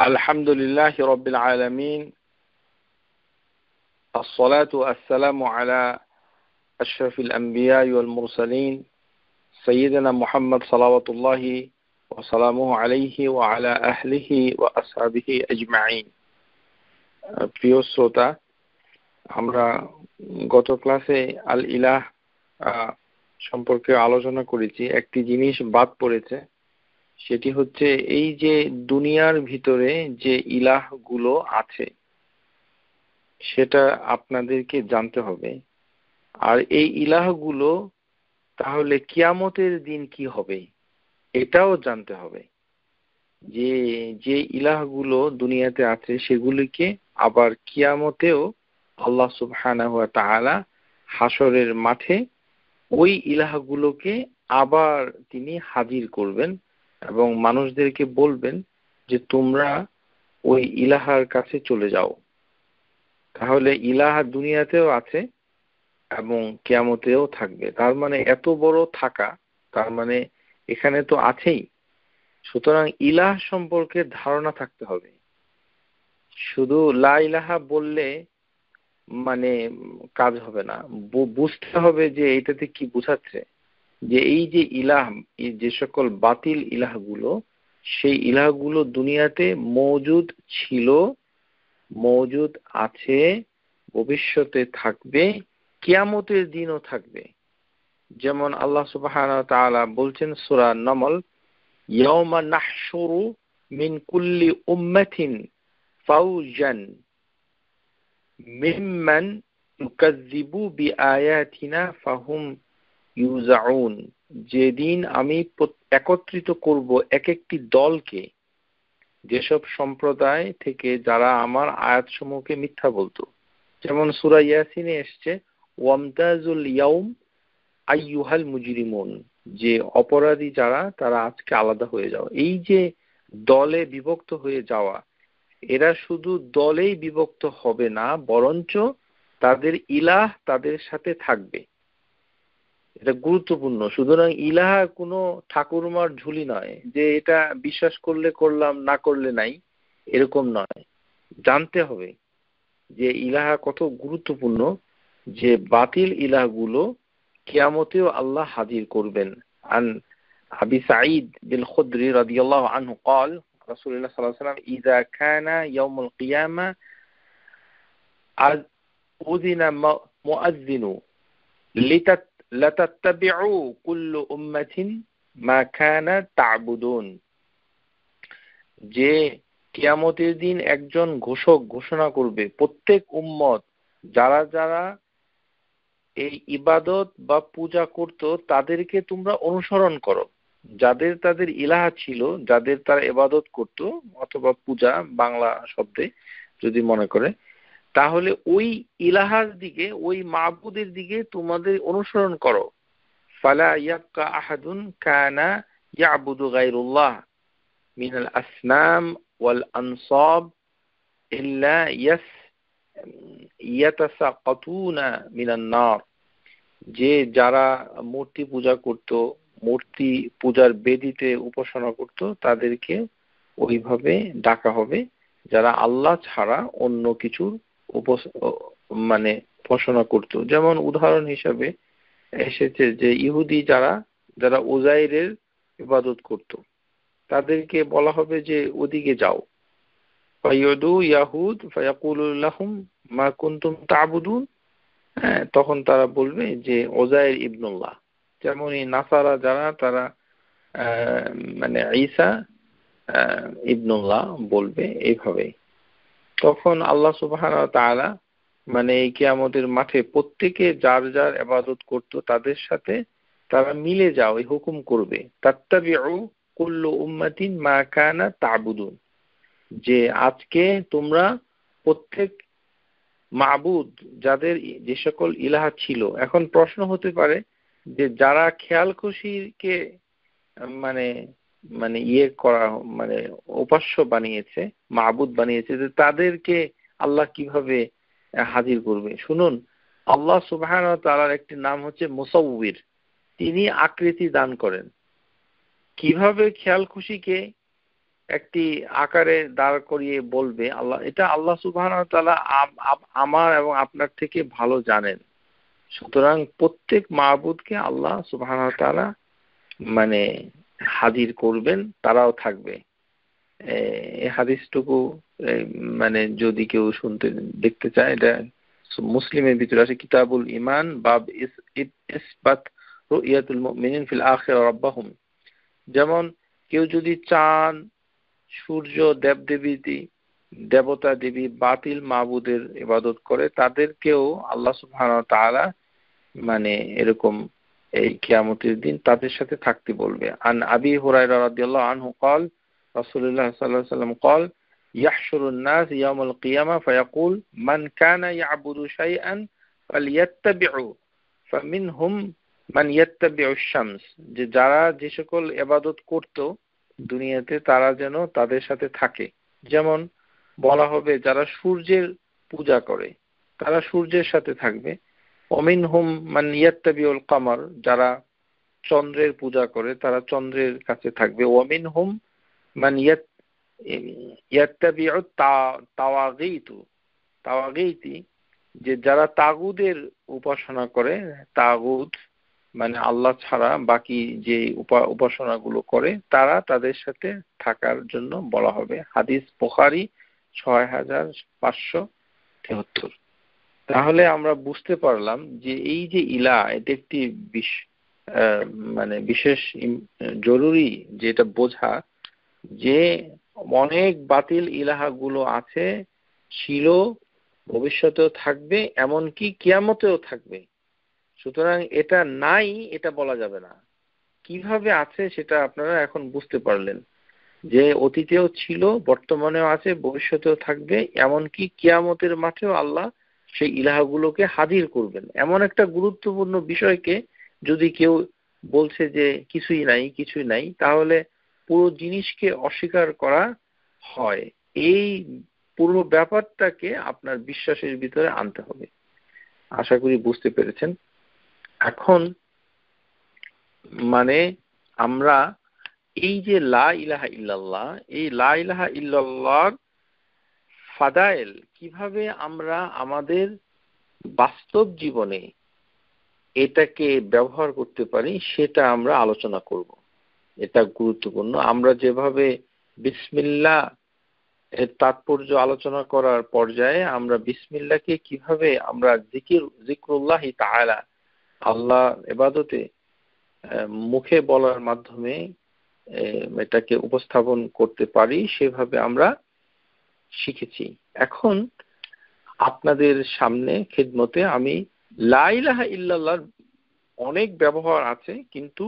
আলহামদুলিল্লাহি রাব্বিল আলামিন আসসালাতু আসসালামু আলা আশরাফিল আম্বিয়া ওয়াল মুরসালিন সাইয়্যিদিনা মুহাম্মদ সাল্লাল্লাহু ওয়া সাল্লামুহু আলাইহি ওয়া আলা আহলিহি ওয়া আসহাবিহি আজমাইন। প্রিয় শ্রোতা, আমরা গত ক্লাসে আল ইলাহ সম্পর্কে আলোচনা করেছি। একটি জিনিস বাদ পড়েছে, সেটি হচ্ছে এই যে দুনিয়ার ভিতরে যে ইলাহগুলো আছে সেটা আপনাদেরকে জানতে হবে। আর এই ইলাহগুলো তাহলে কিয়ামতের দিন কি হবে এটাও জানতে হবে। যে যে ইলাহগুলো দুনিয়াতে আছে সেগুলিকে আবার কিয়ামতেও আল্লাহ সুবহানাহু ওয়া তাআলা হাসরের মাঠে ওই ইলাহগুলোকে আবার তিনি হাজির করবেন এবং মানুষদেরকে বলবেন যে তোমরা ওই ইলাহার কাছে চলে যাও। তাহলে ইলাহা দুনিয়াতেও আছে এবং কিয়ামতেও থাকবে। তার মানে এত বড় থাকা, তার মানে এখানে তো আছেই। সুতরাং ইলাহ সম্পর্কে ধারণা থাকতে হবে। শুধু লা ইলাহা বললে মানে কাজ হবে না, বুঝতে হবে যে এটাতে কি বোঝাচ্ছে। যে এই যে ইলাহ, এই যে সকল বাতিল ইলাহগুলো, সেই ইলাহগুলো দুনিয়াতে মওজুদ ছিল, মওজুদ আছে, ভবিষ্যতে থাকবে, কিয়ামতের দিনও থাকবে। যেমন আল্লাহ সুবহানাহু ওয়া তাআলা বলছেন সূরা নামল, ইয়াওমা নাহশুরু মিন কুল্লি উম্মাতিন ফাওজান মিম্মান ইউকাযযিবু বিআয়াতিনা ফাহুম ইউজাউন। যেদিন আমি একত্রিত করব এক একটি দলকে, যেসব সম্প্রদায় থেকে যারা আমার আয়াতসমূহকে মিথ্যা বলতো। যেমন সূরা ইয়াসিনে এসছে ওয়ামতাজুল ইয়াউম আইয়ুহাল মুজরিমুন, যে অপরাধী যারা তারা আজকে আলাদা হয়ে যাও। এই যে দলে বিভক্ত হয়ে যাওয়া, এরা শুধু দলেই বিভক্ত হবে না, বরঞ্চ তাদের ইলাহ তাদের সাথে থাকবে। এটা গুরুত্বপূর্ণ। সুতরাং ইলাহা কোনো ঠাকুরমার ঝুলি নয় যে এটা বিশ্বাস করলে করলাম, না করলে নাই, এরকম নয়। জানতে হবে যে ইলাহা কত গুরুত্বপূর্ণ, যে বাতিল ইলাহগুলো কিয়ামতেও আল্লাহ হাজির করবেন। আন আবি সাঈদ বিল খুদরি রাদিয়াল্লাহু আনহু قال রাসূলুল্লাহ সাল্লাল্লাহু আলাইহি ওয়াসাল্লাম ইযা কানা ইয়াউমুল কিয়ামা আযিনা মুআযযিনু লাতাত্তাবিউ কুল্লু উম্মাতিন মা কানাত তা'বুদুন। যে কিয়ামতের দিন একজন ঘোষক ঘোষণা করবে, প্রত্যেক উম্মত যারা যারা এই ইবাদত বা পূজা করত তাদেরকে তোমরা অনুসরণ করো। যাদের তাদের ইলাহা ছিল, যাদের তারা ইবাদত করত অথবা পূজা বাংলা শব্দে যদি মনে করে, তাহলে ওই ইলাহার দিকে, ওই মাবুদের দিকে তোমাদের অনুসরণ করো। ফালা ইয়াবকা আহাদুন কানা ইয়াবুদু গায়রুল্লাহ মিনাল আসনাম ওয়াল আনসাব ইল্লা ইয়াতাসাকাতুনা মিনান নার। যে যারা মূর্তি পূজা করত, মূর্তি পূজার বেদিতে উপাসনা করত, তাদেরকে ওইভাবে ডাকা হবে যারা আল্লাহ ছাড়া অন্য কিছুর মানে উপাসনা করত। যেমন উদাহরণ হিসাবে এসেছে যে ইহুদি যারা উজাইরের ইবাদত করত, তাদেরকে বলা হবে যে ওদিকে যাও। ফায়াদু ইয়াহুদ ফায়াকুলু লাহুম মা কুনতুম তা'বুদুন। তখন তারা বলবে যে ওজাইর ইবনুল্লাহ। যেমনই নাসারা যারা, তারা মানে ঈসা ইবনুল্লাহ বলবে। এইভাবে তখন আল্লাহ সুবহানাহু ওয়া তাআলা মানে এই কিয়ামতের মাঠে প্রত্যেকে যার যার ইবাদত করত তাদের সাথে তারা মিলে যাও, এই হুকুম করবে। তাত্তাবিউ কুল্লু উম্মাতিন মা কানাত তা'বুদুন, যে আজকে তোমরা প্রত্যেক মাবুদ যাদের যে সকল ইলাহা ছিল। এখন প্রশ্ন হতে পারে যে যারা খেয়াল খুশিকে মানে মানে ইয়ে করা, মানে উপাস্য বানিয়েছে, মাবুদ বানিয়েছে, যে তাদেরকে আল্লাহ কিভাবে হাজির করবে। শুনুন, আল্লাহ সুবহানাহু ওয়া তাআলার একটি নাম হচ্ছে মুসাউবির। তিনি আকৃতি দান করেন। কিভাবে খেয়াল খুশিকে একটি আকারে দাঁড় করিয়ে বলবে আল্লাহ, এটা আল্লাহ সুবহানাহু ওয়া তাআলা আমার এবং আপনার থেকে ভালো জানেন। সুতরাং প্রত্যেক মাবুদকে আল্লাহ সুবহানাহু ওয়া তাআলা মানে হাজির করবেন, তারাও থাকবে। এই হাদিসটুকু মানে যদি কেউ শুনতে দেখতে চায়, এটা মুসলিমের ভিতরে আছে, কিতাবুল ইমান বাব ইসবাত রুইয়াতুল মুমিনিন ফিল আখিরা রাব্বাহুম। যেমন কেউ যদি চান সূর্য, দেবদেবী, দেবতা দেবী, বাতিল মাবুদের ইবাদত করে, তাদেরকেও আল্লাহ সুবহানাহু ওয়া তাআলা মানে এরকম এই কিয়ামতের দিন তাদের সাথে থাকতে বলবে। আন আবি হুরায়রা রাদিয়াল্লাহু আনহু قال রাসূলুল্লাহ সাল্লাল্লাহু আলাইহি ওয়াসাল্লাম قال يحشر الناس يوم القيامة فيقول من كان يعبد شيئا فليتبعه فمنهم من يتبع الشمس। যে যারা যে সকল ইবাদত করত দুনিয়াতে তারা যেন তাদের সাথে থাকে। যেমন বলা হবে যারা সূর্যের পূজা করে তারা সূর্যের সাথে থাকবে। ওমিনহুম মান ইয়াত্তাবিউল কমর, যারা চন্দ্রের পূজা করে তারা চন্দ্রের কাছে থাকবে। ওমিনহুম মান ইয়াত্তাবিউ তাওয়াগীতি, যে যারা তাগুদের উপাসনা করে, তাগুত মানে আল্লাহ ছাড়া বাকি যে উপাসনাগুলো করে, তারা তাদের সাথে থাকার জন্য বলা হবে। হাদিস বুখারী 6573। তাহলে আমরা বুঝতে পারলাম যে এই যে ইলা, এটা একটি মানে বিশেষ জরুরি যেটা বোঝা যে অনেক বাতিল ইলাহাগুলো আছে, ছিল, ভবিষ্যতেও থাকবে, এমনকি কিয়ামতেও থাকবে। সুতরাং এটা নাই এটা বলা যাবে না। কিভাবে আছে সেটা আপনারা এখন বুঝতে পারলেন, যে অতীতেও ছিল, বর্তমানেও আছে, ভবিষ্যতেও থাকবে, এমনকি কিয়ামতের মাঠেও আল্লাহ সেই ইলাহগুলোকে হাজির করবেন। এমন একটা গুরুত্বপূর্ণ বিষয়কে যদি কেউ বলছে যে কিছুই নাই, তাহলে পুরো জিনিসকে অস্বীকার করা হয়। এই পুরো ব্যাপারটাকে আপনার বিশ্বাসের ভিতরে আনতে হবে। আশা করি বুঝতে পেরেছেন। এখন মানে আমরা এই যে লা ইলাহা ইল্লাল্লাহ, এই লা ইলাহা ইল্লাল্লাহর ফাদাইল কিভাবে আমরা আমাদের বাস্তব জীবনে এটাকে ব্যবহার করতে পারি সেটা আমরা আলোচনা করব। এটা গুরুত্বপূর্ণ। আমরা যেভাবে বিসমিল্লাহ এর তাৎপর্য আলোচনা করার পর্যায়ে আমরা বিসমিল্লাহকে কিভাবে আমরা জিক্রুল্লাহি তাআলা, আল্লাহ ইবাদতে মুখে বলার মাধ্যমে এটাকে উপস্থাপন করতে পারি, সেভাবে আমরা শিখেছি। এখন আপনাদের সামনে খিদমতে আমি লা ইলাহা ইল্লাল্লাহর অনেক ব্যবহার আছে, কিন্তু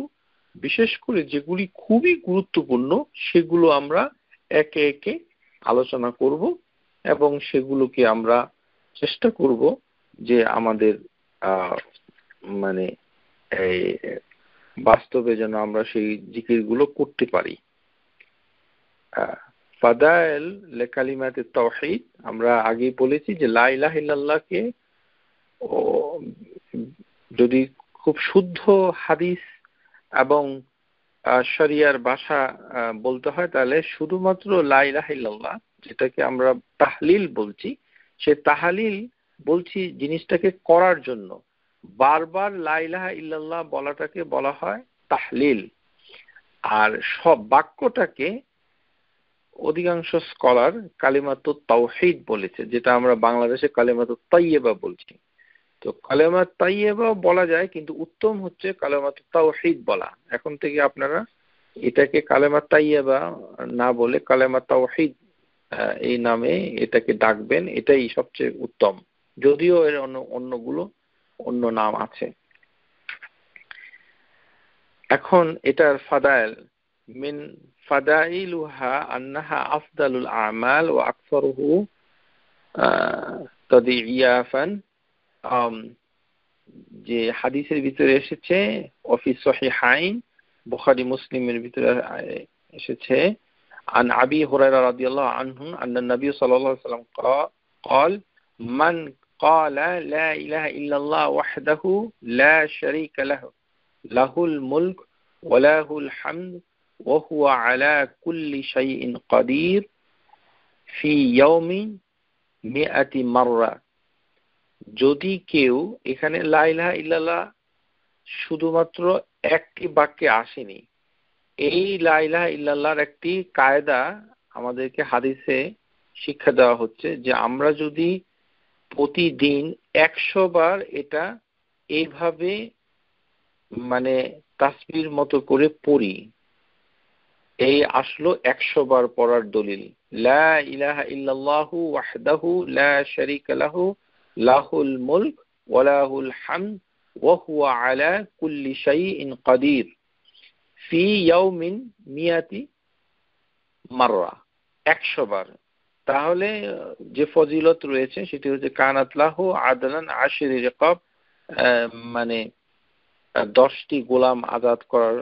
বিশেষ করে যেগুলি খুবই গুরুত্বপূর্ণ সেগুলো আমরা একে একে আলোচনা করব এবং সেগুলোকে আমরা চেষ্টা করব যে আমাদের মানে এই বাস্তবে যেন আমরা সেই জিকিরগুলো করতে পারি। ফাদাইল লিকালিমাত তাওহীদ, আমরা আগেই বলেছি যে লা ইলাহা ইল্লাল্লাহকে যদি খুব শুদ্ধ হাদিস এবং শরিয়ার ভাষা বলতে হয়, তাহলে শুধুমাত্র লা ইলাহা ইল্লাল্লাহ, যেটাকে আমরা তাহলিল বলছি, সে তাহলিল বলছি জিনিসটাকে করার জন্য। বারবার লা ইলাহা ইল্লাল্লাহ বলাটাকে বলা হয় তাহলিল। আর সব বাক্যটাকে অধিকাংশ স্কলার কালিমাতুত তাওহীদ বলেছে, যেটা আমরা বাংলাদেশে কালিমাতুত তাইয়্যিবা বলছি। তো কালেমাত তাইয়্যিবা বলা যায়, কিন্তু উত্তম হচ্ছে কালেমাতুত তাওহীদ বলা। এখন থেকে আপনারা এটাকে কালেমাত তাইয়্যিবা না বলে কালেমাত তাওহীদ এই নামে এটাকে ডাকবেন, এটাই সবচেয়ে উত্তম, যদিও এর অন্য নাম আছে। এখন এটার ফাদাইল, মিন ফাদাইলুহা আন্নাহা আফদালুল আমাল ওয়া আকসারুহু তাদিয়াফান, যে হাদিসের ভিতরে এসেছে অফিস সহিহাইন, বুখারী মুসলিমের ভিতরে এসেছে, আন আবি হুরায়রা রাদিয়াল্লাহু আনহু আন্না নবী সাল্লাল্লাহু আলাইহি ওয়াসাল্লাম قال من قال لا اله الا الله وحده لا شريك له له الملك وله الحمد ওয়া হুয়া আলা কুল্লি শাইইন কাদির ফি ইয়াউমিন মিআতি মাররা। যদি কেউ, এখানে লা ইলাহা ইল্লাল্লাহ শুধুমাত্র একটি বাক্যে আসেনি, এই লা ইলাহা ইল্লাল্লাহর একটি কায়দা আমাদেরকে হাদিসে শিক্ষা দেওয়া হচ্ছে যে আমরা যদি প্রতিদিন 100 বার এটা এইভাবে মানে তাসবির মতো করে পড়ি, এই আসলো 100 বার পড়ার দলিল। লা ইলাহা ইল্লাল্লাহু ওয়াহদাহু লা শারীকা লাহু লাহুল মুলক ওয়া লাহুল হামদ ওয়া হুয়া আলা কুল্লি শাইইন কাদির ফি ইয়াউমিন মিয়াতি মাররা, 100 বার। তাহলে যে ফজিলত রয়েছে সেটি হচ্ছে কানাত লাহু আদলান আশরি রিকাব, মানে 10টি গোলাম আজাদ করার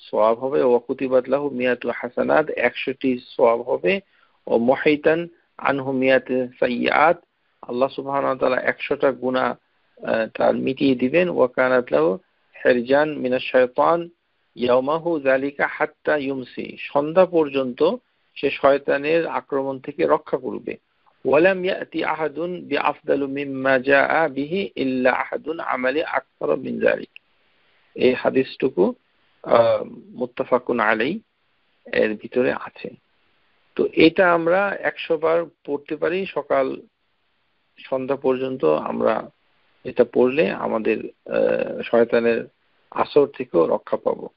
সওয়াব হবে। ওয়া কুতিবাত লাহু মিয়াতু হাসানাত, 100টি সওয়াব হবে। ও মুহিতান আনহু মিয়াতু সাইয়্যাত, আল্লাহ সুবহানাহু ওয়া তাআলা 100টা গুনাহ তার মিটিয়ে দিবেন। ওয়া কানাত লাহু হিরজান মিনাশ শাইতান ইয়াউমাহু যালিকা হাত্তা ইউমসি, সন্ধ্যা পর্যন্ত সে শয়তানের আক্রমণ থেকে রক্ষা করবে। ওয়ালাম ইয়াতি আহাদুন বিআফদালু মিম্মা জাআ বিহি ইল্লা আহাদুন আমালি আকসার মিন যালিক। এই হাদিসটুকু মুত্তাফাকুন আলাইহি এর ভিতরে আছে। তো এটা আমরা 100 বার পড়তে পারি, সকাল সন্ধ্যা পর্যন্ত আমরা এটা পড়লে আমাদের শয়তানের আসর থেকেও রক্ষা পাবো।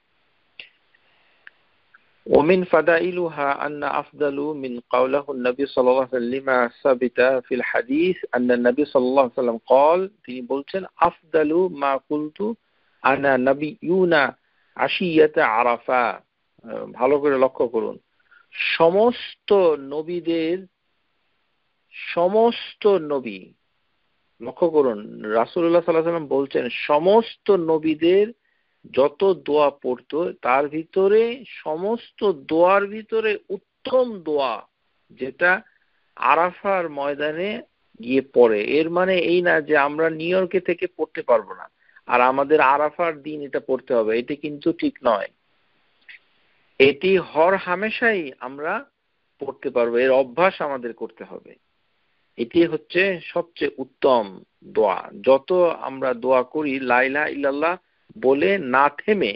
ومن فضائلها أن أفضل من قوله النبي صلى الله عليه وسلم ثابت في الحديث أن النبي صلى الله عليه وسلم قال, তিনি বলছেন أفضل ما قلت أنا نبيون عشية عرفة। ভালো করে লক্ষ্য করুন, সমস্ত নবীদের, সমস্ত নবী, লক্ষ্য করুন রাসূলুল্লাহ সাল্লাল্লাহু আলাইহি ওয়াসাল্লাম বলছেন সমস্ত নবীদের যত দোয়া পড়তো তার ভিতরে, সমস্ত দোয়ার ভিতরে উত্তম দোয়া যেটা আরাফার ময়দানে গিয়ে পড়ে। এর মানে এই না যে আমরা নিউ ইয়র্কে থেকে পড়তে পারবো না আর আমাদের আরাফার দিন এটা পড়তে হবে, এটি কিন্তু ঠিক নয়। এটি হর হামেশাই আমরা পড়তে পারবো, এর অভ্যাস আমাদের করতে হবে। এটি হচ্ছে সবচেয়ে উত্তম দোয়া। যত আমরা দোয়া করি লা ইলাহা ইল্লাল্লাহ বলে না থেমে,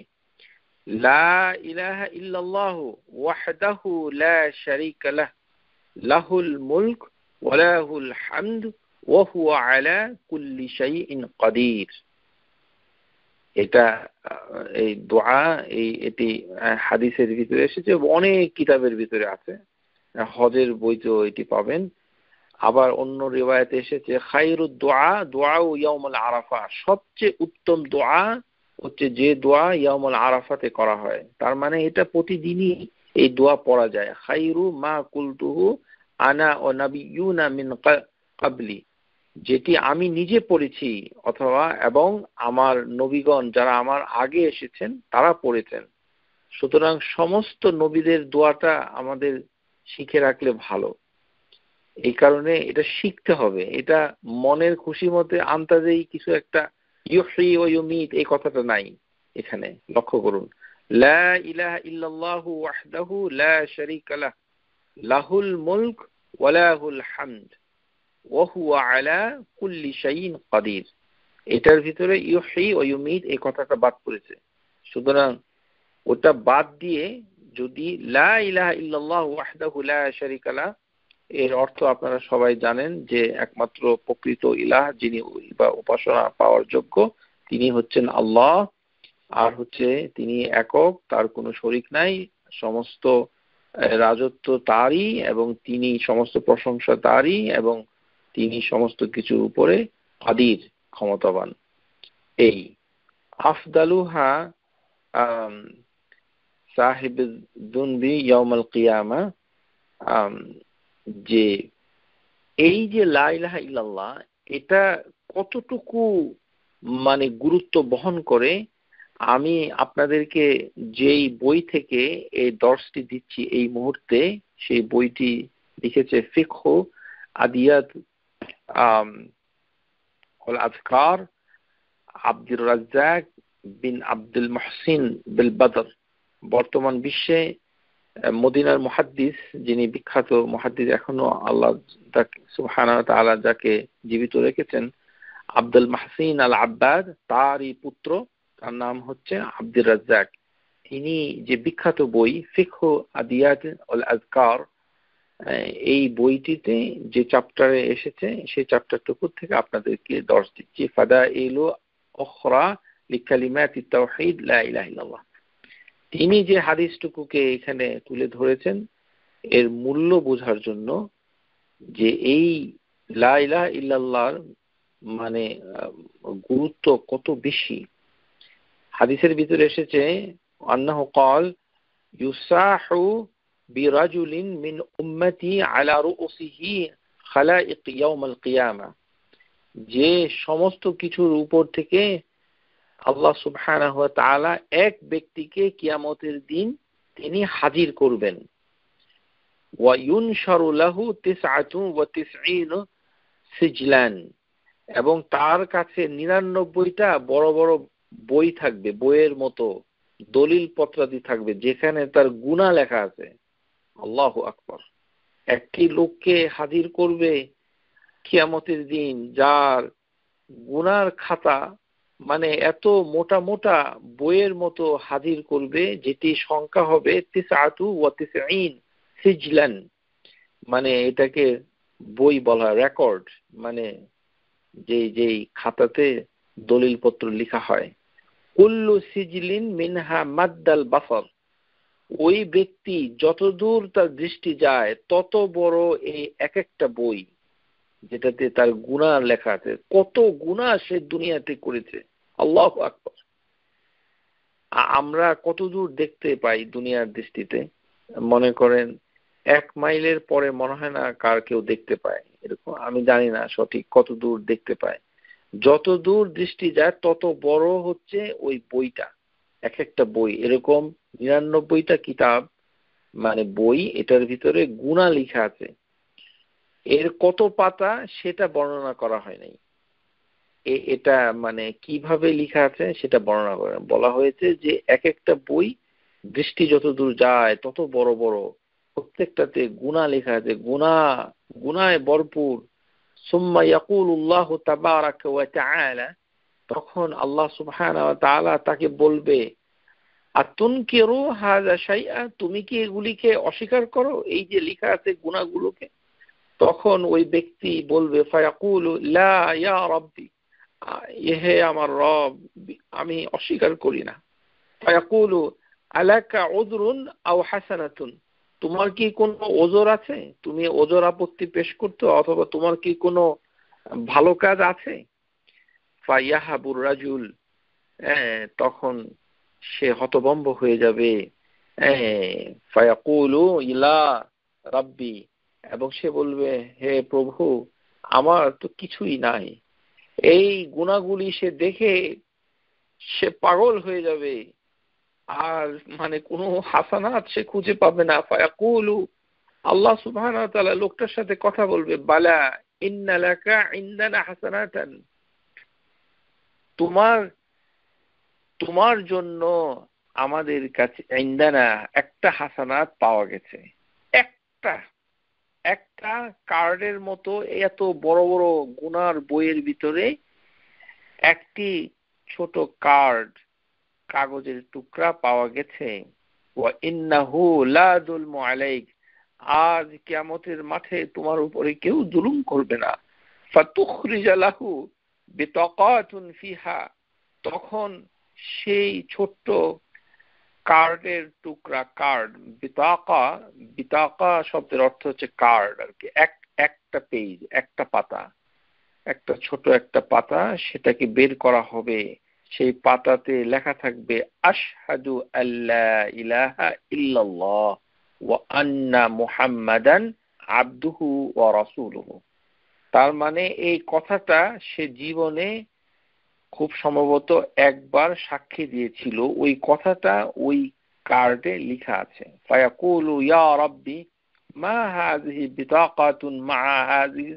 লা ইলাহা ইল্লাল্লাহু ওয়াহদাহু লা শারীকা লাহ লাহুল মুলক ওয়া লাহুল হামদ ওয়া হুয়া আলা কুল্লি শাইইন কাদির, এটা এই দোয়া এটি হাদিসের ভিতরে এসেছে, অনেক কিতাবের ভিতরে আছে, হজের বইতেও এটি পাবেন। আবার অন্য রিওয়ায়াতে এসেছে খায়রুদ দুআ দুআউ ইয়াউমুল আরাফা, সবচেয়ে উত্তম দোয়া হচ্ছে যে দোয়া ইয়াউমুল আরাফাতে করা হয়। তার মানে এটা প্রতিদিনই এই দোয়া পড়া যায়। খায়রু মা কুলতুহু আনা ওয়া নাবিয়ুনা মিন ক্বাবলি, যেটি আমি নিজে পড়েছি অথবা এবং আমার নবীগণ যারা আমার আগে এসেছেন তারা পড়েছেন। সুতরাং সমস্ত নবীদের দোয়াটা আমাদের শিখে রাখলে ভালো। এই কারণে এটা শিখতে হবে, এটা মনের খুশি মতে আন্তাজেই কিছু একটা ইউহয়ি ওয়া ইউমীত এই কথাটা নাই এখানে। লক্ষ্য করুন, লা ইলাহা ইল্লাল্লাহু ওয়াহদাহু লা শারীকা লাহ লাহুল মুলক ওয়া লাহুল হামদ ওয়া হুয়া আলা কুল্লি শাইইন কাদির, এটার ভিতরে ইউহয়ি ওয়া ইউমীত এই কথাটা বাদ পড়েছে। সুতরাং ওটা বাদ দিয়ে যদি লা ইলাহা ইল্লাল্লাহু ওয়াহদাহু লা শারীকা লাহ, এর অর্থ আপনারা সবাই জানেন যে একমাত্র প্রকৃত ইলাহ যিনি বা উপাসনা পাওয়ার যোগ্য তিনি হচ্ছেন আল্লাহ, আর হচ্ছে তিনি একক, তার কোনো শরীক নাই, সমস্ত রাজত্ব তারই এবং তিনি সমস্ত প্রশংসা তারই এবং তিনি সমস্ত কিছুর উপরে কাদির, ক্ষমতাবান। এই আফদালুহা সাহিবুদ দুনবি ইয়াউমাল কিয়ামা, যে এই যে লা ইলাহা ইল্লাল্লাহ এটা কতটুকু মানে গুরুত্ব বহন করে, আমি আপনাদেরকে যেই বই থেকে এই দর্শটি দিচ্ছি এই মুহূর্তে, সেই বইটি লিখেছে ফিকহ আদিয়াত ওয়াল আযকার আব্দুর রাজ্জাক বিন আব্দুল মুহসিন বিল বদর। বর্তমান বিশ্বে মদিনার মুহাদ্দিস, যিনি বিখ্যাত মুহাদ্দিস, এখনো আল্লাহ সুবহানাহু ওয়া তাআলা যাকে জীবিত রেখেছেন, আব্দুল মাহসিন আল আব্বাদ, তারই পুত্র, তার নাম হচ্ছে আব্দুর রাজ্জাক। তিনি যে বিখ্যাত বই ফিকহ আদিয়াত ওয়াল আযকার, এই বইটিতে যে চ্যাপ্টারে এসেছে সেই চ্যাপ্টারটুকু থেকে আপনাদেরকে দর্শ দিচ্ছি। ফাদাইলু উখরা লিকালিমাতিত তাওহীদ লা ইলাহা ইল্লাল্লাহ। তিনি যে হাদিসটুকুকে এখানে তুলে ধরেছেন এর মূল্য বোঝার জন্য, যে এই লা ইলাহা ইল্লাল্লাহর মানে গুরুত্ব কত বেশি। হাদিসের ভিতরে এসেছে আন্নাহু ক্বাল ইউসাহু বিরাজুলিন মিন উম্মতি আলা রুউসিহি খালাইক ইয়াউমাল কিয়ামাহ, যে সমস্ত কিছুর উপর থেকে আল্লাহ সুবহানাহু ওয়া তাআলা এক ব্যক্তিকে কিয়ামতের দিন তিনি হাজির করবেন। ওয়া ইউনশারু লাহু 99 সিজলান, এবং তার কাছে 99টা বড় বড় বই থাকবে, বইয়ের মতো দলিল পত্রাদি থাকবে যেখানে তার গুনাহ লেখা আছে। আল্লাহু আকবার। একটি লোককে হাজির করবে কিয়ামতের দিন যার গুনার খাতা মানে এত মোটা মোটা বইয়ের মতো হাজির করবে, যেটি সংখ্যা হবে 99 সিজলান, মানে এটাকে বই বলা, রেকর্ড, মানে যেই খাতাতে দলিল পত্র লেখা হয়। কুল্লু সিজলিন মিনহা মাদ্দাল বাসার, ওই ব্যক্তি যতদূর তার দৃষ্টি যায় তত বড় এই এক একটা বই যেটাতে তার গুনাহ লেখা আছে, কত গুনাহ সে দুনিয়াতে করেছে। আল্লাহু আকবার। আমরা কতদূর দেখতে পাই দুনিয়ার দৃষ্টিতে? মনে করেন 1 মাইলের পরে মনে হয় না কার কেউ দেখতে পায়, এরকম আমি জানি না সঠিক কতদূর দেখতে পায়। যত দূর দৃষ্টি যায় তত বড় হচ্ছে ওই বইটা, এক একটা বই। এরকম 99টা কিতাব মানে বই, এটার ভিতরে গুনাহ লেখা আছে। এর কত পাতা সেটা বর্ণনা করা হয় নাই। এটা মানে কিভাবে লেখা আছে সেটা বর্ণনা করে বলা হয়েছে যে এক একটা বই দৃষ্টি যত দূর যায় তত বড় বড়, প্রত্যেকটাতে গুনাহ লেখা আছে, গুনাহে ভরপুর। সুম্মা ইয়াকুলুল্লাহু তাবারাকা ওয়া তাআলা, তখন আল্লাহ সুবহানাহু ওয়া তাআলা তাকে বলবে, আতুনকিরু হাযা শাইআ, তুমি কি এগুলিকে অস্বীকার করো, এই যে লেখা আছে গুনাহগুলোকে? তখন ওই ব্যক্তি বলবে, ফায়াকুলু লা ইয়া রাব্বি, হে আমার রব, আমি অস্বীকার করি না। ফায়াকুলু আলাকা উযরুন আও হাসানাতুন, তোমার কি কোনো ওজর আছে, তুমি ওজর আপত্তি পেশ করতে, অথবা তোমার কি কোনো ভালো কাজ আছে? ফায়াহাবুর রাজুল, তখন সে হতভম্ব হয়ে যাবে। ফায়াকুলু ইলা রাব্বি, এবং সে বলবে, হে প্রভু, আমার তো কিছুই নাই। এই গুনাহগুলি সে দেখে সে পাগল হয়ে যাবে, আর মানে কোনো হাসানাত সে খুঁজে পাবে না। ফায়াকুলু, আল্লাহ সুবহানাহু ওয়া তাআলা লোকটার সাথে কথা বলবে, বালা ইন্না লাকা ইনদানা হাসানাতান, তোমার জন্য আমাদের কাছে ইনদানা একটা হাসানাত পাওয়া গেছে। একটা একটা কার্ডের মতো এত বড় বড় গুনার বইয়ের ভিতরে একটি ছোট কার্ড, কাগজের টুকরা পাওয়া গেছে। ওয়া ইন্নাহু লা যুলমু আলাইক, আজ কিয়ামতের মাঠে তোমার উপরে কেউ জুলুম করবে না। ফাতুখরিজা লাহু বিতাকাতুন ফিহা, তখন সেই ছোট্ট কার্ডের টুকরা, কার্ড, বিতাকা শব্দের অর্থ হচ্ছে কার্ড আর কি, একটা পেজ, একটা পাতা, একটা ছোট একটা পাতা, সেটাকে বের করা হবে। সেই পাতাতে লেখা থাকবে আশহাদু আল্লা ইলাহা ইল্লাল্লাহ ওয়া আন্না মুহাম্মাদান আবদুহু ওয়া রাসূলুহু। তার মানে এই কথাটা সে জীবনে খুব সম্ভবত একবার সাক্ষী দিয়েছিল, ওই কথাটা ওই কার্ডে লেখা আছে। ফায়াকুলু ইয়া রাব্বি মা হাযিহি বিতাকাতুন মা হাযিহি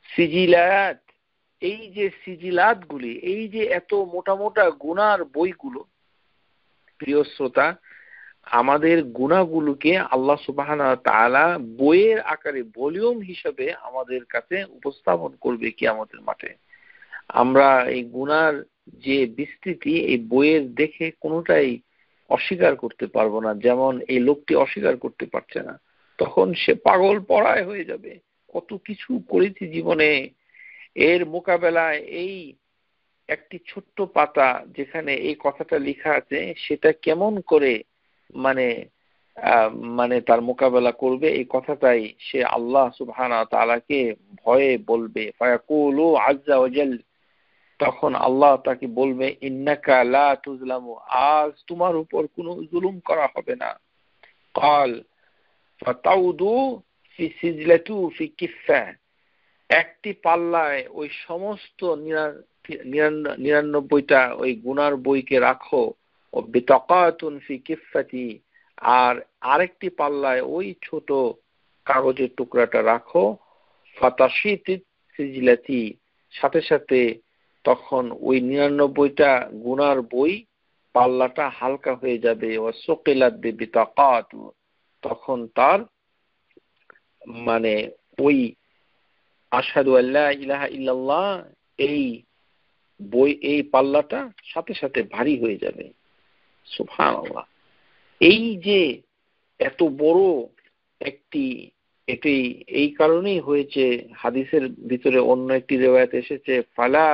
সিজিলাত, এই যে সিজিলাতগুলি, এই যে এত মোটা মোটা গুনার বইগুলো, প্রিয় শ্রোতা, আমাদের গুনাহগুলোকে আল্লাহ সুবহানাহু ওয়া তাআলা বইয়ের আকারে ভলিউম হিসেবে আমাদের কাছে উপস্থাপন করবে কিয়ামতের মাঠে। আমরা এই গুনার যে বিস্তৃতি এই বইয়ের দেখে কোনোটাই অস্বীকার করতে পারবো না। যেমন এই লোকটি অস্বীকার করতে পারছে না, তখন সে পাগল পড়ায় হয়ে যাবে। কত কিছু করেছি জীবনে, এর মোকাবেলায় এই একটি ছোট্ট পাতা যেখানে এই কথাটা লেখা আছে সেটা কেমন করে মানে মানে তার মোকাবেলা করবে, এই কথাটাই সে আল্লাহ সুবহানাহু ওয়া তাআলাকে ভয়ে বলবে। ফায়াকুলু আযজা ওয়া জাল, তখন আল্লাহ তাকে বলবে ইন্নাকা লা তুজলামু, আজ তোমার উপর কোনো জুলুম করা হবে না। ক্বাল ফাতাউদু ফি সিজলাতু ফি কিফা, একটি পাল্লায় ওই সমস্ত 99টা ওই গুনার বইকে রাখো। ও বিতাকাতুন ফি কিফাতি, আর আরেকটি পাল্লায় ওই ছোট কাগজের টুকরাটা রাখো। ফাতাশিতি সিজলাতি, সাথে সাথে তখন ওই 99টা গুনার বই পাল্লাটা হালকা হয়ে যাবে। ও সুকিলাত বিতাকাত, তখন তার মানে ওই আশহাদু আল্লা ইলাহা ইল্লাল্লাহ এই বই, এই পাল্লাটা সাথে সাথে ভারী হয়ে যাবে। সুবহানাল্লাহ। এই যে এত বড় একটি, এটি এই কারণেই হয়েছে, হাদিসের ভিতরে অন্য একটি রিওয়ায়াত এসেছে ফালা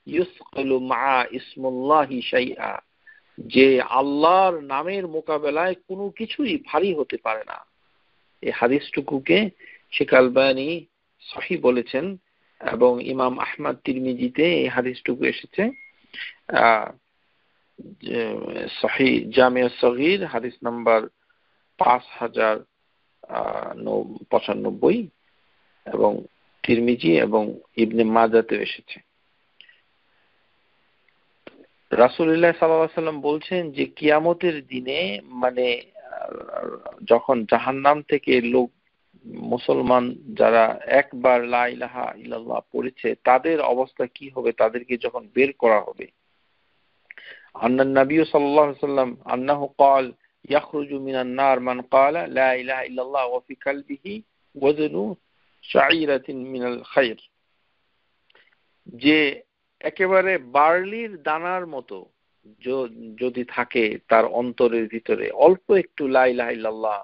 ইউসকিলু মা ইসমুল্লাহি শাইআ, যে আল্লাহর নামের মোকাবেলায় কোনো কিছুই ভারী হতে পারে না। এই হাদিসটুকুকে শেখ আলবানী সহিহ বলেছেন এবং ইমাম আহমদ তিরমিজিতে এই হাদিসটুকু এসেছে সহিহ জামিয়া সগীর হাদিস নাম্বার 5095 এবং তিরমিজি এবং ইবনে মাজাতে এসেছে। রাসূলুল্লাহ সাল্লাল্লাহু আলাইহি ওয়াসাল্লাম বলছেন যে কিয়ামতের দিনে মানে যখন জাহান্নাম থেকে লোক, মুসলমান যারা একবার লা ইলাহা ইল্লাল্লাহ পড়েছে তাদের অবস্থা কি হবে, তাদেরকে যখন বের করা হবে। আন্নান নবী সাল্লাল্লাহু আলাইহি ওয়াসাল্লাম আন্নাহু ক্বাল ইয়াখরুজু মিনান নার মান ক্বালা লা ইলাহা ইল্লাল্লাহ ওয়া ফি কলবিহি ওয়াজনু শাঈরাতিন মিনাল খায়র, যে একেবারে বার্লির দানার মতো যদি থাকে তার অন্তরের ভিতরে অল্প একটু লা ইলাহা ইল্লাল্লাহ,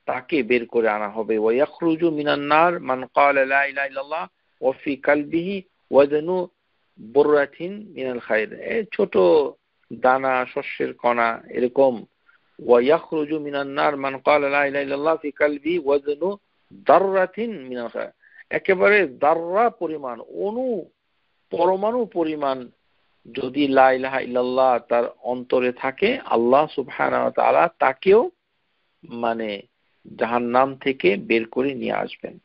তাকে বের করে আনা হবে। ওয়া ইয়াখরুজু মিনান নার মান ক্বালা লা ইলাহা ইল্লাল্লাহ ওয়া ফি কলবিহি ওয়াজনু বুররাতিন মিনাল খায়র, ছোট দানা শস্যের কণা এরকম। ওয়া ইয়াখরুজু মিনান নার মান ক্বালা লা ইলাহা ইল্লাল্লাহ ফি কলবি ওয়াজনু দাররাতিন মিনাল খায়র, একেবারে দাররা পরিমাণ, অণু পরমাণু পরিমাণ যদি লা ইলাহা ইল্লাল্লাহ তার অন্তরে থাকে, আল্লাহ সুবহানাহু ওয়া তাআলা তাকেও মানে জাহান্নাম থেকে বের করে নিয়ে আসবেন।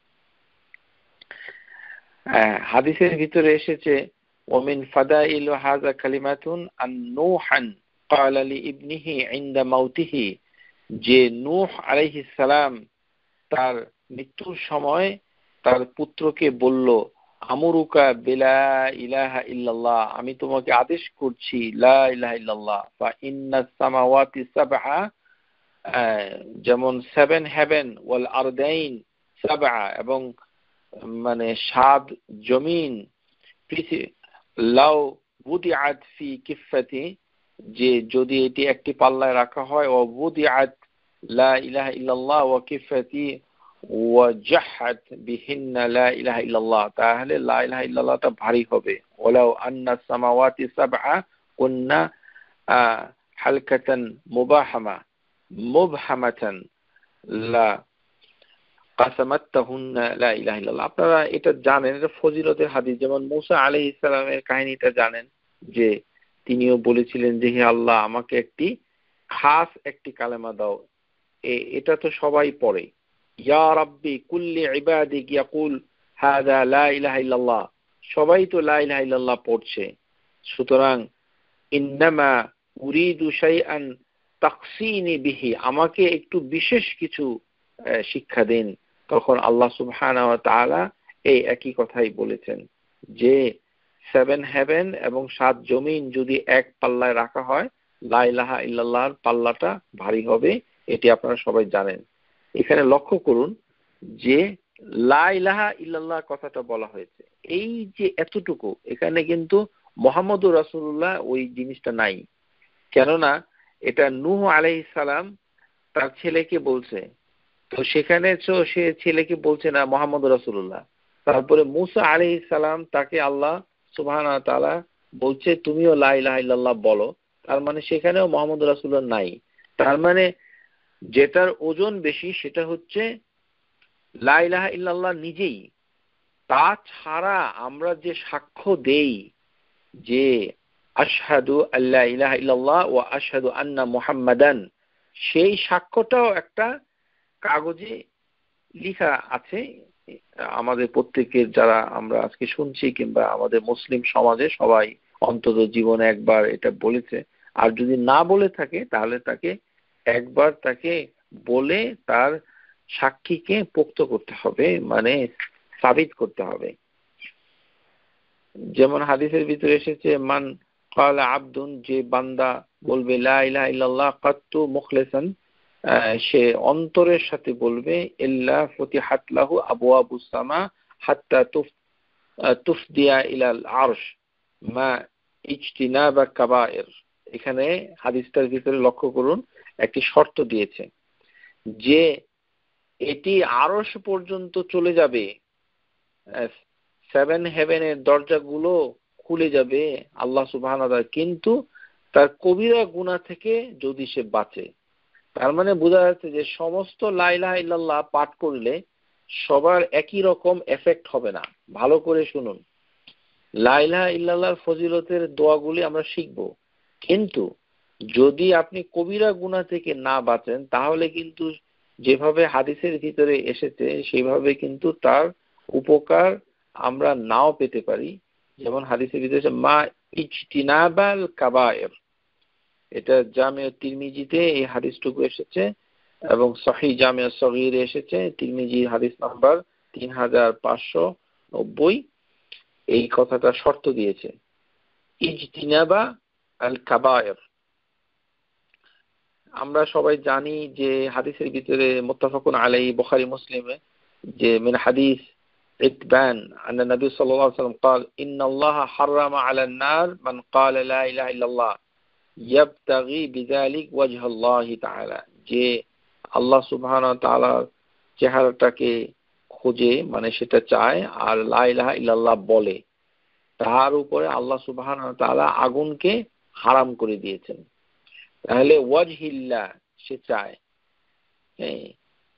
হাদিসের ভিতরে এসেছে ওমিন ফাদাইল হাযা কালিমাতুন আন নূহান ক্বালা লি ইবনিহি ইনদা মাউতিহি, যে নূহ আলাইহিস সালাম তার মৃত্যুর সময় তার পুত্রকে বলল আমুরুকা বিলা ইলাহা ইল্লাল্লাহ, আমি তোমাকে আদেশ করছি লা ইলাহা ইল্লাল্লাহ। ফা ইন্নাস সামাওয়াতি সাবআ, যেমন 7 হেভেন ওয়াল আরদাইন সাবআ, এবং মানে 7 জমিন লাউ বুদিআত ফি কিফাতি, যে যদি এটি একটি পাল্লায় রাখা হয়, ও বুদিআত লা ইলাহা ইল্লাল্লাহ ওয়া কিফাতি ওয়া জাহাত বিহিন্না লা ইলাহা ইল্লাল্লাহ, তাহলে লা ইলাহা ইল্লাল্লাহটা ভারী হবে। ওয়ালাউ আন্না সামাওয়াতি সাবআ কুন্না হালকাতান মুবহামাতান লা কাসামাত্তাহুন্না লা ইলাহা ইল্লাল্লাহ। আপনারা এটা জানেন, এটা ফজিলতের হাদিস। যেমন মুসা আলাইহিস সালামের কাহিনীটা জানেন, যে তিনিও বলেছিলেন যে হে আল্লাহ আমাকে একটি খাস একটি কালেমা দাও। এটা তো সবাই পড়ে, ইয়া রাব্বি কুল্লি ইবাদিক ইয়াকুল হাযা লা ইলাহা ইল্লাল্লাহ, সবাই তো লা ইলাহা ইল্লাল্লাহ পড়ছে। সুতরাং ইন্নামা উরিদু শাইআন তাকসিনি বিহি, আমাকে একটু বিশেষ কিছু শিক্ষা দিন। তখন আল্লাহ সুবহানাহু ওয়া তাআলা এই একই কথাই বলেছেন যে 7 হেভেন এবং 7 জমিন যদি এক পাল্লায় রাখা হয়, লা ইলাহা ইল্লাল্লাহর পাল্লাটা ভারী হবে, এটি আপনারা সবাই জানেন। এখানে লক্ষ্য করুন যে লা ইলাহা ইল্লাল্লাহ কথাটা বলা হয়েছে, এই যে এতটুকু, এখানে কিন্তু মুহাম্মদুর রাসূলুল্লাহ ওই জিনিসটা নাই। কেননা এটা নূহ আলাইহিস সালাম তার ছেলেকে বলছে, তো সেখানে সে ছেলেকে বলছে না মুহাম্মদুর রাসূলুল্লাহ। তারপরে মুসা আলাইহিস সালাম তাকে আল্লাহ সুবহানাহু ওয়া তাআলা বলছে তুমিও লা ইলাহা ইল্লাল্লাহ বলো, তার মানে সেখানেও মুহাম্মদুর রাসূলুল্লাহ নাই। তার মানে যেটার ওজন বেশি সেটা হচ্ছে লা ইলাহা ইল্লাল্লাহ নিজেই। তাছাড়া আমরা যে সাক্ষ্য দেই যে আশহাদু আল্লা ইলাহা ইল্লাল্লাহ ওয়া আশহাদু আন্না মুহাম্মাদান, সেই সাক্ষ্যটাও একটা কাগজে লেখা আছে। আমাদের প্রত্যেকের যারা আমরা আজকে শুনছি কিংবা আমাদের মুসলিম সমাজে সবাই অন্তত জীবনে একবার এটা বলেছে, আর যদি না বলে থাকে তাহলে তাকে একবার তাকে বলে তার সাক্ষীকে পোক্ত করতে হবে, মানে সাবিত করতে হবে। যেমন হাদিসের ভিতরে এসেছে মান ক্বালা আবদুন, যে বান্দা বলবে লা ইলাহা ইল্লাল্লাহ কাত্তু মুখলিসান, সে অন্তরের সাথে বলবে, ইল্লা ফুতিহাত লাহু আবওয়াবুস সামা হাত্তা তুফদিয়া ইলাল আরশ মা ইজতিনাবা কাবায়ের। এখানে হাদিসটার ভিতরে লক্ষ্য করুন একটি শর্ত দিয়েছে যে এটি আরশ পর্যন্ত চলে যাবে, 7 হেভেনের দরজাগুলো খুলে যাবে আল্লাহ সুবহানাহু ওয়া তাআলা, কিন্তু তার কবিরা গুনাহ থেকে যদি সে বাঁচে। তার মানে বোঝা যাচ্ছে যে সমস্ত লা ইলাহা ইল্লাল্লাহ পাঠ করলে সবার একই রকম এফেক্ট হবে না। ভালো করে শুনুন, লা ইলাহা ইল্লাল্লাহর ফজিলতের দোয়াগুলি আমরা শিখব, কিন্তু যদি আপনি কবিরা গুনাহ থেকে না বাঁচেন তাহলে কিন্তু যেভাবে হাদিসের ভিতরে এসেছে সেইভাবে কিন্তু তার উপকার আমরা নাও পেতে পারি। যেমন হাদিসের ভিতরে মা ইজতিনাবাল কাবায়ের, এটা জামিউ তিরমিজিতে এই হাদিসটুকু এসেছে এবং সহিহ জামিউ সগীরে এসেছে, তিরমিজি হাদিস নাম্বার 3590। এই কথাটা শর্ত দিয়েছে ইজতিনাবা আল কাবায়ের। আমরা সবাই জানি যে হাদিসের ভিতরে মুত্তাফাকুন আলাইহি বুখারী মুসলিমে যে মিন হাদিস ইতবান আন্না নবী সাল্লাল্লাহু আলাইহি ওয়াসাল্লাম قال ان الله حرم على النار من قال لا اله الا الله يبتغي بذلك وجه الله تعالى, যে আল্লাহ সুবহানাহু ওয়া তাআলার চেহারাটাকে খোঁজে, মানে সেটা চায় আর লা ইলাহা ইল্লাল্লাহ বলে, তার উপরে আল্লাহ সুবহানাহু ওয়া তাআলা আগুনকে হারাম করে দিয়েছেন। তাহলে ওয়াজহিল্লাহ সে চায়,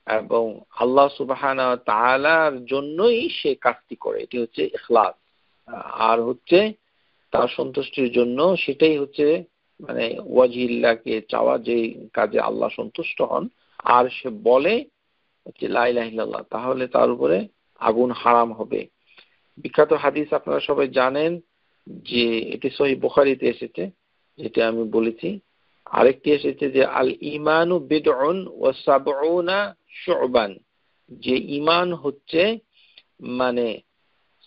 এবং আল্লাহ সুবহানাহু ওয়া তাআলার জন্যই সে কাজটি করে, এটি হচ্ছে ইখলাস। আর হচ্ছে তার সন্তুষ্টির জন্য, সেটাই হচ্ছে মানে ওয়াজহিল্লাহকে চাওয়া, যে কাজে আল্লাহ সন্তুষ্ট হন, আর সে বলে হচ্ছে লা ইলাহা ইল্লাল্লাহ, তাহলে তার উপরে আগুন হারাম হবে। বিখ্যাত হাদিস আপনারা সবাই জানেন যে এটি সহিহ বুখারীতে এসেছে, যেটা আমি বলেছি। আরেকটি এসেছে যে আল ঈমানু বিদউন ওয়া সাবউনা শু'বান, যে ঈমান হচ্ছে মানে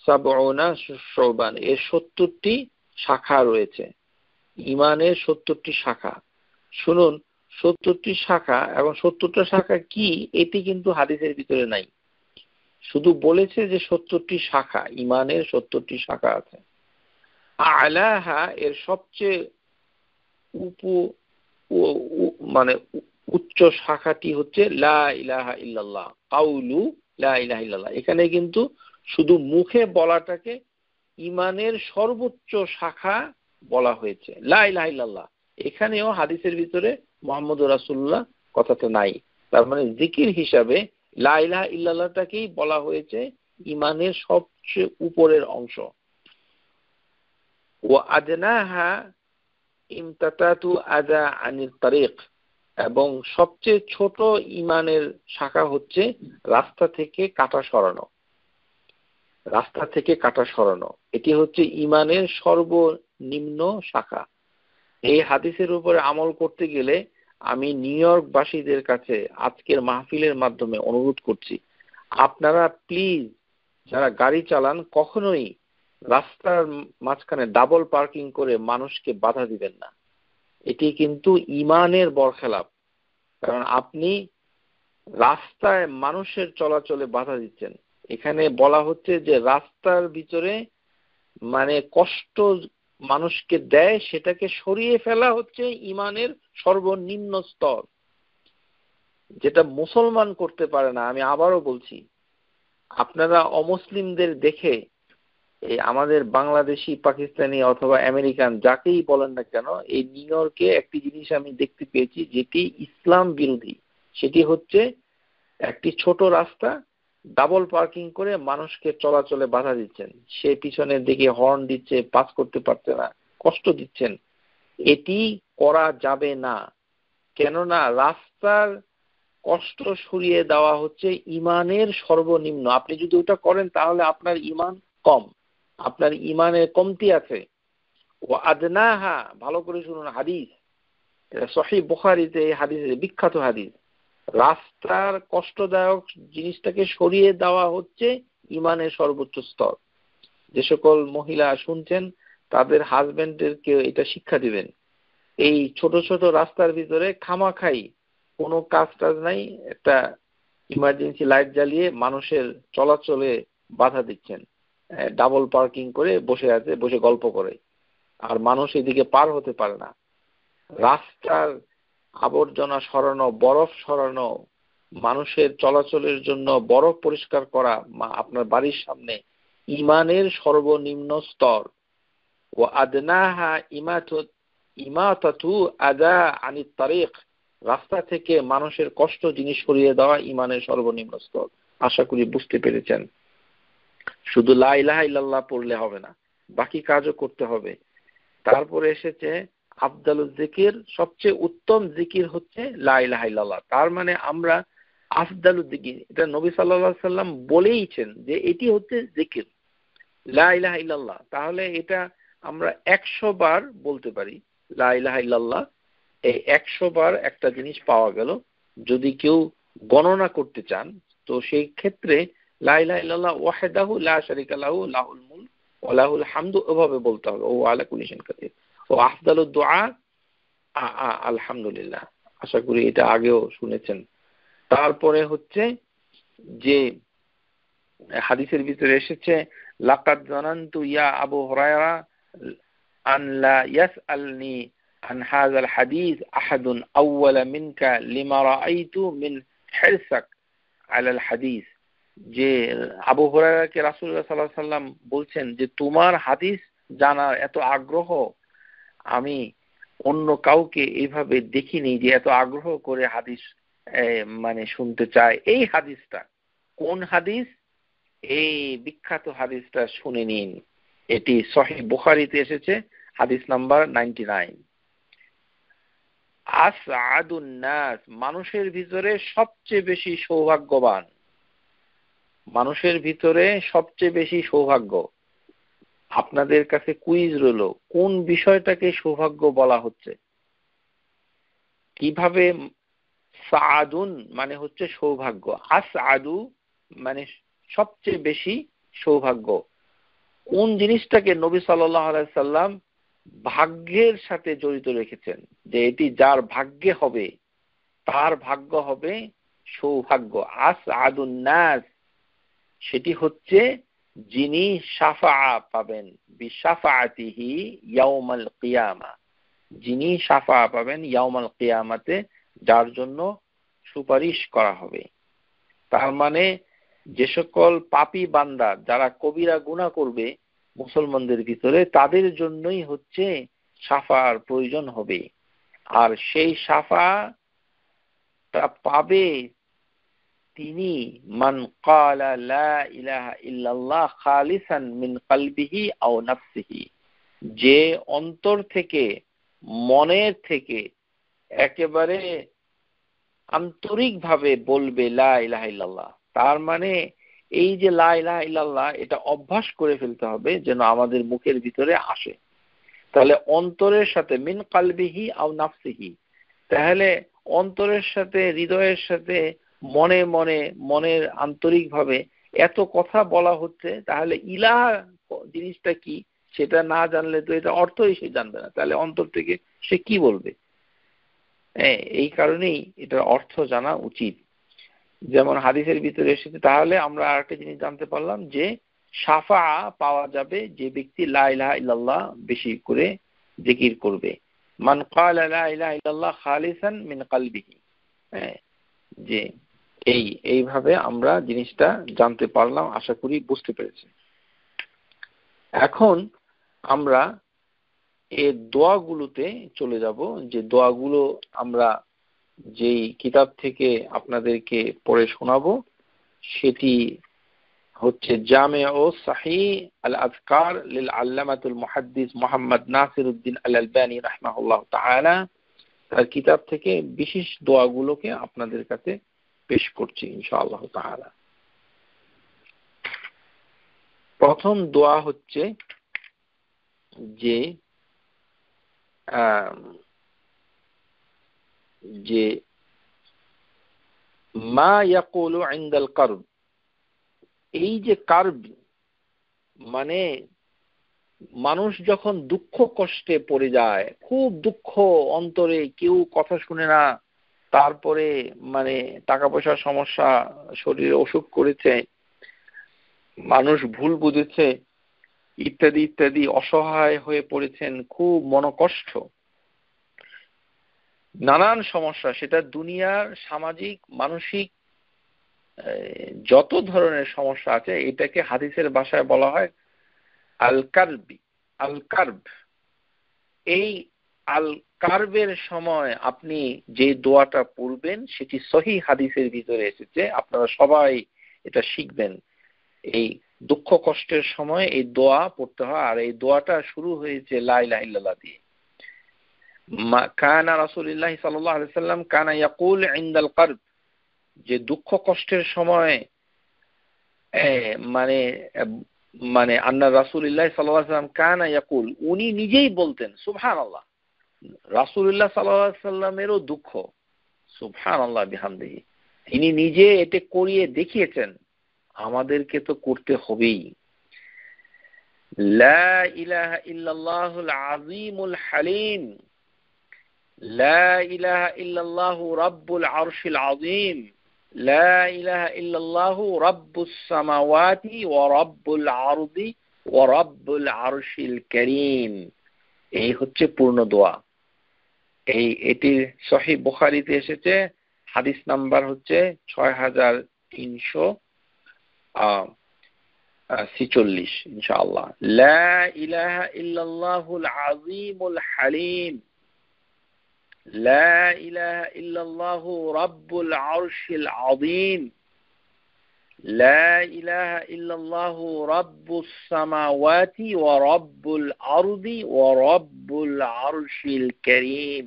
সাবউনা শু'বান, এর 70টি শাখা রয়েছে। ঈমানের 70টি শাখা। শুনুন, 70টি শাখা, এবং 70টা শাখা কি এটি কিন্তু হাদিসের ভিতরে নাই, শুধু বলেছে যে 70টি শাখা, ঈমানের 70টি শাখা আছে। আলাহা, এর সবচেয়ে মানে উচ্চ শাখাটি হচ্ছে লা ইলাহা ইল্লাল্লাহ, কাউলু লা ইলাহা ইল্লাল্লাহ। এখানে কিন্তু শুধু মুখে বলাটাকে ঈমানের সর্বোচ্চ শাখা বলা হয়েছে, লা ইলাহা ইল্লাল্লাহ। এখানেও হাদিসের ভিতরে মুহাম্মদুর রাসূলুল্লাহ কথাটা নাই। তার মানে জিকির হিসাবে লা ইলাহা ইল্লাল্লাহটাকেই বলা হয়েছে ঈমানের সবচেয়ে উপরের অংশ। ওয়া আদনাহা ইমতাতাতু আযা আনিত তারিক, এবং সবচেয়ে ছোট ঈমানের শাখা হচ্ছে রাস্তা থেকে কাটা সরানো। রাস্তা থেকে কাটা সরানো, এটি হচ্ছে ঈমানের সর্বনিম্ন শাখা। এই হাদিসের উপরে আমল করতে গেলে আমি নিউ ইয়র্কবাসীদের কাছে আজকের মাহফিলের মাধ্যমে অনুরোধ করছি, আপনারা প্লিজ যারা গাড়ি চালান কখনোই রাস্তার মাঝখানে ডাবল পার্কিং করে মানুষকে বাধা দিবেন না। এটি কিন্তু ঈমানের বরখেলাপ। কারণ আপনি রাস্তায় মানুষের চলাচলে বাধা দিচ্ছেন। এখানে বলা হচ্ছে যে রাস্তার ভিতরে মানে কষ্ট মানুষকে দেয়, সেটাকে সরিয়ে ফেলা হচ্ছে ঈমানের সর্বনিম্ন স্তর, যেটা মুসলমান করতে পারে না। আমি আবারও বলছি, আপনারা অমুসলিমদের দেখে এই আমাদের বাংলাদেশি, পাকিস্তানি অথবা আমেরিকান যাকেই বলেন না কেন, এই নিউ ইয়র্কে একটি জিনিস আমি দেখতে পেয়েছি যেটি ইসলাম বিরোধী। সেটি হচ্ছে একটি ছোট রাস্তা ডাবল পার্কিং করে মানুষকে চলাচলে বাধা দিচ্ছেন। সে পিছনের দিকে হর্ন দিচ্ছে, পাস করতে পারছে না, কষ্ট দিচ্ছেন। এটি করা যাবে না। কেননা রাস্তার কষ্ট সরিয়ে দেওয়া হচ্ছে ঈমানের সর্বনিম্ন। আপনি যদি ওটা করেন তাহলে আপনার ঈমান কম, আপনার ঈমানের কমতি আছে। ও আদনাহা, ভালো করে শুনুন হাদিস, এটা সহিহ বুখারীতে এই হাদিসের বিখ্যাত হাদিস। রাস্তার কষ্টদায়ক জিনিসটাকে সরিয়ে দেওয়া হচ্ছে ঈমানের সর্বোচ্চ স্তর। যে সকল মহিলা শুনছেন তাদের হাজবেন্ডদেরকে এটা শিক্ষা দিবেন। এই ছোট ছোট রাস্তার ভিতরে খামাখাই কোনো কাজ টাজ নাই, একটা ইমার্জেন্সি লাইট জ্বালিয়ে মানুষের চলাচলে বাধা দিচ্ছেন, ডাবল পার্কিং করে বসে আছে, বসে গল্প করে, আর মানুষ এদিকে পার হতে পারে না। রাস্তার আবর্জনা সরানো, বরফ সরানো, মানুষের চলাচলের জন্য বরফ পরিষ্কার করা আপনার বাড়ির সামনে ঈমানের সর্বনিম্ন স্তর। ও আদনাহা ইমাতাতু আদা আনিত তারিক, রাস্তা থেকে মানুষের কষ্ট জিনিস সরিয়ে দেওয়া ঈমানের সর্বনিম্ন স্তর। আশা করি বুঝতে পেরেছেন। শুধু লা ইলাহা ইল্লাল্লাহ পড়লে হবে না, বাকি কাজও করতে হবে। তারপরে এসেছে আফদালুজ জিকির, সবচেয়ে উত্তম জিকির হচ্ছে লা ইলাহা ইল্লাল্লাহ। তার মানে আমরা আফদালুজ জিকির, এটা নবী সাল্লাল্লাহু আলাইহি সাল্লাম বলেইছেন যে এটি হচ্ছে জিকির লা ইলাহা ইল্লাল্লাহ। তাহলে এটা আমরা 100 বার বলতে পারি লা ইলাহা ইল্লাল্লাহ। এই 100 বার একটা জিনিস পাওয়া গেল। যদি কেউ গণনা করতে চান তো সেই ক্ষেত্রে লা ইলাহা ইল্লাল্লাহ ওয়াহদাহু লা শারীকা লাহু লাহুল মুলক ওয়া লাহুল হামদু এভাবে বলতে হবে, ও আলা কুল্লি শাইইন কাদির। ও আফদালুদ দুআ আলহামদুলিল্লাহ। আশা করি এটা আগেও শুনেছেন। তারপরে হচ্ছে যে হাদিসের ভিতরে এসেছে লাকাদ জানান্তু ইয়া আবু হুরায়রা আন লা ইয়াসআলনি আন হাযাল হাদিস আহাদুন আউওয়ালা মিনকা লিমা রাআইতু মিন হিরসাক আলাল হাদিস। যে আবু হুরায়রাকে রাসূলুল্লাহ সাল্লাল্লাহু আলাইহি সাল্লাম বলছেন যে তোমার হাদিস জানার এত আগ্রহ আমি অন্য কাউকে এইভাবে দেখিনি, যে এত আগ্রহ করে হাদিস মানে শুনতে চায়। এই হাদিসটা কোন হাদিস? এই বিখ্যাত হাদিসটা শুনে নিন। এটি সহিহ বুখারীতে এসেছে, হাদিস নাম্বার 99। আসআদুন নাস, মানুষের ভিতরে সবচেয়ে বেশি সৌভাগ্যবান, মানুষের ভিতরে সবচেয়ে বেশি সৌভাগ্য। আপনাদের কাছে কুইজ রইল, কোন বিষয়টাকে সৌভাগ্য বলা হচ্ছে? কিভাবে? সাআদুন মানে হচ্ছে সৌভাগ্য, আসআদু মানে সবচেয়ে বেশি সৌভাগ্য। কোন জিনিসটাকে নবী সাল্লাল্লাহু আলাইহি সাল্লাম ভাগ্যের সাথে জড়িত রেখেছেন, যে এটি যার ভাগ্যে হবে তার ভাগ্য হবে সৌভাগ্য। আসআদুন নাস, সেটি হচ্ছে যিনি শাফাআ পাবেন, বিশাফাআতিহি ইয়াউমাল কিয়ামা, যিনি শাফাআ পাবেন ইয়াউমাল কিয়ামাতে, যার জন্য সুপারিশ করা হবে। তার মানে যে সকল পাপী বান্দা যারা কবিরা গুনাহ করবে মুসলমানদের ভিতরে, তাদের জন্যই হচ্ছে শাফার প্রয়োজন হবে। আর সেই শাফাটা পাবে তিনি মান ক্বালা লা ইলাহা ইল্লাল্লাহ খালিসান মিন কলবিহি আও নাফসিহি, যে অন্তর থেকে, মনের থেকে একেবারে আন্তরিকভাবে বলবে লা ইলাহা ইল্লাল্লাহ। তার মানে এই যে লা ইলাহা ইল্লাল্লাহ, এটা অভ্যাস করে ফেলতে হবে যেন আমাদের মুখের ভিতরে আসে। তাহলে অন্তরের সাথে মিন কলবিহি আও নাফসিহি, তাহলে অন্তরের সাথে, হৃদয়ের সাথে, মনে মনে, মনের আন্তরিকভাবে এত কথা বলা হচ্ছে। তাহলে ইলাহ জিনিসটা কি সেটা না জানলে তো এটা অর্থই সে জানবে না, তাহলে অন্তর থেকে সে কি বলবে? হ্যাঁ, এই কারণেই এটার অর্থ জানা উচিত। যেমন হাদিসের ভিতরে এসেছে, তাহলে আমরা আরেকটা জিনিস জানতে পারলাম যে শাফা পাওয়া যাবে যে ব্যক্তি লা ইলাহা ইল্লাল্লাহ বেশি করে জিকির করবে। মান ক্বালা লা ইলাহা ইল্লাল্লাহ খালিসান মিন কলবিহি। হ্যাঁ, যে এইভাবে আমরা জিনিসটা জানতে পারলাম, আশা করি বুঝতে পেরেছি। এখন আমরা এই দোয়াগুলোতে চলে যাব, যে দোয়াগুলো আমরা যেই কিতাব থেকে আপনাদেরকে পড়ে শোনাবো সেটি হচ্ছে জামিউ সহিহ আল আযকার লিল আল্লামাতুল মুহাদ্দিস মুহাম্মদ নাসিরউদ্দিন আল আলবানী রাহিমাহুল্লাহ তাআলা, তার কিতাব থেকে বিশেষ দোয়াগুলোকে আপনাদের কাছে পেশ করছি ইনশাআল্লাহ তাআলা। প্রথম দোয়া হচ্ছে যে মা ইয়াকুলু ইনদাল কারব। এই যে কারব মানে মানুষ যখন দুঃখ কষ্টে পড়ে যায়, খুব দুঃখ অন্তরে, কেউ কথা শুনে না, তারপরে মানে টাকা পয়সার সমস্যা, শরীরে অসুখ করেছে, মানুষ ভুল বুঝেছে, ইত্যাদি ইত্যাদি, অসহায় হয়ে পড়েছেন, খুব মনোকষ্ট, নানান সমস্যা, সেটা দুনিয়ার সামাজিক মানসিক যত ধরনের সমস্যা আছে, এটাকে হাদিসের ভাষায় বলা হয় আল কারবি, আল কারব। এই আল কারবের সময় আপনি যে দোয়াটা পড়বেন সেটি সহিহ হাদিসের ভিতরে এসেছে, আপনারা সবাই এটা শিখবেন। এই দুঃখ কষ্টের সময় এই দোয়া পড়তে হয়, আর এই দোয়াটা শুরু হয়েছে লা ইলাহা ইল্লাল্লাহ দিয়ে। কানা রাসূলুল্লাহ সাল্লাল্লাহু আলাইহি সাল্লাম কানা ইয়াকুল ইনদাল কারব, যে দুঃখ কষ্টের সময় মানে মানে আন্না রাসূলুল্লাহ সাল্লাল্লাহু আলাইহি সাল্লাম কানা ইয়াকুল, উনি নিজেই বলতেন, সুবহানাল্লাহ, রাসূলুল্লাহ সাল্লাল্লাহু আলাইহি সাল্লামেরও দুঃখ, সুবহানাল্লাহ বিহামদিহি, তিনি নিজে এটা করিয়ে দেখিয়েছেন, আমাদেরকে তো করতে হবেই। লা ইলাহা ইল্লাল্লাহুল আযীমুল হালিম, লা ইলাহা ইল্লাল্লাহু রাব্বুল আরশিল আযীম, লা ইলাহা ইল্লাল্লাহু রাব্বুস সামাওয়াতি ওয়া রাব্বুল আরদি ওয়া রাব্বুল আরশিল কারীম। এই হচ্ছে পূর্ণ দোয়া। এটি সহিহ বুখারীতে এসেছে, হাদিস নাম্বার হচ্ছে 6346 ইনশাআল্লাহ। লা ইলাহা ইল্লাল্লাহুল আযীমুল হালিম, লা ইলাহা ইল্লাল্লাহু রাব্বুল আরশিল আযীম, লা ইলাহা ইল্লাল্লাহু রাব্বুস সামাওয়াতি ওয়া রাব্বুল আরদি ওয়া রাব্বুল আরশিল কারীম।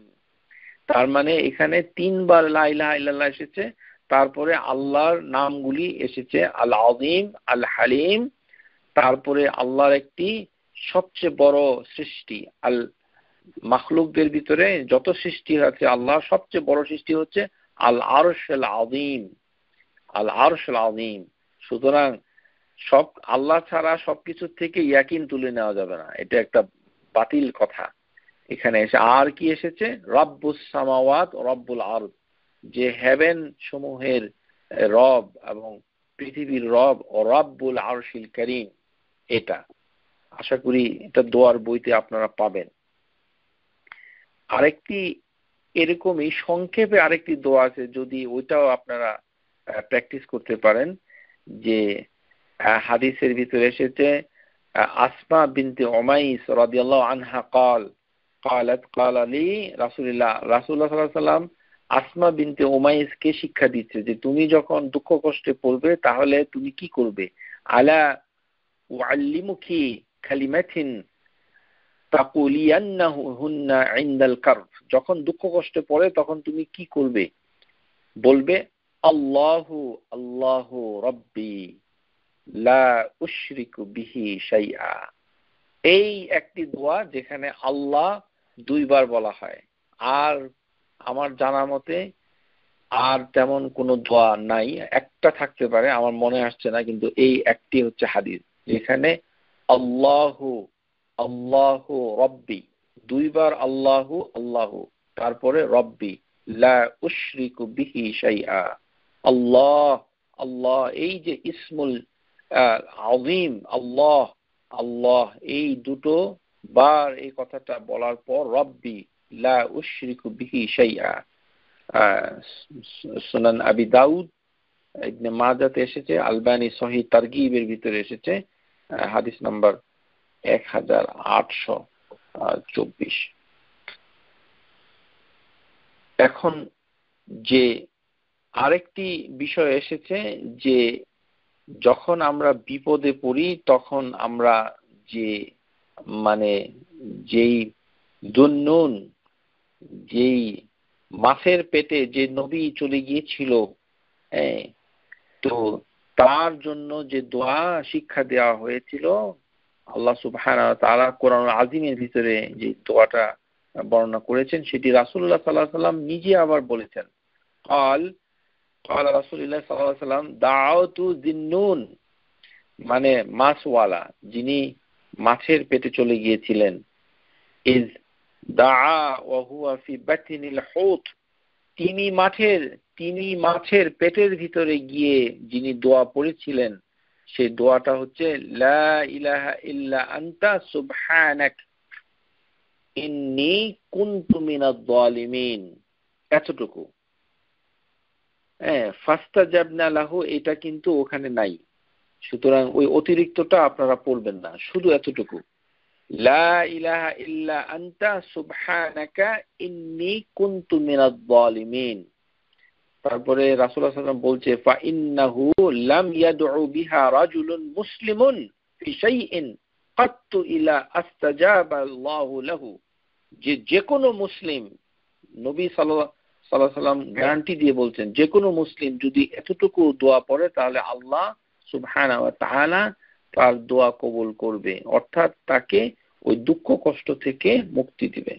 তার মানে এখানে তিনবার লা ইলাহা ইল্লাল্লাহ এসেছে, তারপরে আল্লাহর নামগুলি এসেছে আল আযীম, আল হালিম, তারপরে আল্লাহর একটি সবচেয়ে বড় সৃষ্টি, আল মাখলুকদের ভিতরে যত সৃষ্টি আছে আল্লাহর সবচেয়ে বড় সৃষ্টি হচ্ছে আল আরশুল আযীম, আল আরশুল আযীম। সুতরাং সব আল্লাহ ছাড়া সবকিছুর থেকে ইয়াকিন তুলে নেওয়া যাবে না, এটা একটা বাতিল কথা। এখানে এসে আর কি এসেছে, রব্বুস সামাওয়াত রব্বুল আরদ, যে হেভেন সমূহের রব এবং পৃথিবীর রব, ও রব্বুল আরশিল কারীম। এটা আশা করি এটা দোয়ার বইতে আপনারা পাবেন। আরেকটি এরকমই সংক্ষেপে আরেকটি দোয়া আছে, যদি ওইটাও আপনারা প্র্যাকটিস করতে পারেন, যে হাদিসের ভিতরে এসেছে আসমা বিনতে উমাইস রাদিয়াল্লাহু আনহা قالت قال لي রাসূলুল্লাহ সাল্লাল্লাহু আলাইহি সাল্লাম আসমা বিনতে উমাইসকে শিক্ষা দিচ্ছে যে তুমি যখন দুঃখ কষ্টে পড়বে তাহলে তুমি কি করবে, আলা উআল্লিমুকি কালিমাতিন তাকুলিয়ান্নাহুন্না ইনদাল কারব, যখন দুঃখ কষ্টে পড়ে তখন তুমি কি করবে, বলবে আল্লাহু আল্লাহু রাব্বি লা উশরিকু বিহি শাইআ। এই একটি দোয়া যেখানে আল্লাহ দুইবার বলা হয়, আর আমার জানা মতে আর তেমন কোনো দোয়া নাই, একটা থাকতে পারে, আমার মনে আসছে না, কিন্তু এই একটি হচ্ছে হাদিস যেখানে আল্লাহু আল্লাহু রব্বি, দুইবার আল্লাহু আল্লাহু, তারপরে রব্বি, লা উশরিকু বিহি শাইআ। আল্লাহ আল্লাহ, এই যে ইসমুল আযীম আল্লাহ আল্লাহ, এই দুটো বার এই কথাটা বলার পর রব্বি লা উশরিকু বিহি শাইআ। সুনান আবি দাউদ, ইবনে মাজাতে এসেছে, আলবানী সহিহ তারগিবের ভিতরে এসেছে, হাদিস নাম্বার 1824। এখন যে আরেকটি বিষয় এসেছে যে যখন আমরা বিপদে পড়ি তখন আমরা যে মানে যেই দুন্নুন, যেই মাছের পেটে যে নবী চলে গিয়েছিল, তো তার জন্য যে দোয়া শিক্ষা দেওয়া হয়েছিল, আল্লাহ সুবহানাহু ওয়া তাআলা কোরআনুল আযীমের ভিতরে যে দোয়াটা বর্ণনা করেছেন সেটি রাসূলুল্লাহ সাল্লাল্লাহু আলাইহি ওয়াসাল্লাম নিজে আবার বলেছেন। قال রাসূলুল্লাহ সাল্লাল্লাহু আলাইহি ওয়াসাল্লাম দাউতু যিন্নুন, মানে মাছওয়ালা, যিনি মাছের পেটে চলে গিয়েছিলেন, ইজ দাআ ওয়া হুয়া ফি বাতনিল হুত, তিনি মাছের পেটের ভিতরে গিয়ে যিনি দোয়া পড়েছিলেন, সেই দোয়াটা হচ্ছে লা ইলাহা ইল্লা আনতা সুবহানাক ইন্নী কুনতু মিনাজ জালিমিন, এতটুকু। ফাস্তাজাবনা লাহু, এটা কিন্তু ওখানে নাই, সুতরাং ওই অতিরিক্তটা আপনারা পড়বেন না, শুধু এতটুকু, লা ইলাহা ইল্লা আনতা সুবহানাকা ইন্নী কুনতু মিনাজ জালিমিন। তারপরে রাসূলুল্লাহ সাল্লাল্লাহু আলাইহি ওয়াসাল্লাম বলছে ফা ইন্নাহু লাম ইয়াদউ বিহা রাজুলুন মুসলিমুন ফি শাইইন কাত্তু ইলা আস্তাজাবা আল্লাহু লাহু, যে কোনো মুসলিম, নবী সাল্লাল্লাহু আলাইহি ওয়াসাল্লাম গ্যারান্টি দিয়ে বলছেন, যে কোনো মুসলিম যদি এতটুকু দোয়া পড়ে তাহলে আল্লাহ সুবহানাহু ওয়া তাআলা তার দোয়া কবুল করবে, অর্থাৎ তাকে ওই দুঃখ কষ্ট থেকে মুক্তি দিবে।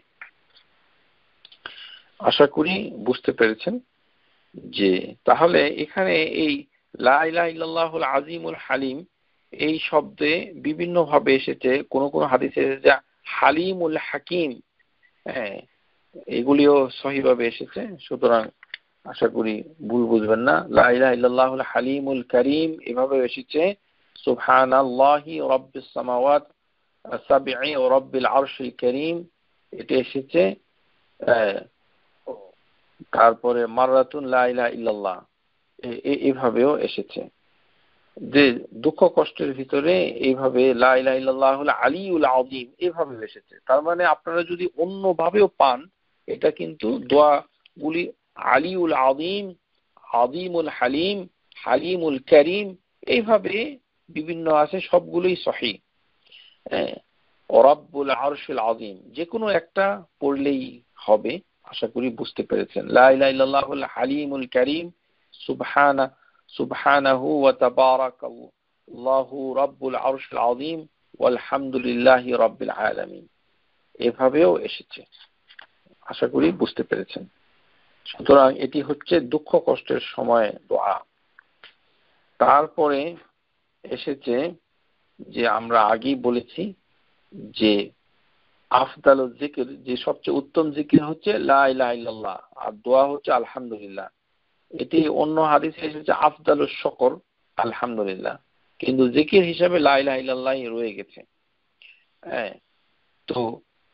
আশা করি বুঝতে পেরেছেন যে তাহলে এখানে এই লা ইলাহা ইল্লাল্লাহুল আযীমুল হালিম এই শব্দে বিভিন্ন ভাবে এসেছে, কোন কোন হাদিসে এসেছে হালিমুল হাকিম, এগুলিও সহিভাবে এসেছে, সুতরাং আশা করি ভুল বুঝবেন না। লা ইলাহা ইল্লাল্লাহুল হালিমুল কারীম এভাবে এসেছে, সুবহানাল্লাহি রাব্বিস সামাওয়াত সাবঈ ওয়া রাব্বিল আরশিল কারীম, এটা এসেছে। তারপরে মাররাতুন লা ইলাহা ইল্লাল্লাহ এইভাবেও এসেছে, যে দুঃখ কষ্টের ভিতরে এইভাবে লা ইলাহা ইল্লাল্লাহুল আলিয়ুল আযীম এইভাবে এসেছে। তার মানে আপনারা যদি অন্যভাবেও পান, এটা কিন্তু দোয়াগুলি আলিউল আযীম, আযীমুল হালিম, হালিমুল কারীম এইভাবে বিভিন্ন আছে, সবগুলোই সহিহ। রাব্বুল আরশিল আযীম যে কোনো একটা পড়লেই হবে, আশা করি বুঝতে পেরেছেন। লা ইলাহা ইল্লাল্লাহুল হালিমুল কারীম সুবহানাহু ওয়া তাবারাকাল্লাহু রাব্বুল আরশিল আযীম ওয়ালহামদুলিল্লাহি রাব্বিল আলামিন এভাবেও এসেছে, আশা করি বুঝতে পেরেছেন। সুতরাং এটি হচ্ছে দুঃখ কষ্টের সময় দোয়া। তারপরে এসেছে যে আমরা আগেই বলেছি যে আফদালুজ জিকির, যে সবচেয়ে উত্তম জিকির হচ্ছে লা ইলাহা ইল্লাল্লাহ, আর দোয়া হচ্ছে আলহামদুলিল্লাহ। এটি অন্য হাদিসে এসেছে আফদালুশ শুকর আলহামদুলিল্লাহ, কিন্তু জিকির হিসাবে লা ইলাহা ইল্লাল্লাহ রয়ে গেছে। তো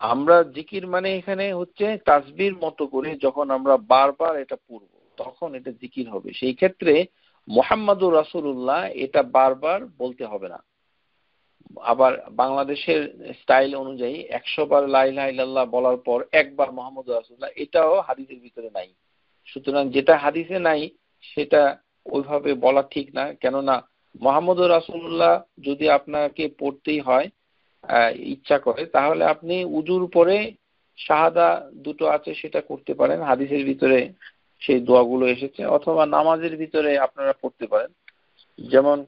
আমরা জিকির মানে এখানে হচ্ছে তাসবির মতো করে যখন আমরা বারবার এটা পড়ব তখন এটা জিকির হবে। সেই ক্ষেত্রে মুহাম্মাদুর রাসূলুল্লাহ এটা বারবার বলতে হবে না। আবার বাংলাদেশের স্টাইল অনুযায়ী 100 বার লা ইলাহা ইল্লাল্লাহ বলার পর একবার মুহাম্মাদুর রাসূলুল্লাহ, এটাও হাদিসের ভিতরে নাই। সুতরাং যেটা হাদিসে নাই সেটা ওইভাবে বলা ঠিক না, কেননা মুহাম্মাদুর রাসূলুল্লাহ যদি আপনাকে পড়তেই হয় ইচ্ছা করে, তাহলে আপনি উজুর পরে শাহাদা দুটো আছে সেটা করতে পারেন, হাদিসের ভিতরে সেই দোয়াগুলো এসেছে, অথবা নামাজের ভিতরে আপনারা পড়তে পারেন। যেমন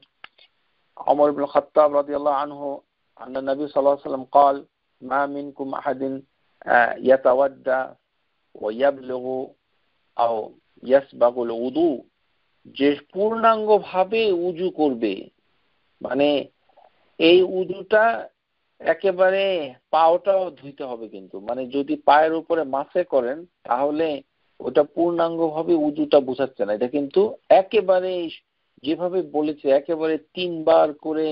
ওমর ইবনে খাত্তাব রাদিয়াল্লাহু আনহু আন্না নবী সাল্লাল্লাহু আলাইহি ওয়াসাল্লাম قال ما منكم احد يتودى ويبلغ او يسبغ الوضوء, যে পূর্ণাঙ্গ ভাবে উজু করবে, মানে এই উযুটা একেবারে পাওটাও ধুইতে হবে, কিন্তু মানে যদি পায়ের উপরে মাসে করেন তাহলে ওটা পূর্ণাঙ্গভাবে উযুটা বোঝাচ্ছে না। এটা কিন্তু একেবারে যেভাবে বলেছে একেবারে 3 বার করে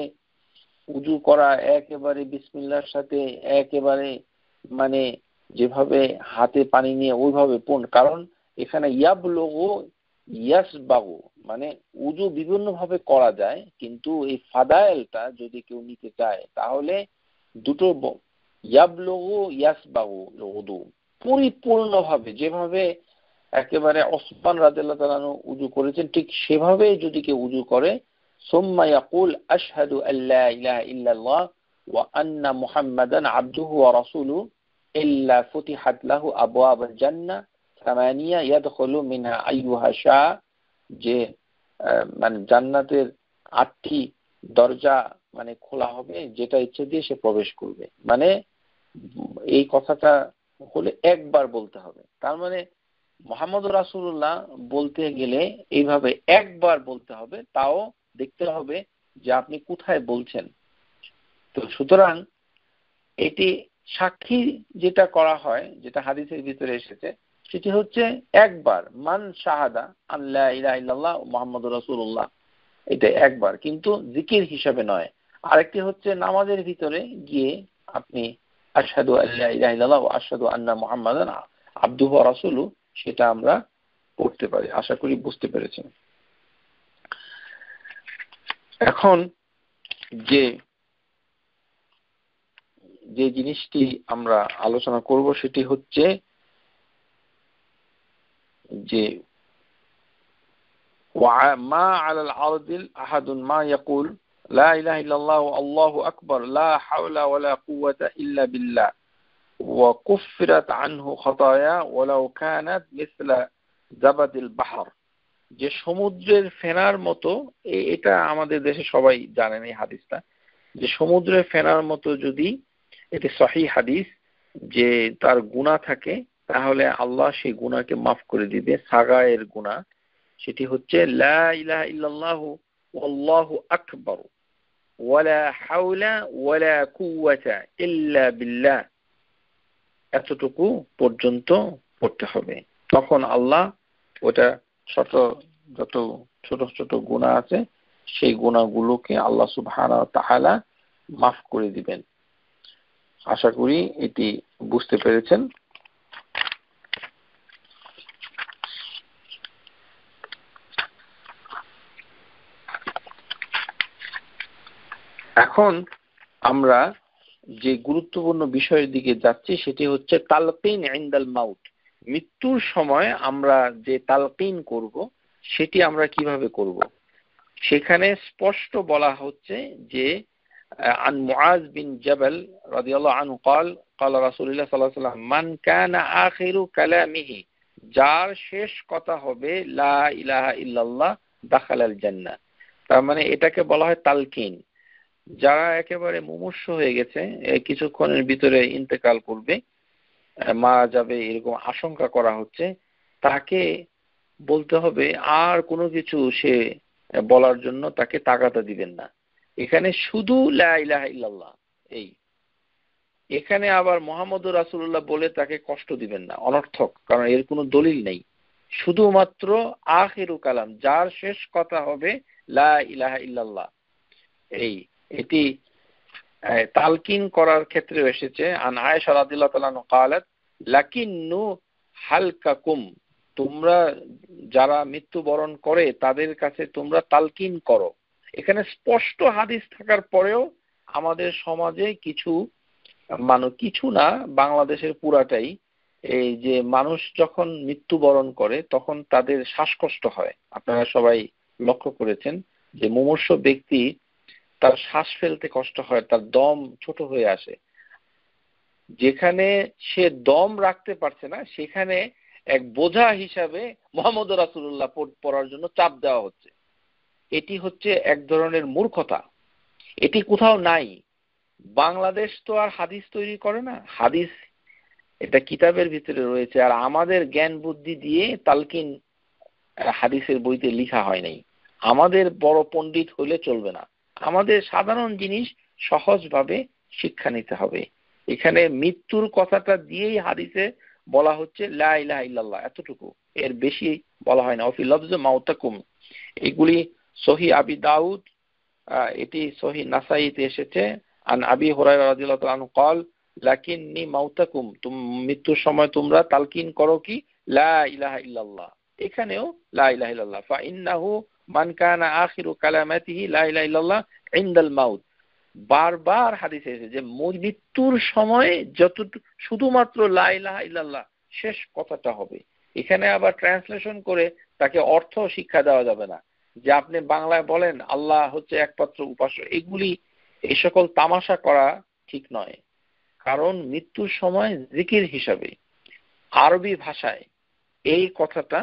উযু করা, একেবারে বিসমিল্লাহর সাথে একেবারে মানে যেভাবে হাতে পানি নিয়ে ওইভাবে কারণ এখানে ইয়াবলুগু ইয়াসবাগু মানে উযু বিভিন্ন ভাবে করা যায়, কিন্তু এই ফাদাইলটা যদি কেউ নিতে চায় তাহলে দুটো ইয়াবলুগু ইয়াসবাগু উযু পরিপূর্ণভাবে যেভাবে একেবারে ওসমান রাদিয়াল্লাহু তাআলা উযু করেছেন ঠিক সেভাবে যদি কেউ উযু করে, সুম্মা ইয়াকুল আশহাদু আল্লা ইলাহা ইল্লাল্লাহ ওয়া আন্না মুহাম্মাদান আবদুহু ওয়া রাসূলুহু ইল্লা ফুতিহাত লাহু আবওয়াবুল জান্নাহ সামানিয়া ইয়াদখুলু মিনহা আইয়ুহা শা, যে মানে জান্নাতের 8টি দরজা মানে খোলা হবে, যেটা ইচ্ছে দিয়ে সে প্রবেশ করবে। মানে এই কথাটা হলে একবার বলতে হবে। তার মানে মুহাম্মদুর রাসূলুল্লাহ বলতে গেলে এইভাবে একবার বলতে হবে, তাও দেখতে হবে যে আপনি কোথায় বলছেন। তো সুতরাং এটি সাক্ষী যেটা করা হয়, যেটা হাদিসের ভিতরে এসেছে, সেটি হচ্ছে একবার মান শাহাদা আল্লা ইলাহা ইল্লাল্লাহ মুহাম্মাদুর রাসূলুল্লাহ, এটা একবার, কিন্তু জিকির হিসাবে নয়। আরেকটি হচ্ছে নামাজের ভিতরে গিয়ে আপনি আশহাদু আল্লা ইলাহা ইল্লাল্লাহ ওয়া আশহাদু আন্না মুহাম্মাদান আবদুহু ওয়া রাসূলুহু, সেটা আমরা পড়তে পারি। আশা করি বুঝতে পেরেছেন। এখন যে যে জিনিসটি আমরা আলোচনা করব সেটি হচ্ছে যে মা আলাল আরদিল আহাদুন মা ইয়াকুল লা ইলাহা ইল্লাল্লাহ আল্লাহু আকবার লা হাওলা ওয়ালা কুওয়াতা ইল্লা বিল্লাহ ওয়া কুফিরাত আনহু খাতায়া ওয়ালাউ কানাত মিসলা জাবাদিল বাহর, যে সমুদ্রের ফেনার মতো, এটা আমাদের দেশে সবাই জানেন এই হাদিসটা, যে সমুদ্রের ফেনার মতো যদি, এটি সহিহ হাদিস, যে তার গুনাহ থাকে তাহলে আল্লাহ সেই গুনাহকে মাফ করে দিবে। সাগায়ের গুনাহ সেটি হচ্ছে লা ইলাহা ইল্লাল্লাহু আল্লাহু আকবার ওয়ালা হাওলা ওয়ালা কুওয়াতা ইল্লা বিল্লাহ, এতটুকু পর্যন্ত পড়তে হবে। তখন আল্লাহ ওটা যত ছোট ছোট গুনাহ আছে সেই গুনাহগুলোকে আল্লাহ সুবহানাহু ওয়া তাআলা মাফ করে দিবেন। আশা করি এটি বুঝতে পেরেছেন। এখন আমরা যে গুরুত্বপূর্ণ বিষয়ের দিকে যাচ্ছি সেটি হচ্ছে তালকিন ইনদাল মাউত। মৃত্যুর সময় আমরা যে তালকিন করব সেটি আমরা কিভাবে করব। সেখানে স্পষ্ট বলা হচ্ছে যে عن معاذ بن جبل رضي الله عنه قال قال رسول الله صلى الله عليه وسلم من كان آخر كلامه, যার শেষ কথা হবে লা ইলাহা ইল্লাল্লাহ দাখালাল জান্নাহ। তার মানে এটাকে বলা হয় তালকিন। যারা একেবারে মুমূর্ষু হয়ে গেছে, কিছুক্ষণের ভিতরে ইন্তেকাল করবে, মারা যাবে এরকম আশঙ্কা করা হচ্ছে, তাকে বলতে হবে আর কোনো কিছু সে বলার জন্য তাকে তাগাদা দিবেন না। এখানে শুধু লা ইলাহা ইল্লাল্লাহ, এখানে আবার মুহাম্মদুর রাসূলুল্লাহ বলে তাকে কষ্ট দিবেন না, অনর্থক, কারণ এর কোনো দলিল নেই। শুধুমাত্র আখিরু কালাম, যার শেষ কথা হবে লা ইলাহা ইল্লাল্লাহ, এটি তালকিন করার ক্ষেত্রে এসেছে। আন আয়েশা রাদিয়াল্লাহু তাআলা আনহা قالت লাকিন্নু হালকাকুম, তোমরা যারা মৃত্যুবরণ করে তাদের কাছে তোমরা তালকিন করো। এখানে স্পষ্ট হাদিস থাকার পরেও আমাদের সমাজে কিছু না, বাংলাদেশের পুরাটাই, এই যে মানুষ যখন মৃত্যুবরণ করে তখন তাদের শ্বাসকষ্ট হয়। আপনারা সবাই লক্ষ্য করেছেন যে মুমূর্ষু ব্যক্তি তার শ্বাস ফেলতে কষ্ট হয়, তার দম ছোট হয়ে আসে। যেখানে সে দম রাখতে পারছে না সেখানে এক বোঝা হিসাবে মুহাম্মদুর রাসূলুল্লাহ পড়ার জন্য চাপ দেওয়া হচ্ছে। এটি হচ্ছে এক ধরনের মূর্খতা, এটি কোথাও নাই। বাংলাদেশ তো আর হাদিস তৈরি করে না, হাদিস এটা কিতাবের ভিতরে রয়েছে, আর আমাদের জ্ঞান বুদ্ধি দিয়ে তালকিন হাদিসের বইতে লেখা হয় নাই। আমাদের বড় পণ্ডিত হলে চলবে না, আমাদের সাধারণ জিনিস সহজভাবে শিক্ষা নিতে হবে। এখানে মৃত্যুর কথাটা দিয়েই হাদিসে বলা হচ্ছে লা ইলাহা ইল্লাল্লাহ, এতটুকু, এর বেশি বলা হয় না। ওফি লফজ মাউতাকুম, এগুলি সহিহ আবি দাউদ, এটি সহিহ নাসাইতে এসেছে। আন আবি হুরায়রা রাদিয়াল্লাহু আনহু قال লাকিন্নি মাউতাকুম, মৃত্যুর সময় তোমরা তালকিন করো কি লা ইলাহা ইল্লাল্লাহ। এখানেও লা ইলাহা ইল্লাল্লাহ, ফা ইন্নাহু মান কানা আখিরু কালামাতিহি লা ইলাহা ইল্লাল্লাহ ইনদাল মাউত। বারবার হাদিসে এসেছে যে মৃত্যুর সময় যতটুকু শুধুমাত্র লা ইলাহা ইল্লাল্লাহ শেষ কথাটা হবে। এখানে আবার ট্রান্সলেশন করে তাকে অর্থ শিক্ষা দেওয়া যাবে না, যে আপনি বাংলায় বলেন আল্লাহ হচ্ছে একমাত্র উপাস্য। এগুলি এই সকল তামাশা করা ঠিক নয়। কারণ মৃত্যুর সময় জিকির হিসাবে আরবি ভাষায় এই কথাটা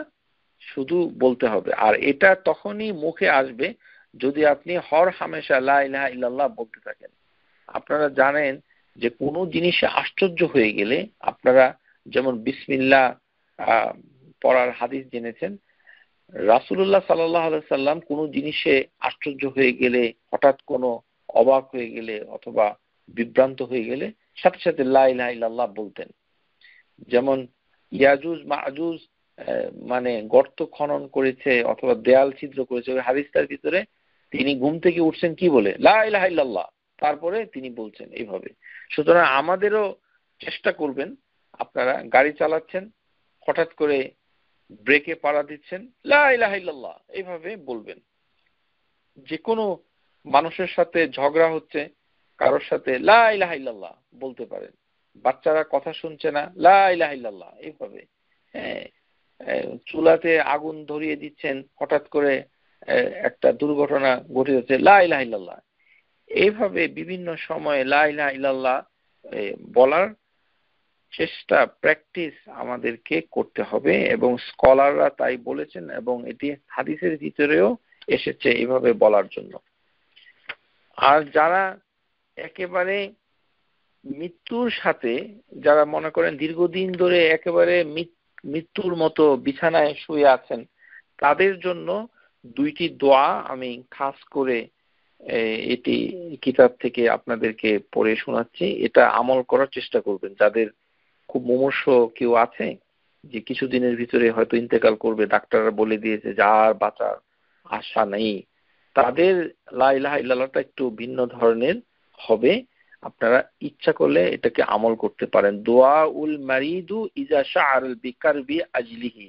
শুধু বলতে হবে। আর এটা তখনই মুখে আসবে যদি আপনি হর হামেশা লা ইলাহা ইল্লাল্লাহ বলতে থাকেন। আপনারা জানেন যে কোনো জিনিসে আশ্চর্য হয়ে গেলে, আপনারা যেমন বিসমিল্লাহ পড়ার হাদিস জেনেছেন, রাসূলুল্লাহ সাল্লাল্লাহু আলাইহি সাল্লাম কোনো জিনিসে আশ্চর্য হয়ে গেলে, হঠাৎ কোনো অবাক হয়ে গেলে অথবা বিভ্রান্ত হয়ে গেলে সাথে সাথে লা ইলাহা ইল্লাল্লাহ বলতেন। যেমন ইয়াজুজ মাজুজ মানে গর্ত খনন করেছে অথবা দেয়াল ছিদ্র করেছে, ওই হাদিসটার ভিতরে তিনি ঘুম থেকে উঠছেন কি বলে, লা ইলাহা ইল্লাল্লাহ, তারপরে তিনি বলছেন এইভাবে। সুতরাং আমাদেরও চেষ্টা করবেন, আপনারা গাড়ি চালাচ্ছেন, হঠাৎ করে ব্রেকে পাড়া দিচ্ছেন, লা ইলাহা ইল্লাল্লাহ এইভাবে বলবেন। যে কোনো মানুষের সাথে ঝগড়া হচ্ছে, কারোর সাথে লা ইলাহা ইল্লাল্লাহ বলতে পারেন। বাচ্চারা কথা শুনছে না, লা ইলাহা ইল্লাল্লাহ এইভাবে। হ্যাঁ, চুলাতে আগুন ধরিয়ে দিচ্ছেন, হঠাৎ করে একটা দুর্ঘটনা ঘটে যাচ্ছে, লা ইলাহা ইল্লাল্লাহ। এইভাবে বিভিন্ন সময়ে লা ইলাহা ইল্লাল্লাহ বলার চেষ্টা, প্র্যাকটিস আমাদেরকে করতে হবে। এবং স্কলাররা তাই বলেছেন, এবং এটি হাদিসের ভিতরেও এসেছে এইভাবে বলার জন্য। আর যারা একেবারে মৃত্যুর সাথে, যারা মনে করেন দীর্ঘদিন ধরে একেবারে মৃত্যুর মতো বিছানায় শুয়ে আছেন, তাদের জন্য দুইটি দোয়া আমি খাস করে এটি কিতাব থেকে আপনাদেরকে পড়ে শোনাচ্ছি। এটা আমল করার চেষ্টা করবেন। যাদের খুব মুমূর্ষ কেউ আছে, যে কিছুদিনের ভিতরে হয়তো ইন্তেকাল করবে, ডাক্তাররা বলে দিয়েছে যে আর বাঁচার আশা নেই, তাদের লা ইলাহা ইল্লাল্লাহটা একটু ভিন্ন ধরনের হবে। আপনারা ইচ্ছা করলে এটাকে আমল করতে পারেন। দোয়া উল মারিদু ইজা শাআরাল বিকারবি আজলিহি,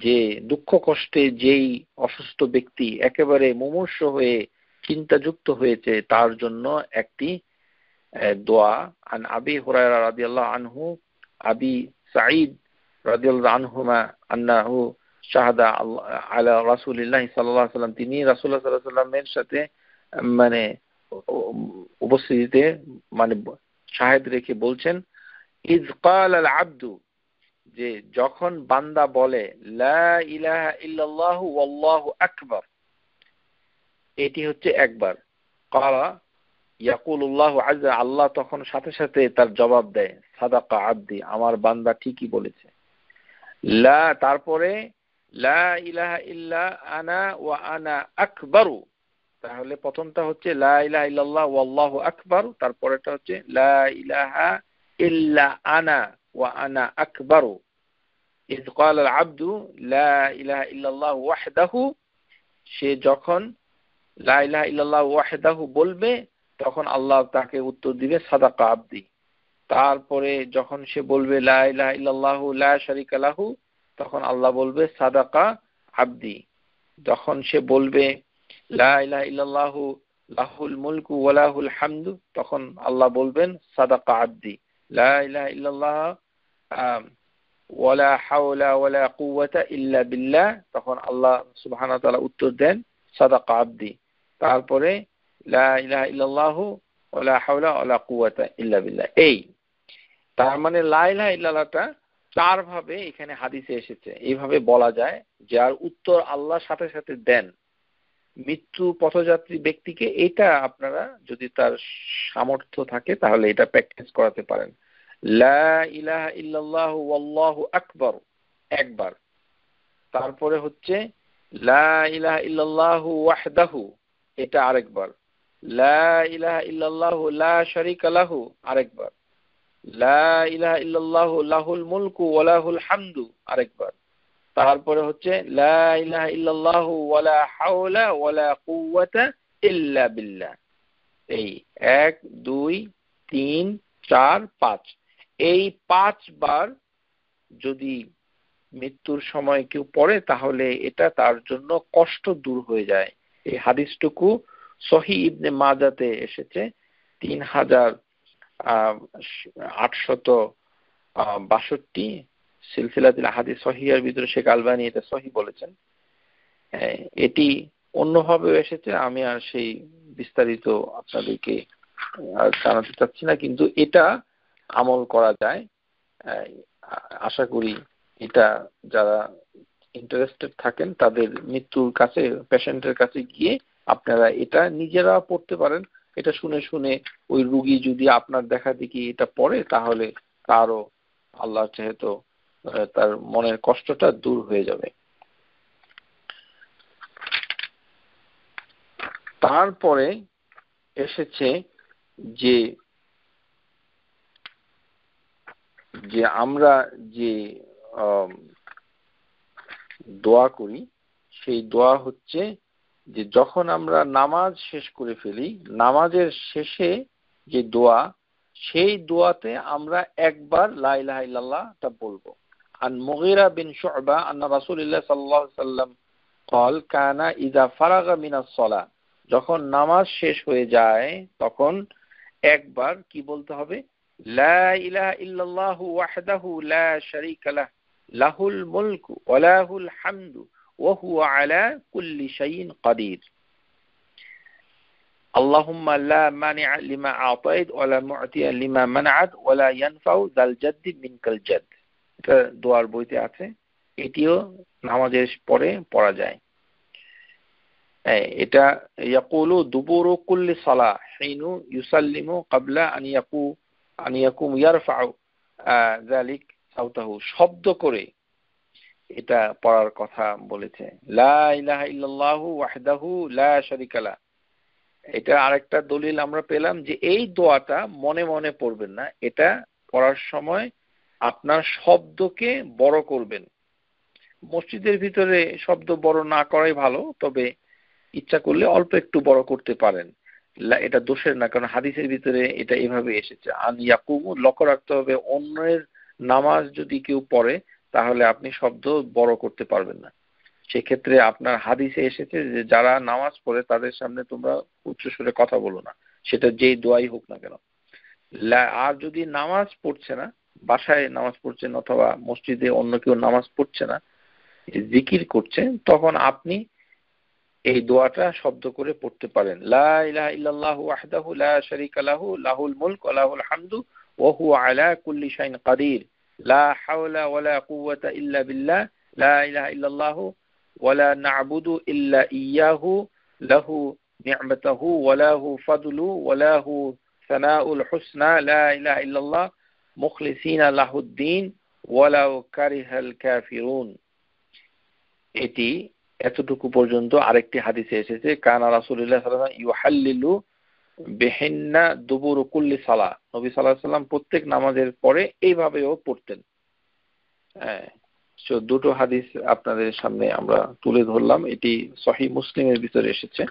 যে দুঃখ কষ্টে যেই অসুস্থ ব্যক্তি একেবারে মুমূর্ষ হয়ে চিন্তাযুক্ত হয়েছে, তার জন্য একটি দোয়া। আন আবি হুরায়রা রাদিয়াল্লাহু আনহু আবি সাঈদ রাদিয়াল্লাহু আনহুমা আন্নাহু শাহাদা আলা রাসূলিল্লাহি সাল্লাল্লাহু আলাইহি ওয়াসাল্লাম, তিনি রাসূলুল্লাহ সাল্লাল্লাহু আলাইহি ওয়াসাল্লামের সাথে মানে উপস্থিতিতে মানে শাহেদ রেখে বলছেন, ইজ ক্বাল আল আবদু, যে যখন বান্দা বলে লা ইলাহা ইল্লাল্লাহু ওয়াল্লাহু আকবার, এটি হচ্ছে একবার। ক্বালা ইয়াকুলুল্লাহু আযজা, আল্লাহ তখন সাথে সাথে তার জবাব দেয়, সাদাকা আবদি, আমার বান্দা ঠিকই বলেছে। লা, তারপরে লা ইলাহা ইল্লা আনা ওয়া আনা আকবারু, তাহলে প্রথমটা হচ্ছে লা ইলাহা ইল্লাল্লাহ ওয়াল্লাহু আকবার, তারপরেটা হচ্ছে লা ইলাহা ইল্লা আনা ওয়া আনা আকবারু। ইয ক্বাল আল আবদু লা ইলাহা ইল্লাল্লাহ ওয়াহদাহু, সে যখন লা ইলাহা ইল্লাল্লাহ ওয়াহদাহু বলবে, তখন আল্লাহ তাকে উত্তর দিবে সাদাকা আবদি। তারপরে যখন সে বলবে লা ইলাহা ইল্লাল্লাহু লা শারীকা লাহু, তখন আল্লাহ বলবে সাদাকা আবদি। যখন সে বলবে লা ইলাহা ইল্লাল্লাহু লাহুল মুলকু ওয়া লাহুল হামদু, তখন আল্লাহ বলবেন সাদাকা আবদি। লা ইলাহা ইল্লাল্লাহ ওয়ালা হাওলা ওয়ালা কুওয়াতা ইল্লা বিল্লাহ, তখন আল্লাহ সুবহানাহু ওয়া তাআলা উত্তর দেন সাদাকা আবদি। তারপরে লা ইলাহা ইল্লাল্লাহু ওয়ালা হাওলা ওয়ালা কুওয়াতা ইল্লা বিল্লাহ। এই তার মানে লা ইলাহা ইল্লাল্লাহটা চার ভাবে এখানে হাদিসে এসেছে। এইভাবে বলা যায়, যার উত্তর আল্লাহ সাথে সাথে দেন মৃত্যু পথযাত্রী ব্যক্তিকে। এটা আপনারা যদি তার সামর্থ্য থাকে তাহলে এটা প্র্যাকটিস করাতে পারেন। লা ইলাহা ইল্লাল্লাহু ওয়াল্লাহু আকবার একবার, তারপরে হচ্ছে লা ইলাহা ইল্লাল্লাহু ওয়াহদাহু, এটা আরেকবার, লা ইলাহা ইল্লাল্লাহু লা শারীকা লাহু আরেকবার, লা ইলাহা ইল্লাল্লাহু লাহুল মুলকু ওয়া লাহুল হামদু আরেকবার, তারপরে হচ্ছে লা ইলাহা ইল্লাল্লাহু ওয়ালা হাওলা ওয়ালা কুওয়াতা ইল্লা বিল্লাহ। এই 1 2 3 4 5, এই 5 বার যদি মৃত্যুর সময় কেউ পড়ে তাহলে এটা তার জন্য কষ্ট দূর হয়ে যায়। এই হাদিসটুকু সহিহ ইবনে মাজাতে এসেছে 3862 সিলসিলাতুল আহাদিস সহিহার ভিতরে শেখ আলবানী এটা সহিহ বলেছেন। এটি অন্যভাবেও এসেছে, আমি আর সেই বিস্তারিত আপনাদেরকে জানাতে চাচ্ছি না, কিন্তু এটা আমল করা যায়। আশা করি এটা যারা ইন্টারেস্টেড থাকেন তাদের মৃত্যুর কাছে, পেশেন্টের কাছে গিয়ে আপনারা এটা নিজেরা পড়তে পারেন। এটা শুনে শুনে ওই রুগী যদি আপনার দেখা দেখি এটা পড়ে তাহলে তারও আল্লাহ যেহেতু তার মনের কষ্টটা দূর হয়ে যাবে। তারপরে এসেছে যে যে আমরা যে দোয়া করি, সেই দোয়া হচ্ছে যে যখন আমরা নামাজ শেষ করে ফেলি, নামাজের শেষে যে দোয়া, সেই দোয়াতে আমরা একবার লা ইলাহা ইল্লাল্লাহটা বলবো। আন মুগীরা বিন শু'বা আন্না রাসূলুল্লাহ সাল্লাল্লাহু আলাইহি ওয়াসাল্লাম قال কানা ইযা ফারাগা মিনাস সালাহ, যখন নামাজ শেষ হয়ে যায় তখন একবার কি বলতে হবে, লা ইলাহা ইল্লাল্লাহু ওয়াহদাহু লা শারীকা লাহ লাহুল মুলকু ওয়া লাহুল হামদু ওয়া হুয়া আলা কুল্লি শাইইন কাদির। আল্লাহুম্মা লা মানি'a লিমা আ'তাইত ওয়া লা মু'তিয়া লিমা মান'আত ওয়া লা ইয়ানফাউ যাল জাদ্দি মিনকাল জাদ। এটা দোয়ার বইতে আছে, এটিও নামাজের পরে পড়া যায়। এটা ইয়াকুলু দুবুরু কুল্লি সালাহ হিনু ইউসাল্লিমু ক্বাবলা আন ইয়াকুম ইয়ারফাউ যালিক সাউতাহু, শব্দ করে এটা পড়ার কথা বলেছে। লা ইলাহা ইল্লাল্লাহু ওয়াহদাহু লা শারীকা লাহ। এটা আরেকটা দলিল আমরা পেলাম যে এই দোয়াটা মনে মনে পড়বেন না, এটা পড়ার সময় আপনার শব্দকে বড় করবেন। মসজিদের ভিতরে শব্দ বড় না করাই ভালো, তবে ইচ্ছা করলে অল্প একটু বড় করতে পারেন, এটা দোষের না, কারণ হাদিসের ভিতরে এটা এভাবে এসেছে। আন ইয়াকুমু, লক্ষ্য রাখতে হবে অন্যের নামাজ যদি কেউ পড়ে তাহলে আপনি শব্দ বড় করতে পারবেন না। সেক্ষেত্রে আপনার হাদিসে এসেছে যে যারা নামাজ পড়ে তাদের সামনে তোমরা উচ্চস্বরে কথা বলো না, সেটা যেই দোয়াই হোক না কেন। আর যদি নামাজ পড়ছে না, বাসায় নামাজ পড়ছেন অথবা মসজিদে অন্য কেউ নামাজ পড়ছে না, জিকির করছেন, তখন আপনি এই দোয়াটা শব্দ করে পড়তে পারেন। লা ইলাহা ইল্লাল্লাহু ওয়াহদাহু লা শারীকা লাহু লাহুল মুলকু ওয়া লাহুল হামদু ওয়া হুয়া আলা কুল্লি শাইইন কাদির, লা হাওলা ওয়ালা কুওয়াতা ইল্লা বিল্লাহ, লা ইলাহা ইল্লাল্লাহু ওয়া লা না'বুদু ইল্লা ইয়্যাহু লাহু নি'মাতুহু ওয়া লাহু ফাদলু ওয়া লাহু সানাউল হুসনা, লা ইলাহা ইল্লাল্লাহ মুখলিসিনা লাহুদ্দিন ওয়ালাউ কারিহাল কাফিরুন। এটি এতটুকু পর্যন্ত আরেকটি হাদিসে এসেছে কানা রাসূলুল্লাহ সাল্লাল্লাহু আলাইহি ওয়াসাল্লাম ইউহাল্লিলু বিহিন্না দুবুরু কুল্লি সালাহ, নবী সাল্লাল্লাহু আলাইহি ওয়াসাল্লাম প্রত্যেক নামাজের পরে এইভাবেও পড়তেন। দুটো হাদিস আপনাদের সামনে আমরা তুলে ধরলাম, এটি সহিহ মুসলিমের ভিতরে এসেছে।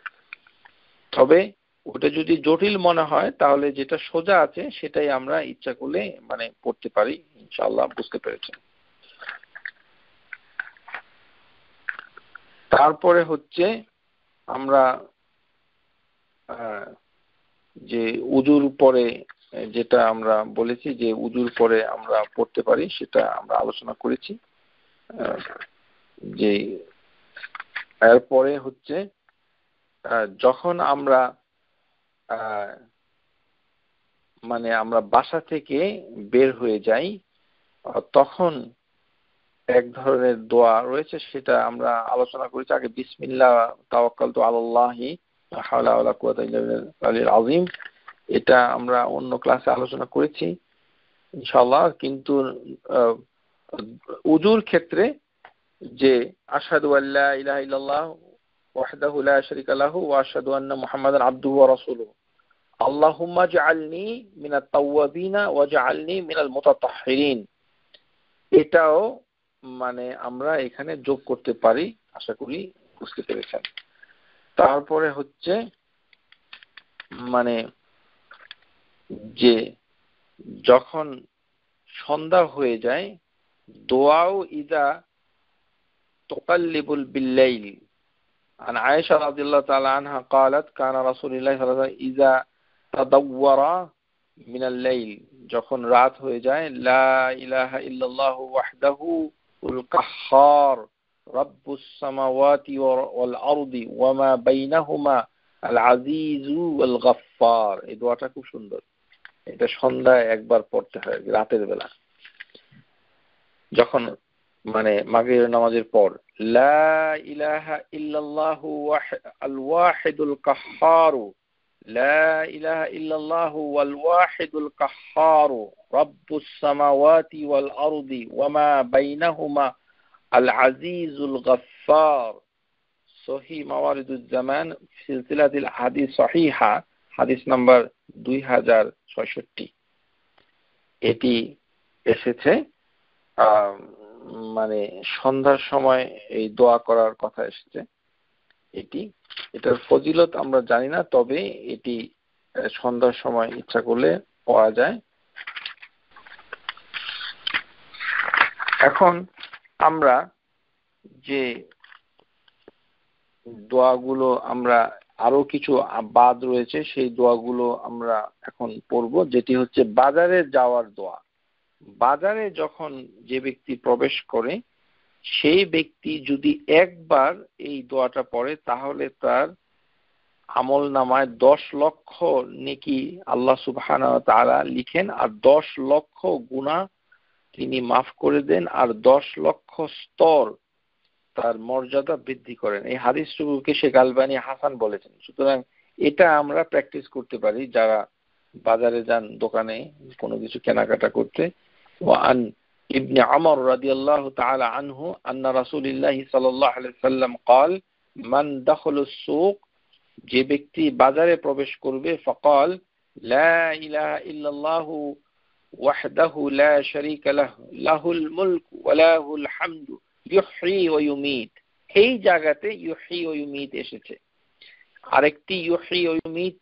তবে ওটা যদি জটিল মনে হয় তাহলে যেটা সোজা আছে সেটাই আমরা ইচ্ছা করলে পড়তে পারি, ইনশাআল্লাহ। বুঝতে পেরেছেন? তারপরে হচ্ছে আমরা যে উযুর পরে যেটা আমরা বলেছি যে উযুর পরে আমরা পড়তে পারি সেটা আমরা আলোচনা করেছি। যে এরপরে হচ্ছে যখন আমরা আমরা বাসা থেকে বের হয়ে যাই তখন এক ধরনের দোয়া রয়েছে, সেটা আমরা আলোচনা করেছি আগে। বিসমিল্লাহ তাওয়াক্কালতু আলাল্লাহি লা হাওলা ওয়ালা কুওয়াতা ইল্লা বিল্লাহিল আযীম, এটা আমরা অন্য ক্লাসে আলোচনা করেছি ইনশাআল্লাহ। কিন্তু উযুর ক্ষেত্রে যে আশহাদু আল্লা ইলাহা ইল্লাল্লাহ ওয়াহদাহু লা শারীকা লাহু ওয়া আশহাদু আন্না মুহাম্মাদান আবদুহু ওয়া রাসূলুহু আল্লাহুম্মা ইজআলনি মিনাত তাওয়াবিনা ওয়াজআলনি মিনাল মুতাতাহহিরিন। এটাও মানে আমরা এখানে যোগ করতে পারি, আশা করি বুঝতে পেরেছেন। তারপরে হচ্ছে মানে যে যখন সন্ধ্যা হয়ে যায়, দোয়াও ইদা তুকাল্লিবুল বিল্লাইল। عن عائشة رضي الله تعالى عنها قالت كان رسول الله صلى الله عليه وسلم إذا تدور من الليل যখন রাত হয়ে যায় লা ইলাহা ইল্লাল্লাহু ওয়াহদাহু আল কাহ্হার রাব্বুস সামাওয়াতি ওয়াল আরদি ওয়া মা বাইনাহুমা আল আজিজু ওয়াল গাফফার। এই দোয়াটা খুব সুন্দর। এটা সন্ধ্যায় একবার পড়তে হয় রাতের বেলা, যখন মানে মাগরিবের নামাজের পর। লা ইলাহা ইল্লাল্লাহু আল ওয়াহিদুল কাহ্হার লা ইলাহা ইল্লাল্লাহু ওয়াল ওয়াহিদুল কাহ্হার রাব্বুস সামাওয়াতি ওয়াল আরদি ওয়া মা বাইনাহুমা আল আজিজুল গাফফার। সহিহ মাওয়ারিদুজ জামান সিলসিলাতুল হাদিস সহিহা হাদিস নাম্বার 2066। এটি এসেছে মানে সন্ধ্যার সময় এই দোয়া করার কথা এসেছে। এটার ফজিলত আমরা জানি না, তবে এটি সন্ধ্যার সময় ইচ্ছা করলে পড়া যায়। এখন আমরা যে দোয়াগুলো আমরা আরো কিছু বাদ রয়েছে, সেই দোয়াগুলো আমরা এখন পড়ব, যেটি হচ্ছে বাজারে যাওয়ার দোয়া। বাজারে যখন যে ব্যক্তি প্রবেশ করে, সেই ব্যক্তি যদি একবার এই দোয়াটা পড়ে, তাহলে তার আমল নামায় 10 লক্ষ নেকি আল্লাহ সুবহানাহু ওয়া তাআলা লিখেন, আর 10 লক্ষ গুনাহ তিনি মাফ করে দেন, আর 10 লক্ষ স্তর তার মর্যাদা বৃদ্ধি করেন। এই হাদিসটুকুকে শেখ আলবানী হাসান বলেছেন। সুতরাং এটা আমরা প্র্যাকটিস করতে পারি যারা বাজারে যান, দোকানে কোনো কিছু কেনাকাটা করতে। وعن ابن عمر رضي الله تعالى عنه أن رسول الله صلى الله عليه وسلم قال من دخل السوق যে ব্যক্তি বাজারে প্রবেশ করবে فقال لا إله إلا الله وحده لا شريك له له الملك وله الحمد يحيي ويميت। এই জায়গাতে ইউহি ও ইউমিত এসেছে। আরেকটি ইউহি ও ইউমিত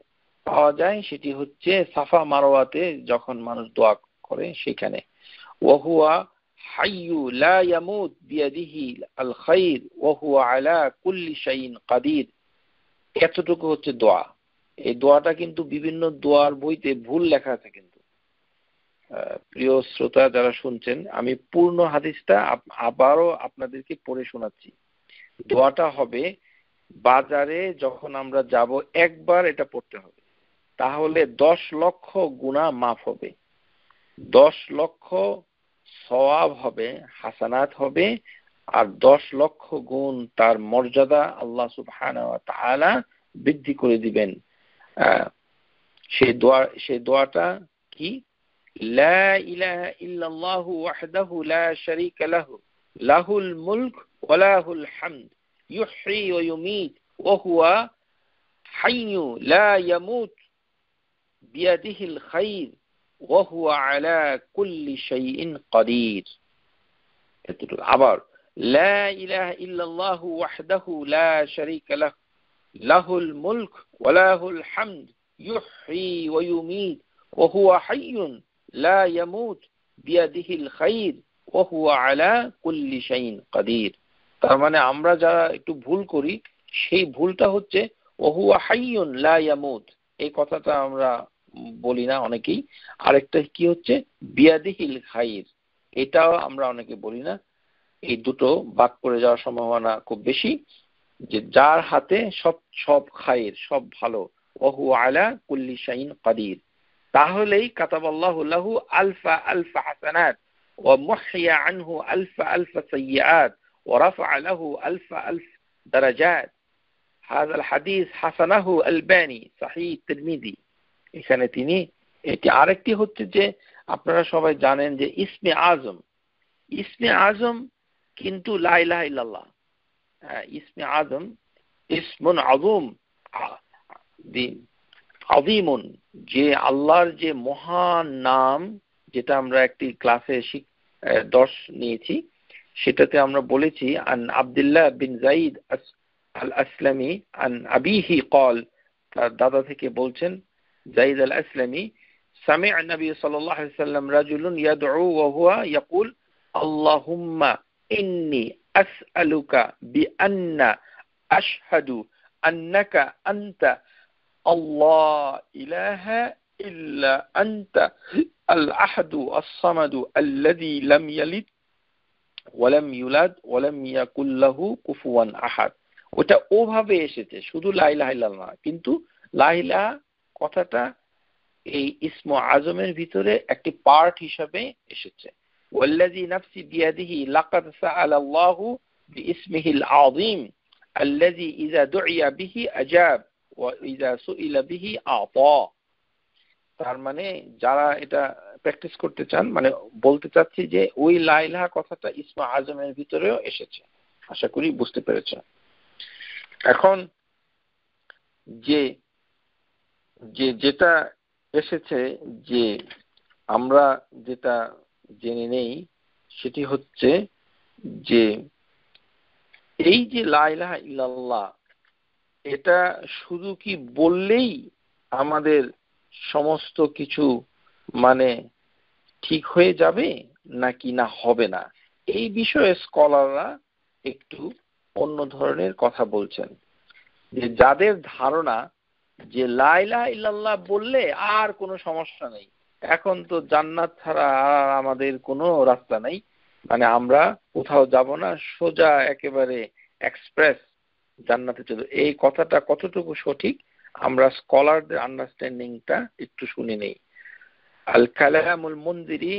পাওয়া যায়, সেটি হচ্ছে সাফা মারওয়াতে যখন মানুষ দোয়া করে সেখানে। وهو حي لا يموت بيده الخير وهو على كل شيء قدير। এতটুকু হচ্ছে দোয়া। এই দোয়াটা কিন্তু বিভিন্ন দোয়ার বইতে ভুল লেখা আছে। কিন্তু প্রিয় শ্রোতা যারা শুনছেন, আমি পূর্ণ হাদিসটা আবারও আপনাদেরকে পড়ে শোনাচ্ছি। দোয়াটা হবে বাজারে যখন আমরা যাব একবার এটা পড়তে হবে, তাহলে 10 লক্ষ গুনাহ মাফ হবে, 10 লক্ষ সওয়াব হবে, হাসানাত হবে, আর 10 লক্ষ গুণ তার মর্যাদা আল্লাহ সুবহানাহু ওয়া তাআলা বৃদ্ধি করে দিবেন। সেই দোয়াটা কি? লা ইলাহা ইল্লাল্লাহু ওয়াহদাহু লা শারীকা লাহু লাহুল মুলক ওয়া লাহুল হামদ ইউহয়ী ওয়া ইউমীত ওয়া হুয়া হাইয়্যু লা ইয়ামুত বিয়াদিহিল খায়র ওয়া হুয়া আলা কুল্লি শাইইন কাদির। আবার লা ইলাহা ইল্লাল্লাহু ওয়াহদাহু লা শারীকা লাহু লাহুল মুলক ওয়া লাহুল হামদ ইউহয়ী ওয়া ইউমীত ওয়া হুয়া হাইয়্যুন লা ইয়ামুত বিয়াদিহিল খায়র ওয়া হুয়া আলা কুল্লি শাইইন কাদির। তার মানে আমরা যারা একটু ভুল করি, সেই ভুলটা হচ্ছে ওয়া হুয়া হাইয়্যুন লা ইয়ামুত, এই কথাটা আমরা বলি না অনেকেই। আরেকটা কি হচ্ছে বিয়াদিহিল খায়র, এটাও আমরা অনেকে বলি না। এই দুটো বাদ করে যাওয়ার সম্ভাবনা খুব বেশি, যে যার হাতে সব খায়র, সব ভালো, ওয়া হুয়া আলা কুল্লি শাইইন কাদির। তাহলেই কাতাবাল্লাহু লাহু আলফা আলফা হাসানাত ওয়া মুহইয়া আনহু আলফা আলফা সাইয়্যাত ওয়া রাফআ লাহু আলফা আলফ দারাজাত। হাযাল হাদিস হাসানাহু আলবানী সহিহ তিরমিজি। এখানে তিনি এটি আরেকটি হচ্ছে যে আপনারা সবাই জানেন যে ইসমে আজম কিন্তু লা ইলাহা ইল্লাল্লাহ। ইসমে আজম ইসমুন আযম, আযীমুন, যে আল্লাহর যে মহান নাম, যেটা আমরা একটি ক্লাসে দর্শ নিয়েছি, সেটাতে আমরা বলেছি আন আব্দুল্লাহ বিন যায়েদ আল আসলামি আন আবিহি قال, তার দাদা থেকে বলছেন যায়েদ আল আসলামি, সামি'a নবী সাল্লাল্লাহু আলাইহি ওয়াসাল্লাম রাজুলুন ইয়াদউ ওয়া হুয়া ইয়াকুল আল্লাহুম্মা ইন্নী আসআলুকা বিআন্না আশহাদু আন্নাকা আনতা আল্লাহ ইলাহা ইল্লা আনতা আল আহাদু আস-সামাদু আল্লাযী লাম ইয়ালিদ ওয়া লাম ইউলাদ ওয়া লাম ইয়াকুল লাহু কুফুয়ান আহাদ। ওটা ওভাবে এসেছে, শুধু লা ইলাহা ইল্লাল্লাহ, কিন্তু লা ইলাহা কথাটা এই ইসমু আজমের ভিতরে একটি পার্ট হিসাবে এসেছে। ওয়াল্লাযী নাফসি বিয়াদিহি লাকাদ সাআলাল্লাহু বিইসমিহিল আযীম আল্লাযী ইযা দুইয়া বিহি আজাব ওয়া ইযা সুইলা বিহি আতা। তার মানে যারা এটা প্র্যাকটিস করতে চান, মানে বলতে চাচ্ছি যে ওই লা ইলাহা কথাটা ইসমু আজমের ভিতরেও এসেছে। আশা করি বুঝতে পেরেছেন। এখন যেটা এসেছে, যে আমরা যেটা জেনে নেই সেটি হচ্ছে যে এই যে লা ইলাহা ইল্লাল্লাহ, এটা শুধু কি বললেই আমাদের সমস্ত কিছু মানে ঠিক হয়ে যাবে নাকি না হবে না, এই বিষয়ে স্কলাররা একটু অন্য ধরনের কথা বলছেন। যে যাদের ধারণা যে লা ইলাহা ইল্লাল্লাহ বললে আর কোনো সমস্যা নেই, এখন তো জান্নাত ছাড়া আর আমাদের কোনো রাস্তা নেই, মানে আমরা কোথাও যাব না, সোজা একেবারে এক্সপ্রেস জান্নাতে চলে, এই কথাটা কতটুকু সঠিক আমরা স্কলারদের আন্ডারস্ট্যান্ডিংটা একটু শুনে নেই। আল কালামুল মুনজিরি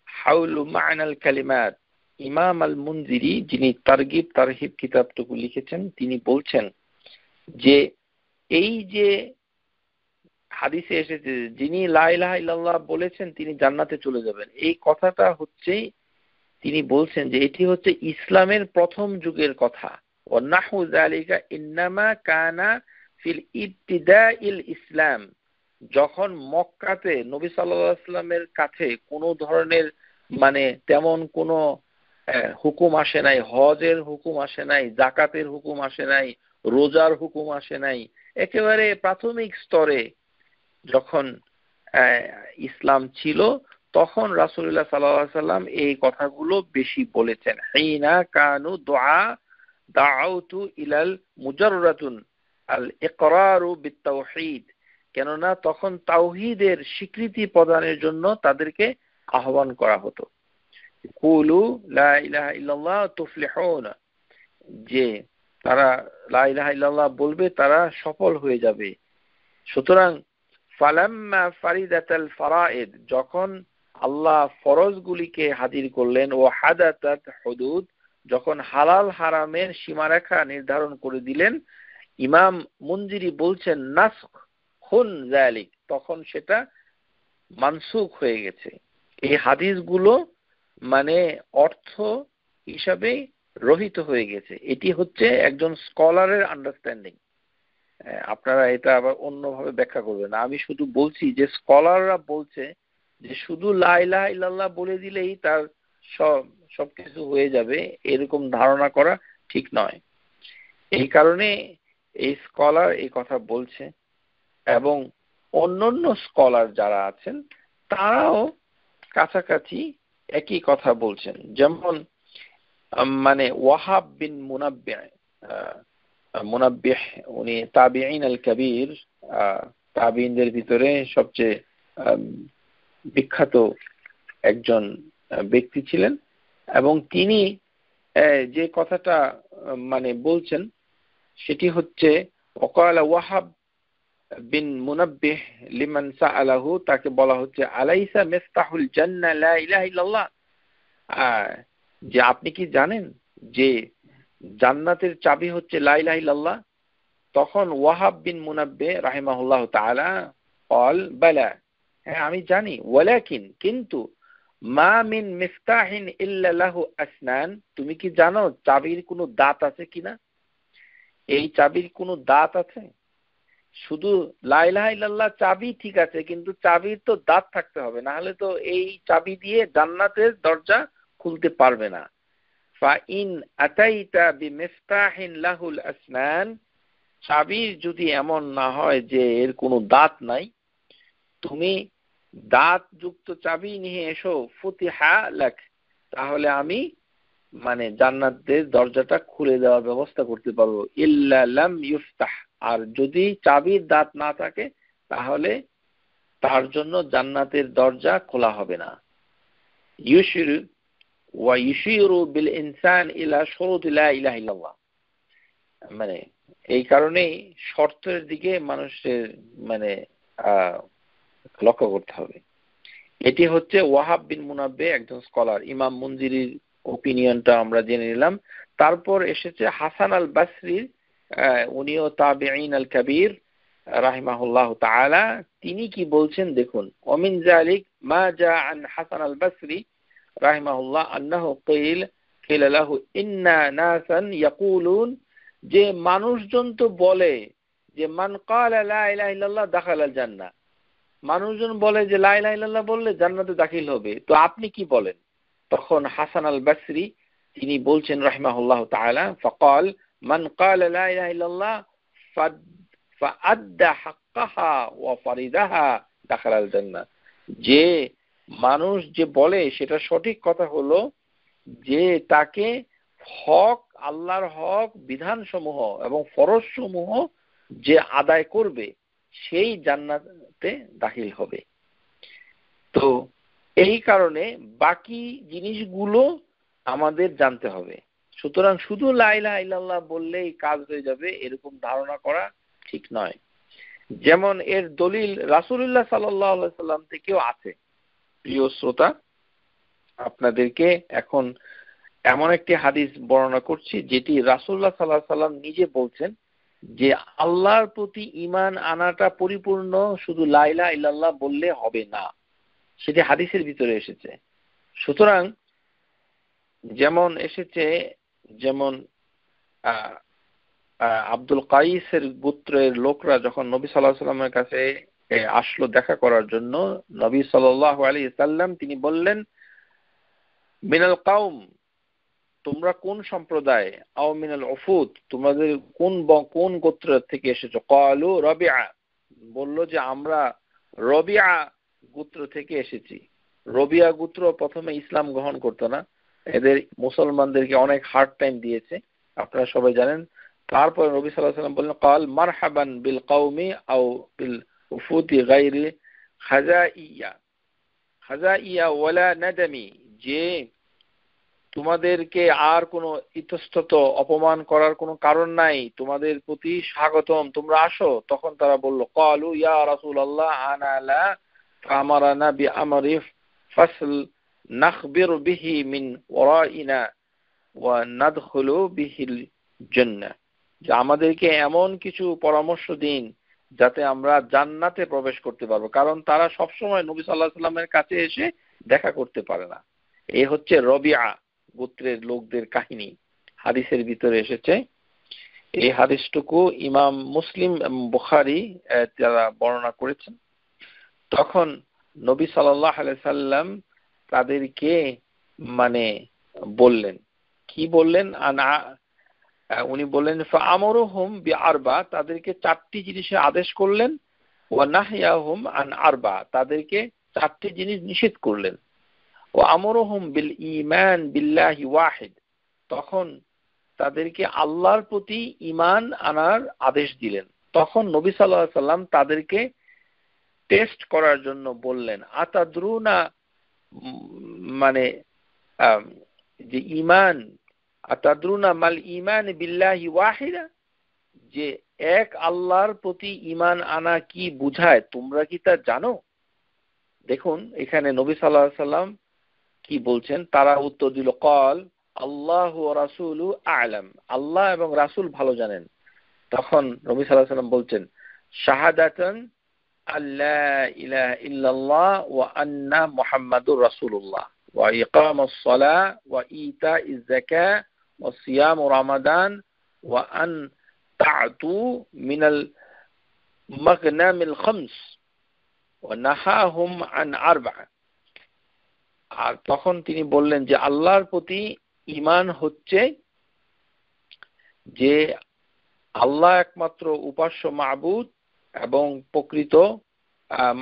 হাউলু মা'নাল কালিমাত, ইমাম আল মুনজিরি, যিনি তারগিব তারহিব কিতাবটুকু লিখেছেন, তিনি বলছেন যে এই যে হাদিসে এসেছে যিনি লা ইলাহা ইল্লাল্লাহ বলেছেন তিনি জান্নাতে চলে যাবেন, এই কথাটা হচ্ছে, তিনি বলছেন যে এটি হচ্ছে ইসলামের প্রথম যুগের কথা। ওয়ানাহু যালিকা ইন্নামা কানা ফিল ইবতিদাইল ইসলাম, যখন মক্কাতে নবী সাল্লাল্লাহু আলাইহি ওয়াসাল্লামের কাছে কোনো ধরনের মানে তেমন কোনো হুকুম আসে নাই, হজের হুকুম আসে নাই, যাকাতের হুকুম আসে নাই, রোজার হুকুম আসে নাই, একেবারে প্রাথমিক স্তরে যখন ইসলাম ছিল, তখন রাসূলুল্লাহ সাল্লাল্লাহু আলাইহি ওয়াসাল্লাম এই কথাগুলো বেশি বলেছেন। হিনা কানু দাআউতু ইলাল মুজাররাতুন আল ইকরারু বিত-তাওহীদ, কেননা তখন তাওহীদের স্বীকৃতি প্রদানের জন্য তাদেরকে আহ্বান করা হতো। কুলু লা ইলাহা ইল্লাল্লাহ তুফলিহুন, যে তারা লা ইলাহা ইল্লাল্লাহ বলবে তারা সফল হয়ে যাবে। সুতরাং ফালাম্মা ফারিদাতাল ফারাইদ, যখন আল্লাহ ফরজগুলিকে হাজির করলেন, ও হাদাতাত হুদুদ, যখন হালাল হারামের সীমারেখা নির্ধারণ করে দিলেন, ইমাম মুনজিরি বলছেন নাসখুন যালিক, তখন সেটা মানসুখ হয়ে গেছে। এই হাদিসগুলো মানে অর্থ হিসাবে রহিত হয়ে গেছে। এটি হচ্ছে একজন স্কলারের আন্ডারস্ট্যান্ডিং। আপনারা এটা আবার অন্যভাবে ব্যাখ্যা করবেন না, আমি শুধু বলছি যে স্কলাররা বলছে যে শুধু লা ইলাহা ইল্লাল্লাহ বলে দিলেই তার সবকিছু হয়ে যাবে, এরকম ধারণা করা ঠিক নয়। এই কারণে এই স্কলার এই কথা বলছে, এবং অন্যান্য স্কলার যারা আছেন তারাও কাছাকাছি একই কথা বলছেন। যেমন মানে ওয়াহাব বিন মুনাব্বিহ, উনি তাবিঈন আল কবির, তাবিঈনদের ভিতরে সবচেয়ে বিখ্যাত একজন ব্যক্তি ছিলেন, এবং তিনি যে কথাটা মানে বলছেন সেটি হচ্ছে ওয়াকালা ওয়াহাব বিন মুনাব্বিহ লিমান সাআলাহু, তাকে বলা হচ্ছে আলাইসা মিফতাহুল জান্নাহ লা ইলাহা ইল্লাল্লাহ, যে আপনি কি জানেন যে জান্নাতের চাবি হচ্ছে লা ইলাহা ইল্লাল্লাহ? তখন ওয়াহাব বিন মুনাব্বিহ রাহিমাহুল্লাহ তাআলা قال বালা, হ্যাঁ আমি জানি, ওয়ালাকিন, কিন্তু মা মিন মিফতাহিন ইল্লা লাহু আসনান, তুমি কি জানো চাবির কোনো দাঁত আছে কিনা? এই চাবির কোনো দাঁত আছে? শুধু লা ইলাহা ইল্লাল্লাহ চাবি ঠিক আছে, কিন্তু চাবির তো দাঁত থাকতে হবে, না হলে তো এই চাবি দিয়ে জান্নাতের দরজা খুলতে পারবে না। ফাইন আতাইতা বিমিফতাহিন লাহুল আসনান, চাবির যদি এমন না হয় যে এর কোনো দাঁত নাই, তুমি দাঁত যুক্ত চাবি নিয়ে এসো, ফুতিহা লাক, তাহলে আমি মানে জান্নাতের দরজাটা খুলে দেওয়ার ব্যবস্থা করতে পারবো। ইল্লা লাম ইফতাহ, আর যদি চাবির দাঁত না থাকে তাহলে তার জন্য জান্নাতের দরজা খোলা হবে না। ইউশিরু ওয়া ইউশিরু বিল ইনসান ইলা শুরুত লা ইলাহা ইল্লাল্লাহ, মানে এই কারণেই শর্তের দিকে মানুষের মানে লক্ষ্য করতে হবে। এটি হচ্ছে ওয়াহাব বিন মুনাব্বে, একজন স্কলার। ইমাম মুনজিরির ওপিনিয়নটা আমরা জেনে নিলাম। তারপর এসেছে হাসান আল বাসরির, উনিও তাবিঈন আল কাবীর রাহিমাহুল্লাহ তাআলা, তিনি কি বলছেন দেখুন। ওমিন যালিক মা জা আন হাসান আল বাসরি রাহিমাহুল্লাহ আন্নাহু কিলা লাহু ইন্না নাসান ইয়াকুলুন, যে মানুষজন তো বলে যে মান ক্বালা লা ইলাহা ইল্লাল্লাহ দাখালাল জান্নাহ, মানুষজন বলে যে লা ইলাহা ইল্লাল্লাহ বললে জান্নাতে দাখিল হবে, তো আপনি কি বলেন? তখন হাসান আল বাসরি তিনি বলছেন রাহিমাহুল্লাহ তাআলা, ফাকাল মান ক্বালা লা ইলাহা ইল্লাল্লাহ ফাআদ্দা হাক্কাহা ওয়া ফারিদাহা দাখালাল জান্নাহ, যে মানুষ যে বলে সেটা সঠিক কথা হলো যে তাকে হক, আল্লাহর হক বিধানসমূহ এবং ফরজসমূহ যে আদায় করবে সেই জান্নাতে দাখিল হবে। তো এই কারণে বাকি জিনিসগুলো আমাদের জানতে হবে। সুতরাং শুধু লা ইলাহা ইল্লাল্লাহ বললেই কাজ হয়ে যাবে এরকম ধারণা করা ঠিক নয়। যেমন এর দলিল রাসূলুল্লাহ সাল্লাল্লাহু আলাইহি সাল্লাম থেকেও আছে। প্রিয় শ্রোতা, আপনাদেরকে এখন এমন একটি হাদিস বর্ণনা করছি যেটি রাসূলুল্লাহ সাল্লাল্লাহু আলাইহি সাল্লাম নিজে বলছেন যে আল্লাহর প্রতি ঈমান আনাটা পরিপূর্ণ শুধু লা ইলাহা ইল্লাল্লাহ বললে হবে না, সেটি হাদিসের ভিতরে এসেছে। সুতরাং যেমন এসেছে, যেমন আব্দুল কাইসের গোত্রের লোকরা যখন নবী সাল্লাল্লাহু আলাইহি সাল্লামের কাছে আসলো দেখা করার জন্য, নবী সাল্লাল্লাহু আলাইহি সাল্লাম তিনি বললেন, মিনাল কাউম, তোমরা কোন সম্প্রদায়, আও মিনাল উফুদ, তোমাদের কোন গোত্র থেকে এসেছো? ক্বালু রাবিআ, বলল যে আমরা রবিআ গোত্র থেকে এসেছি। রবিআ গোত্র প্রথমে ইসলাম গ্রহণ করতো না, এদের মুসলমানদেরকে অনেক হার্ড টাইম দিয়েছে, আপনারা সবাই জানেন। তারপর নবী সাল্লাল্লাহু আলাইহি ওয়াসাল্লাম বললেন, ক্বাল মারহাবান বিল কওমি আও বিল উফুদি গায়রি খাজাইয়া ওয়ালা নাদামি, যে তোমাদেরকে আর কোনো ইতস্তত অপমান করার কোনো কারণ নাই, তোমাদের প্রতি স্বাগতম, তোমরা আসো। তখন তারা বলল, ক্বালু ইয়া রাসূলুল্লাহ আনা লা ফামারানা বিআমরি ফাসল নাখবির বিহি মিন ওয়ারাইনা ওয়া নাদখুলু বিহিল জান্নাহ, যে আমাদেরকে এমন কিছু পরামর্শ দিন যাতে আমরা জান্নাতে প্রবেশ করতে পারবো, কারণ তারা সব সময় নবী সাল্লাল্লাহু আলাইহি সাল্লামের কাছে এসে দেখা করতে পারে না। এই হচ্ছে রবিআ গোত্রের লোকদের কাহিনী, হাদিসের ভিতরে এসেছে। এই হাদিসটুকু ইমাম মুসলিম এবং বুখারী যারা বর্ণনা করেছেন। তখন নবী সাল্লাল্লাহু আলাইহি সাল্লাম তাদেরকে মানে বললেন, কি বললেন? উনি বললেন ফাআমরুহুম বিআরবা, তাদেরকে চারটি জিনিসের আদেশ করলেন, ওয়া নাহয়াহুম আন আরবা, তাদেরকে চারটি জিনিস নিষেধ করলেন। ওয়া আমরুহুম বিল ঈমান বিল্লাহি ওয়াহিদ, তখন তাদেরকে আল্লাহর প্রতি ঈমান আনার আদেশ দিলেন। তখন নবী সাল্লাল্লাহু আলাইহি সাল্লাম তাদেরকে টেস্ট করার জন্য বললেন, আতাদরুনা, মানে যে ঈমান, আতাদরুনা মাল ঈমান বিল্লাহি ওয়াহিদা, যে এক আল্লাহর প্রতি ঈমান আনা কি বুঝায়, তোমরা কি তা জানো? দেখুন এখানে নবী সাল্লাল্লাহু আলাইহি সাল্লাম কি বলছেন, তারা উত্তর দিল, ক্বাল আল্লাহু ওয়া রাসূলু আ'লাম, আল্লাহ এবং রাসূল ভালো জানেন। তখন নবী সাল্লাল্লাহু আলাইহি সাল্লাম বলছেন, শাহাদাতান আল্লা ইলাহা ইল্লাল্লাহ ওয়া আন্না মুহাম্মাদুর রাসূলুল্লাহ ওয়া ইকামাস সালাহ ওয়া ইতাইজ যাকাহ ওয়া সিয়াম রমাদান ওয়া আন তা'তু মিনাল মাগনামিল খামস ওয়া নাহাহুম আন আরবা। আর তখন তিনি বললেন যে আল্লাহর প্রতি ঈমান হচ্ছে যে আল্লাহ একমাত্র উপাস্য মাবুদ এবং প্রকৃত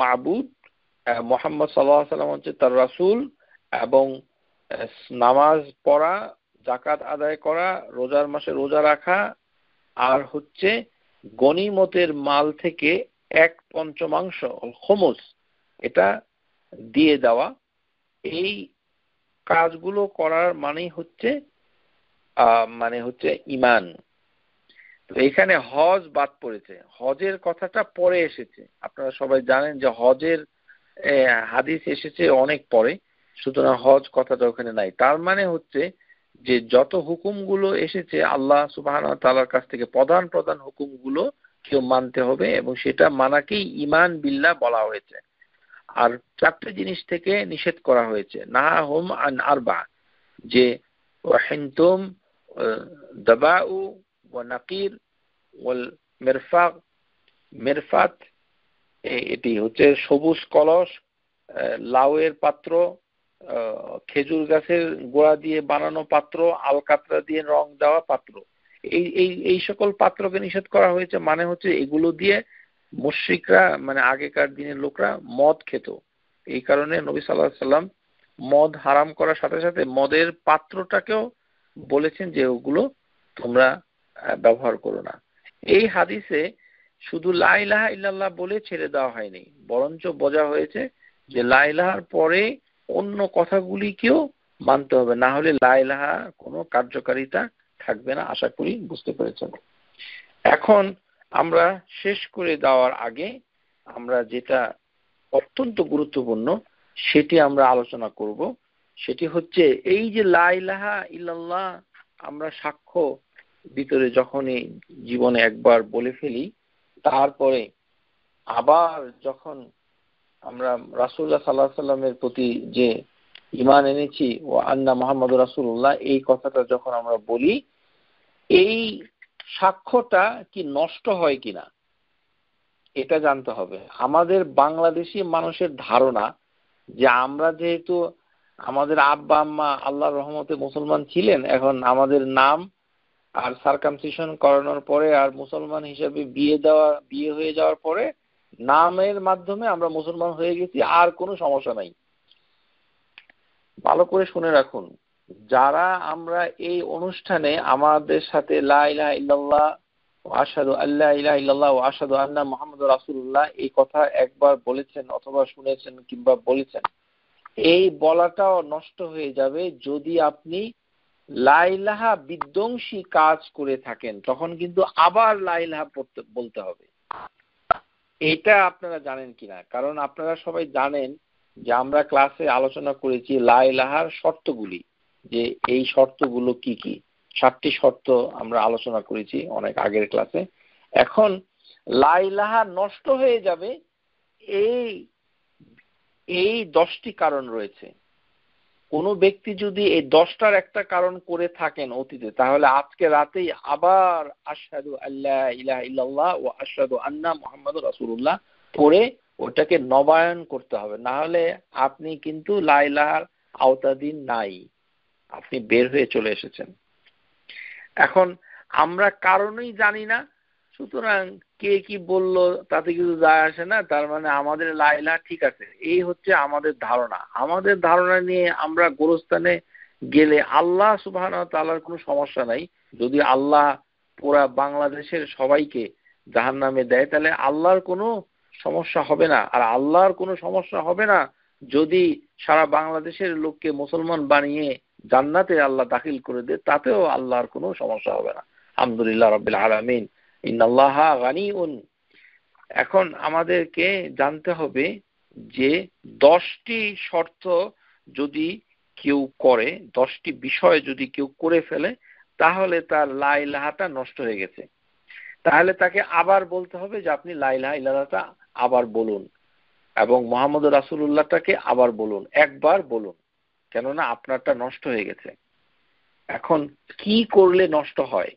মাবুদ, মুহাম্মদ সাল্লাল্লাহু আলাইহি ওয়াসাল্লাম হচ্ছে তার রাসূল, এবং নামাজ পড়া, যাকাত আদায় করা, রোজার মাসে রোজা রাখা, আর হচ্ছে গনিমতের মাল থেকে 1/5 খুমুস এটা দিয়ে দেওয়া। এই কাজগুলো করার মানেই হচ্ছে ঈমান। তো এখানে হজ বাদ পড়েছে, হজের কথাটা পরে এসেছে। আপনারা সবাই জানেন যে হজের হাদিস এসেছে অনেক পরে, সুতরাং হজ কথাটা ওখানে নাই। তার মানে হচ্ছে যে যত হুকুমগুলো এসেছে আল্লাহ সুবহানাহু ওয়া তাআলার কাছ থেকে, প্রধান প্রধান হুকুমগুলো কেউ মানতে হবে, এবং সেটা মানাকেই ঈমান বিল্লাহ বলা হয়েছে। আর 4টে জিনিস থেকে নিষেধ করা হয়েছে, নাহাহুম আন আরবা, যে ওয়াহিনতুম দাবাউ ওয়া নাকির ওয়াল মিরফাক। মিরফাত এটি হচ্ছে সবুজ কলস, লাউয়ের পাত্র, খেজুর গাছের গোড়া দিয়ে বানানো পাত্র, আলকাতরা দিয়ে রং দেওয়া পাত্র। এই এই এই সকল পাত্রকে নিষেধ করা হয়েছে। মানে হচ্ছে এগুলো দিয়ে মুশরিকরা, মানে আগেকার দিনের লোকরা মদ খেত। এই কারণে নবী সাল্লাল্লাহু আলাইহি সাল্লাম মদ হারাম করার সাথে সাথে মদের পাত্রটাকেও বলেছেন যে ওগুলো তোমরা ব্যবহার করো না। এই হাদিসে শুধু লা ইলাহা ইল্লাল্লাহ বলে ছেড়ে দেওয়া হয়নি, বরঞ্চ বোঝা হয়েছে যে লা ইলাহার পরে অন্য কথাগুলিকেও মানতে হবে, না হলে লা ইলাহা কোনো কার্যকারিতা থাকবে না। আশা করি বুঝতে পেরেছেন। এখন আমরা শেষ করে দেওয়ার আগে আমরা যেটা অত্যন্ত গুরুত্বপূর্ণ সেটি আমরা আলোচনা করব। সেটি হচ্ছে এই যে লা ইলাহা ইল্লাল্লাহ আমরা সাক্ষ্য ভিতরে যখনই জীবনে একবার বলে ফেলি, তারপরে আবার যখন আমরা রাসূলুল্লাহ সাল্লাল্লাহু আলাইহি সাল্লামের প্রতি যে ঈমান এনেছি ও আন্না মুহাম্মাদুর রাসূলুল্লাহ, এই কথাটা যখন আমরা বলি, এই সাক্ষ্যটা কি নষ্ট হয় কিনা এটা জানতে হবে। আমাদের বাংলাদেশি মানুষের ধারণা যে আমরা যেহেতু আমাদের আব্বা আম্মা আল্লাহর রহমতে মুসলমান ছিলেন, এখন আমাদের নাম আর সার্কামসিশন করানোর পরে আর মুসলমান হিসেবে বিয়ে হয়ে যাওয়ার পরে নামের মাধ্যমে আমরা মুসলমান হয়ে গেছি, আর কোনো সমস্যা নাই। ভালো করে শুনে রাখুন, যারা আমরা এই অনুষ্ঠানে আমাদের সাথে লা ইলাহা ইল্লাল্লাহ ওয়া আশহাদু আল্লা ইলাহা ইল্লাল্লাহ ওয়া আশহাদু আন্না মুহাম্মাদুর রাসূলুল্লাহ এই কথা একবার বলেছেন অথবা শুনেছেন কিংবা বলেছেন, এই বলাটাও নষ্ট হয়ে যাবে যদি আপনি লা ইলাহা বিধ্বংসী কাজ করে থাকেন। তখন কিন্তু আবার লা ইলাহা বলতে হবে। এটা আপনারা জানেন কিনা? কারণ আপনারা সবাই জানেন যে আমরা ক্লাসে আলোচনা করেছি লা ইলাহার শর্তগুলি, যে এই শর্তগুলো কি কি। 7টি শর্ত আমরা আলোচনা করেছি অনেক আগের ক্লাসে। এখন লা ইলাহা নষ্ট হয়ে যাবে এই 10টি কারণ রয়েছে। কোন ব্যক্তি যদি এই 10টার একটা কারণ করে থাকেন অতীতে, তাহলে আজকে রাতেই আবার আশহাদু আল্লা ইলাহা ইল্লাল্লাহ ওয়া আশহাদু আন্না মুহাম্মাদুর রাসূলুল্লাহ পড়ে ওটাকে নবায়ন করতে হবে। না হলে আপনি কিন্তু লা ইলাহার আওতাধীন নাই, আপনি বের হয়ে চলে এসেছেন। এখন আমরা কারণই জানি না, সুতরাং কে কি বললো তাতে কিছু যায় আসে না, তার মানে আমাদের লা ইলাহা ঠিক আছে, এই হচ্ছে আমাদের ধারণা। আমাদের ধারণা নিয়ে আমরা গোরস্থানে গেলে আল্লাহ সুবহানাহু ওয়া তাআলার কোনো সমস্যা নাই। যদি আল্লাহ পুরা বাংলাদেশের সবাইকে জাহান্নামে দেয় তাহলে আল্লাহর কোনো সমস্যা হবে না। আর আল্লাহর কোনো সমস্যা হবে না যদি সারা বাংলাদেশের লোককে মুসলমান বানিয়ে জান্নাতে আল্লাহ দাখিল করে দেয়, তাতেও আল্লাহর কোনো সমস্যা হবে না। আলহামদুলিল্লাহ রাব্বিল আলামিন, ইন্নাল্লাহা গানিউন। এখন আমাদেরকে জানতে হবে যে 10টি শর্ত যদি কেউ করে, 10টি বিষয় যদি কেউ করে ফেলে, তাহলে তার লা ইলাহাটা নষ্ট হয়ে গেছে। তাহলে তাকে আবার বলতে হবে যে আপনি লা ইলাহা ইল্লাল্লাহটা আবার বলুন, এবং মুহাম্মদুর রাসূলুল্লাহটাকে আবার বলুন, একবার বলুন, কেননা আপনারটা নষ্ট হয়ে গেছে। এখন কি করলে নষ্ট হয়?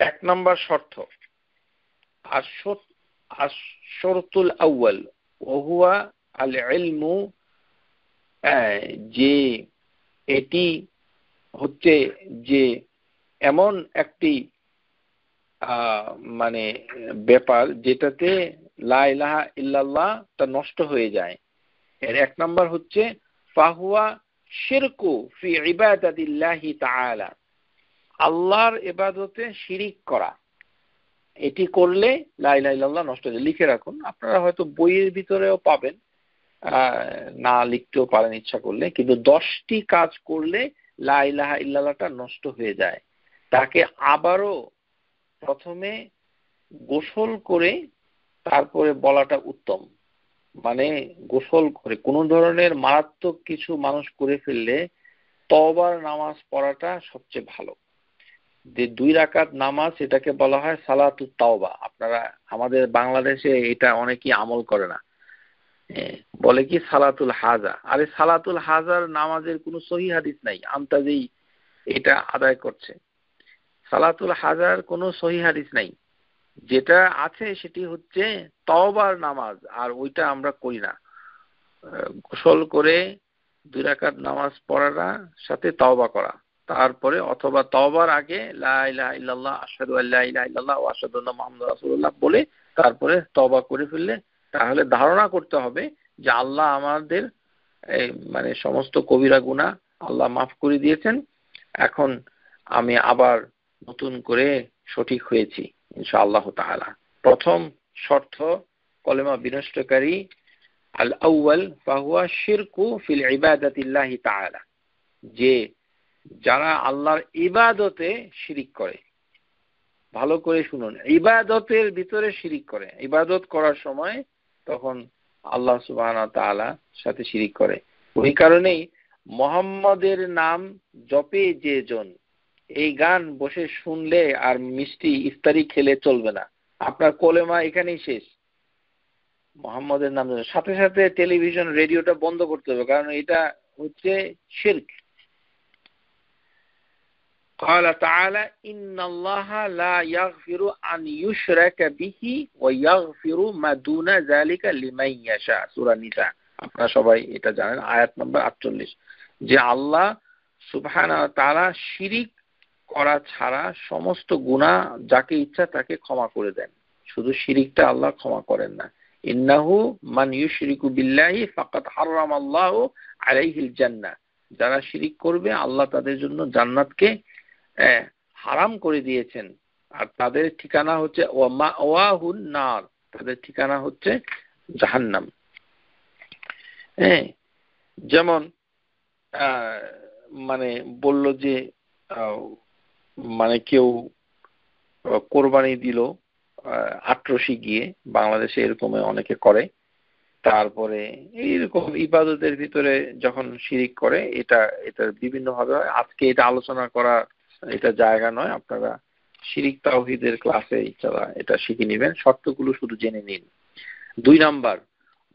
এক নম্বর শর্ত আশ-শরতুল আউয়াল ওয়া হুয়া আল ইলমু, যে এটি হচ্ছে যে এমন একটি মানে ব্যাপার যেটাতে লা ইলাহা ইল্লাল্লাহ তা নষ্ট হয়ে যায়। এর এক নাম্বার হচ্ছে ফাহুয়া শিরকু ফি ইবাদাতিল্লাহি তাআলা, আল্লাহর ইবাদতে শিরিক করা। এটি করলে লা ইলাহা ইল্লাল্লাহ নষ্ট হয়ে যায়। লিখে রাখুন, আপনারা হয়তো বইয়ের ভিতরেও পাবেন, না লিখতেও পারেন ইচ্ছা করলে, কিন্তু 10টি কাজ করলে লা ইলাহা ইল্লাল্লাহটা নষ্ট হয়ে যায়। তাকে আবারও প্রথমে গোসল করে তারপরে বলাটা উত্তম। মানে গোসল করে কোনো ধরনের মারাত্মক কিছু মানুষ করে ফেললে তওবার নামাজ পড়াটা সবচেয়ে ভালো। যে 2 রাকাত নামাজ, এটাকে বলা হয় সালাতুত তাওবা। আপনারা আমাদের বাংলাদেশে এটা অনেকেই আমল করে না, বলে কি সালাতুল হাজা। আরে সালাতুল হাজার নামাজের কোনো সহিহ হাদিস নাই, আন্তাজেই এটা আদায় করছে। সালাতুল হাজার কোনো সহিহ হাদিস নাই, যেটা আছে সেটি হচ্ছে তওবার নামাজ, আর ওইটা আমরা করি না। গোসল করে 2 রাকাত নামাজ পড়াটা সাথে তওবা করা, তারপরে অথবা তওবার আগে লা ইলাহা ইল্লাল্লাহ আশহাদু আল্লা ইলাহা ইল্লাল্লাহ ওয়া আশহাদু আন্না মুহাম্মাদুর রাসূলুল্লাহ বলে তারপরে তওবা করে ফেললে, তাহলে ধারণা করতে হবে যে আল্লাহ আমাদের মানে সমস্ত কবিরা গুনাহ আল্লাহ মাফ করে দিয়েছেন, এখন আমি আবার নতুন করে সঠিক হয়েছি ইনশাআল্লাহ তাআলা। প্রথম শর্ত কলেমা বিনষ্টকারী আল আউয়াল ফাহুয়া শিরকু ফিল ইবাদাতিল্লাহি তাআলা, যে যারা আল্লাহর ইবাদতে শিরিক করে। ভালো করে শুনুন, ইবাদতের ভিতরে শিরিক করে, ইবাদত করার সময় তখন আল্লাহ সুবহানাহু ওয়া তাআলা সাথে শিরিক করে। ওই কারণেই মুহাম্মাদের নাম জপে যে জন, এই গান বসে শুনলে আর মিষ্টি ইফতারি খেলে চলবে না, আপনার কলেমা এখানেই শেষ। মুহাম্মাদের নাম সাথে সাথে টেলিভিশন রেডিওটা বন্ধ করতে হবে, কারণ এটা হচ্ছে শিরক। قال تعالى إن الله لا يغفر أن يشرك به ويغفر ما دون ذلك لمن يشاء, সূরা নিসা। আপনারা সবাই এটা জানেন, আয়াত নম্বর 48, যে আল্লাহ সুবহানাহু ওয়া তাআলা শিরিক করা ছাড়া সমস্ত গুনাহ যাকে ইচ্ছা তাকে ক্ষমা করে দেন, শুধু শিরিকটা আল্লাহ ক্ষমা করেন না। ইন্নাহু মান ইউশরিকু বিল্লাহি ফাকাদ হারামাল্লাহু আলাইহিল জান্নাহ, যারা শিরিক করবে আল্লাহ তাদের জন্য জান্নাতকে হারাম করে দিয়েছেন, আর তাদের ঠিকানা হচ্ছে ওয়া মাওয়াহুন নার, তাদের ঠিকানা হচ্ছে জাহান্নাম। যেমন মানে বলল যে মানে কেউ কোরবানি দিল আটরশি গিয়ে, বাংলাদেশে এরকম অনেকে করে, তারপরে এইরকম ইবাদতের ভিতরে যখন শিরিক করে, এটা বিভিন্ন ভাবে হয়। আজকে এটা আলোচনা করা এটা জায়গা নয়, আপনারা শিরিক তাওহীদের ক্লাসে ইনশাআল্লাহ এটা শিখে নেবেন, শর্তগুলো শুধু জেনে নিন। 2 নাম্বার,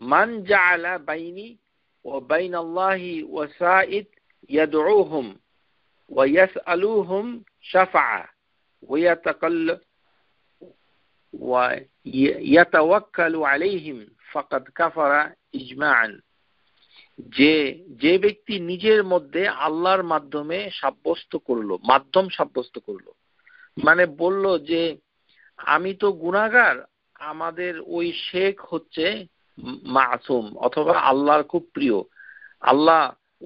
মান জাআলা বাইনি ওয়া বাইনাল্লাহি ওয়াসাইদ ইয়াদউহুম ওয়া ইয়াসআলুহুম শাফাআ ওয়া ইয়াতাওয়াক্কালু আলাইহিম ফাকাদ কাফারা ইজমাআন, যে ব্যক্তি নিজের মধ্যে আল্লাহর মাধ্যমে মাধ্যম সাব্যস্ত করলো, মানে বলল যে আমি তো গুনাহগার, আমাদের ওই শেখ হচ্ছে মাসুম অথবা আল্লাহর খুব প্রিয়, আল্লাহ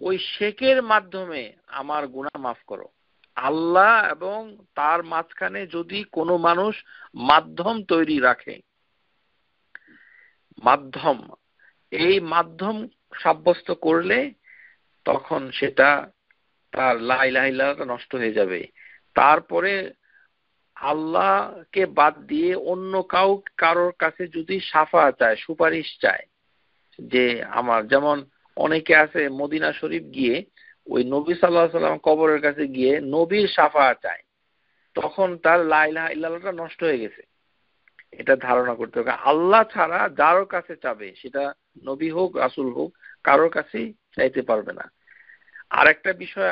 ওই শেখের মাধ্যমে আমার গুনাহ মাফ করো। আল্লাহ এবং তার মাঝখানে যদি কোনো মানুষ মাধ্যম তৈরি রাখে, মাধ্যম, এই মাধ্যম সাব্যস্ত করলে তখন সেটা তার লা ইলাহা ইল্লাল্লাহ নষ্ট হয়ে যাবে। তারপরে আল্লাহকে বাদ দিয়ে অন্য কারোর কাছে যদি শাফাআত চায়, সুপারিশ চায়, যে আমার, যেমন অনেকে আছে মদিনা শরীফ গিয়ে ওই নবী সাল্লাল্লাহু আলাইহি ওয়াসাল্লাম কবরের কাছে গিয়ে নবীর শাফাআত চায়, তখন তার লা ইলাহা ইল্লাল্লাহটা নষ্ট হয়ে গেছে। এটা ধারণা করতে হবে, আল্লাহ ছাড়া যার কাছে চাবে, সেটা নবী হোক রাসূল হোক, কারোর কাছেই চাইতে পারবে না। আরেকটা বিষয়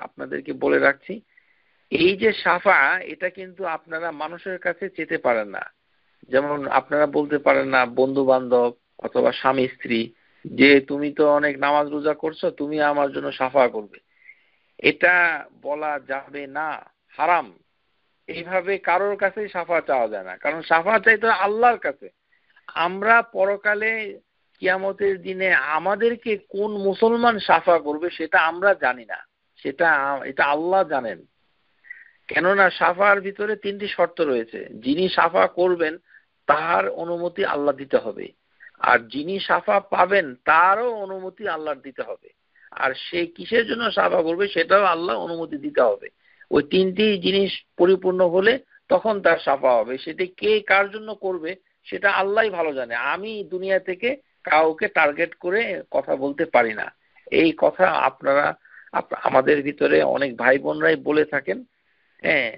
আপনাদেরকে বলে রাখছি, এই যে শাফা, এটা কিন্তু আপনারা মানুষের কাছে চেতে পারেন না। যেমন আপনারা বলতে পারেন না বন্ধু বান্ধব অথবা স্বামী স্ত্রী যে তুমি তো অনেক নামাজ রোজা করছো, তুমি আমার জন্য শাফা করবে। এটা বলা যাবে না, হারাম। এইভাবে কারোর কাছে শাফা চাওয়া যায় না, কারণ শাফা চাইতে আল্লাহর কাছে। আমরা পরকালে কিয়ামতের দিনে আমাদেরকে কোন মুসলমান শাফা করবে সেটা আমরা জানি না, এটা আল্লাহ জানেন। কেননা শাফার ভিতরে 3টি শর্ত রয়েছে। যিনি শাফা করবেন তার অনুমতি আল্লাহ দিতে হবে, আর যিনি শাফা পাবেন তারও অনুমতি আল্লাহর দিতে হবে, আর সে কিসের জন্য শাফা করবে সেটাও আল্লাহ অনুমতি দিতে হবে। ওই 3টি জিনিস পরিপূর্ণ হলে তখন তার শাফা হবে। সেটা কে কার জন্য করবে সেটা আল্লাহই ভালো জানে। আমি দুনিয়া থেকে কাউকে টার্গেট করে কথা বলতে পারি না। এই কথা আপনারা আমাদের ভিতরে অনেক ভাই বোনরাই বলে থাকেন। হ্যাঁ,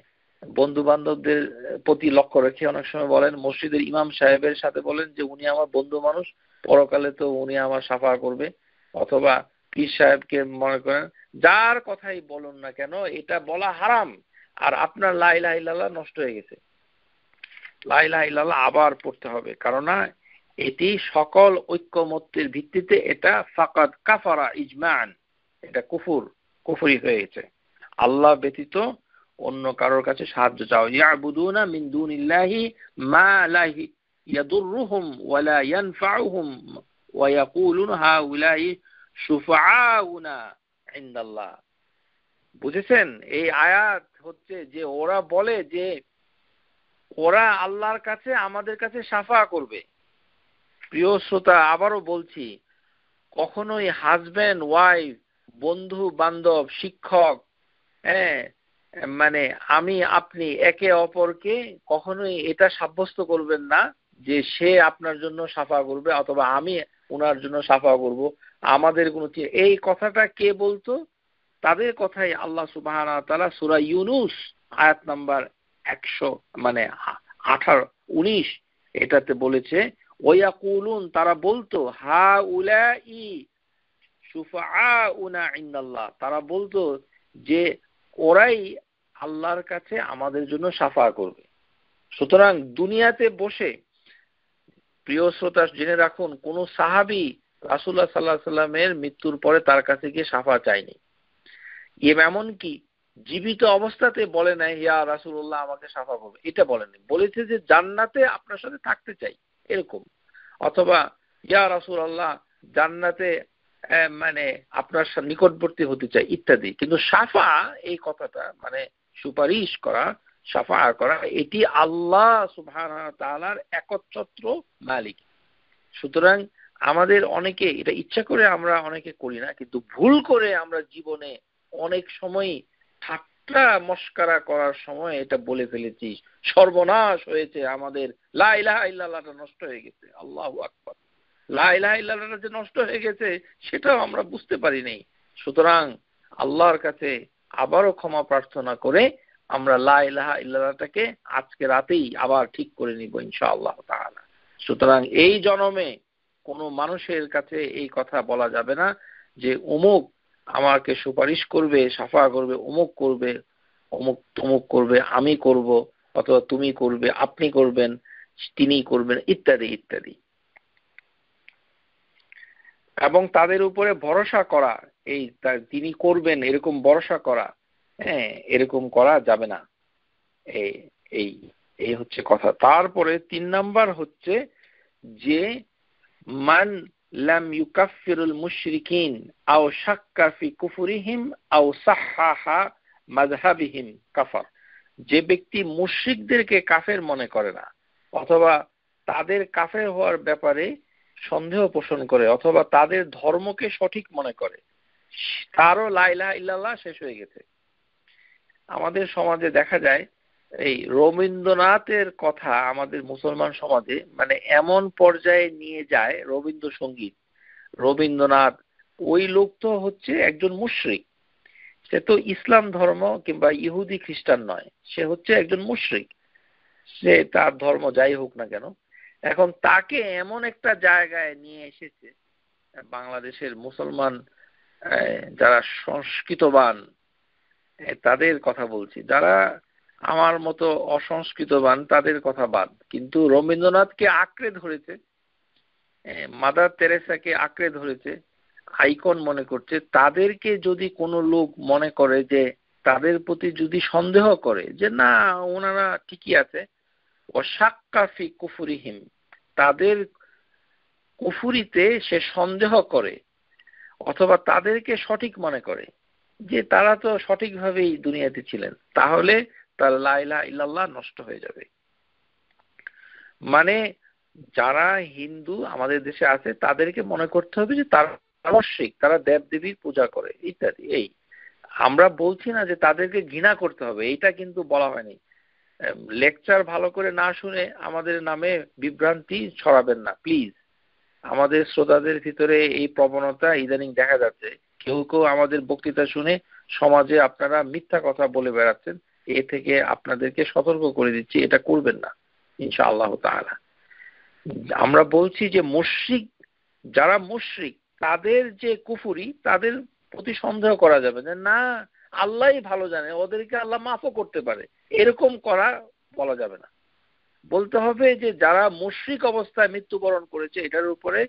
বন্ধু বান্ধবদের প্রতি লক্ষ্য রেখে অনেক সময় বলেন, মসজিদের ইমাম সাহেবের সাথে বলেন যে উনি আমার বন্ধু মানুষ, পরকালে তো উনি আমার শাফা করবে। অথবা পীর সাহেবকে মনে করেন, যার কথাই বলুন না কেন এটা বলা হারাম। আর আপনার লা ইলাহা ইল্লাল্লাহ নষ্ট হয়ে গেছে, লা ইলাহা ইল্লাল্লাহ আবার পড়তে হবে, কারণ এটি সকল ঐক্যমত্যের ভিত্তিতে এটা ফাকাদ কাফারা ইজমান, এটা কুফরি হয়ে গেছে। আল্লাহ ব্যতীত অন্য কারোর কাছে সাহায্য চাও। ইয়াবুদুনা মিন দুনিল্লাহি মা লা ইয়াদুররুহুম ওয়া লা ইয়ানফাউহুম ওয়া ইয়াকুলুনা হাউলাই শুফাআউনা ইনদাল্লাহ। বুঝেছেন? এই আয়াত হচ্ছে যে ওরা বলে যে ওরা আল্লাহর কাছে আমাদের কাছে শাফা করবে। প্রিয় শ্রোতা, আবারও বলছি, কখনোই হাজব্যান্ড ওয়াইফ, বন্ধু বান্ধব, শিক্ষক, হ্যাঁ, মানে আমি আপনি একে অপরকে কখনোই এটা সাব্যস্ত করবেন না যে সে আপনার জন্য শাফা করবে অথবা আমি ওনার জন্য শাফা করব। আমাদের কোনো এই কথাটা কে বলতো? তাদের কথাই আল্লাহ সুবহানাহু ওয়া তাআলা সূরা ইউনূস আয়াত নাম্বার 100 মানে 18 19 এটাতে বলেছে, ওয়ায়াকুলুন, তারা বলতো, হাউলাই শুফাআউনা ইনদাল্লাহ, তারা বলতো যে ওরাই আল্লাহর কাছে আমাদের জন্য শাফা করবে। সুতরাং দুনিয়াতে বসে, প্রিয় শ্রোতা জেনে রাখুন, কোন সাহাবী রাসূলুল্লাহ সাল্লাল্লাহু আলাইহি সাল্লামের মৃত্যুর পরে তার কাছে গিয়ে শাফা চায়নি। এমন কি জীবিত অবস্থাতে বলে নাই ইয়া রাসূলুল্লাহ আমাকে শাফা করবে, এটা বলেনি। বলেছে যে জান্নাতে আপনার সাথে থাকতে চাই, এরকম। অথবা ইয়া রাসূলুল্লাহ জান্নাতে মানে আপনার নিকটবর্তী হতে চাই, ইত্যাদি। কিন্তু শাফা, এই কথাটা মানে সুপারিশ করা, শাফা করা, এটি আল্লাহ সুবহানাহু ওয়া তাআলার একচ্ছত্র মালিক। সুতরাং আমাদের অনেকে এটা ইচ্ছা করে আমরা অনেকে করি না, কিন্তু ভুল করে আমরা জীবনে অনেক সময় ঠাট্টা মস্করা করার সময় এটা বলে ফেলেছি। সর্বনাশ হয়েছে আমাদের, লা ইলাহা ইল্লাল্লাহটা নষ্ট হয়ে গেছে। আল্লাহু আকবার। লা ইলাহা ইল্লাল্লাহটা যে নষ্ট হয়ে গেছে সেটাও আমরা বুঝতে পারিনি। সুতরাং আল্লাহর কাছে আবারও ক্ষমা প্রার্থনা করে আমরা লা ইলাহা ইল্লাল্লাহটাকে আজকে রাতেই আবার ঠিক করে নিব ইনশাআল্লাহ তাআলা। সুতরাং এই জন্মে কোনো মানুষের কাছে এই কথা বলা যাবে না যে অমুক আমাকে সুপারিশ করবে, শাফা করবে, অমুক করবে, অমুক তমুক করবে, আমি করব, অথবা তুমি করবে, আপনি করবেন, তিনি করবেন, ইত্যাদি ইত্যাদি। এবং তাদের উপরে ভরসা করা, এই তিনি করবেন এরকম ভরসা করা, হ্যাঁ, এরকম করা যাবে না। এই এই এই হচ্ছে কথা। তারপরে 3 নাম্বার হচ্ছে যে মান লাম ইউকাফফিরুল মুশরিকিন আও শাক্কা ফি কুফরিহিম আও সাহহাহা মাযহাবিহিম কাফার। যে ব্যক্তি মুশরিকদেরকে কাফের মনে করে না, অথবা তাদের কাফের হওয়ার ব্যাপারে সন্দেহ পোষণ করে, অথবা তাদের ধর্মকে সঠিক মনে করে, তারও লা ইলাহা ইল্লাল্লাহ শেষ হয়ে গেছে। আমাদের সমাজে দেখা যায় এই রবীন্দ্রনাথের কথা আমাদের মুসলমান সমাজে মানে এমন পর্যায়ে নিয়ে যায়, রবীন্দ্রসঙ্গীত, রবীন্দ্রনাথ, ওই লোক তো হচ্ছে একজন মুশরিক। সে তো ইসলাম ধর্ম কিংবা ইহুদি খ্রিস্টান নয়, সে হচ্ছে একজন মুশরিক। সে তার ধর্ম যাই হোক না কেন, এখন তাকে এমন একটা জায়গায় নিয়ে এসেছে বাংলাদেশের মুসলমান যারা সংস্কৃতবান, তাদের কথা বলছি, যারা আমার মতো অসংস্কৃতবান তাদের কথা বাদ। কিন্তু রবীন্দ্রনাথকে আঁকড়ে ধরেছে, মাদার তেরেসাকে আঁকড়ে ধরেছে, আইকন মনে করছে। তাদেরকে যদি কোনো লোক মনে করে যে, তাদের প্রতি যদি সন্দেহ করে যে না ওনারা ঠিকই আছে, ওয়াশাক্কা ফি কুফরিহিম, তাদের কুফরিতে সে সন্দেহ করে, অথবা তাদেরকে সঠিক মনে করে যে তারা তো সঠিকভাবেই দুনিয়াতে ছিলেন, তাহলে তার লা ইলাহা ইল্লাল্লাহ নষ্ট হয়ে যাবে। মানে যারা হিন্দু আমাদের দেশে আছে তাদেরকে মনে করতে হবে যে তারা মুশরিক, তারা দেব দেবীর পূজা করে ইত্যাদি। এই আমরা বলছি না যে তাদেরকে ঘৃণা করতে হবে, এইটা কিন্তু বলা হয়নি। লেকচার ভালো করে না শুনে আমাদের নামে বিভ্রান্তি ছড়াবেন না প্লিজ। আমাদের শ্রোতাদের ভিতরে এই প্রবণতা ইদানিং দেখা যাচ্ছে, কেউ কেউ আমাদের বক্তৃতা শুনে সমাজে আপনারা মিথ্যা কথা বলে বেড়াচ্ছেন। এ থেকে আপনাদেরকে সতর্ক করে দিচ্ছি, এটা করবেন না ইনশাআল্লাহ তাআলা। আমরা বলছি যে মুশরিক, যারা মুশরিক তাদের যে কুফরি, তাদের প্রতি সন্দেহ করা যাবে যে না আল্লাহই ভালো জানে, ওদেরকে আল্লাহ মাফও করতে পারে, এরকম করা বলা যাবে না। বলতে হবে যে যারা মুশরিক অবস্থায় মৃত্যুবরণ করেছে এটার উপরে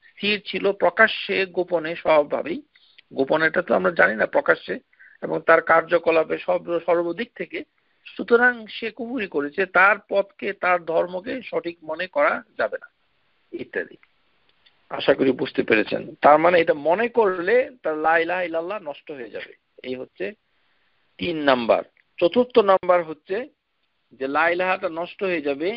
স্থির ছিল, প্রকাশ্যে গোপনে, স্বভাবভাবেই গোপনেটা তো আমরা জানি না, প্রকাশ্যে, এবং তার কার্যকলাপে সর্বদিক থেকে, সুতরাং সে কুফরি করেছে, তার পথকে তার ধর্মকে সঠিক মনে করা যাবে না ইত্যাদি। আশা করি বুঝতে পেরেছেন। তার মানে এটা মনে করলে তার লা ইলাহা ইল্লাল্লাহ নষ্ট হয়ে যাবে। এই হচ্ছে 3 নাম্বার। 4th নাম্বার হচ্ছে যে লা ইলাহাটা নষ্ট হয়ে যাবে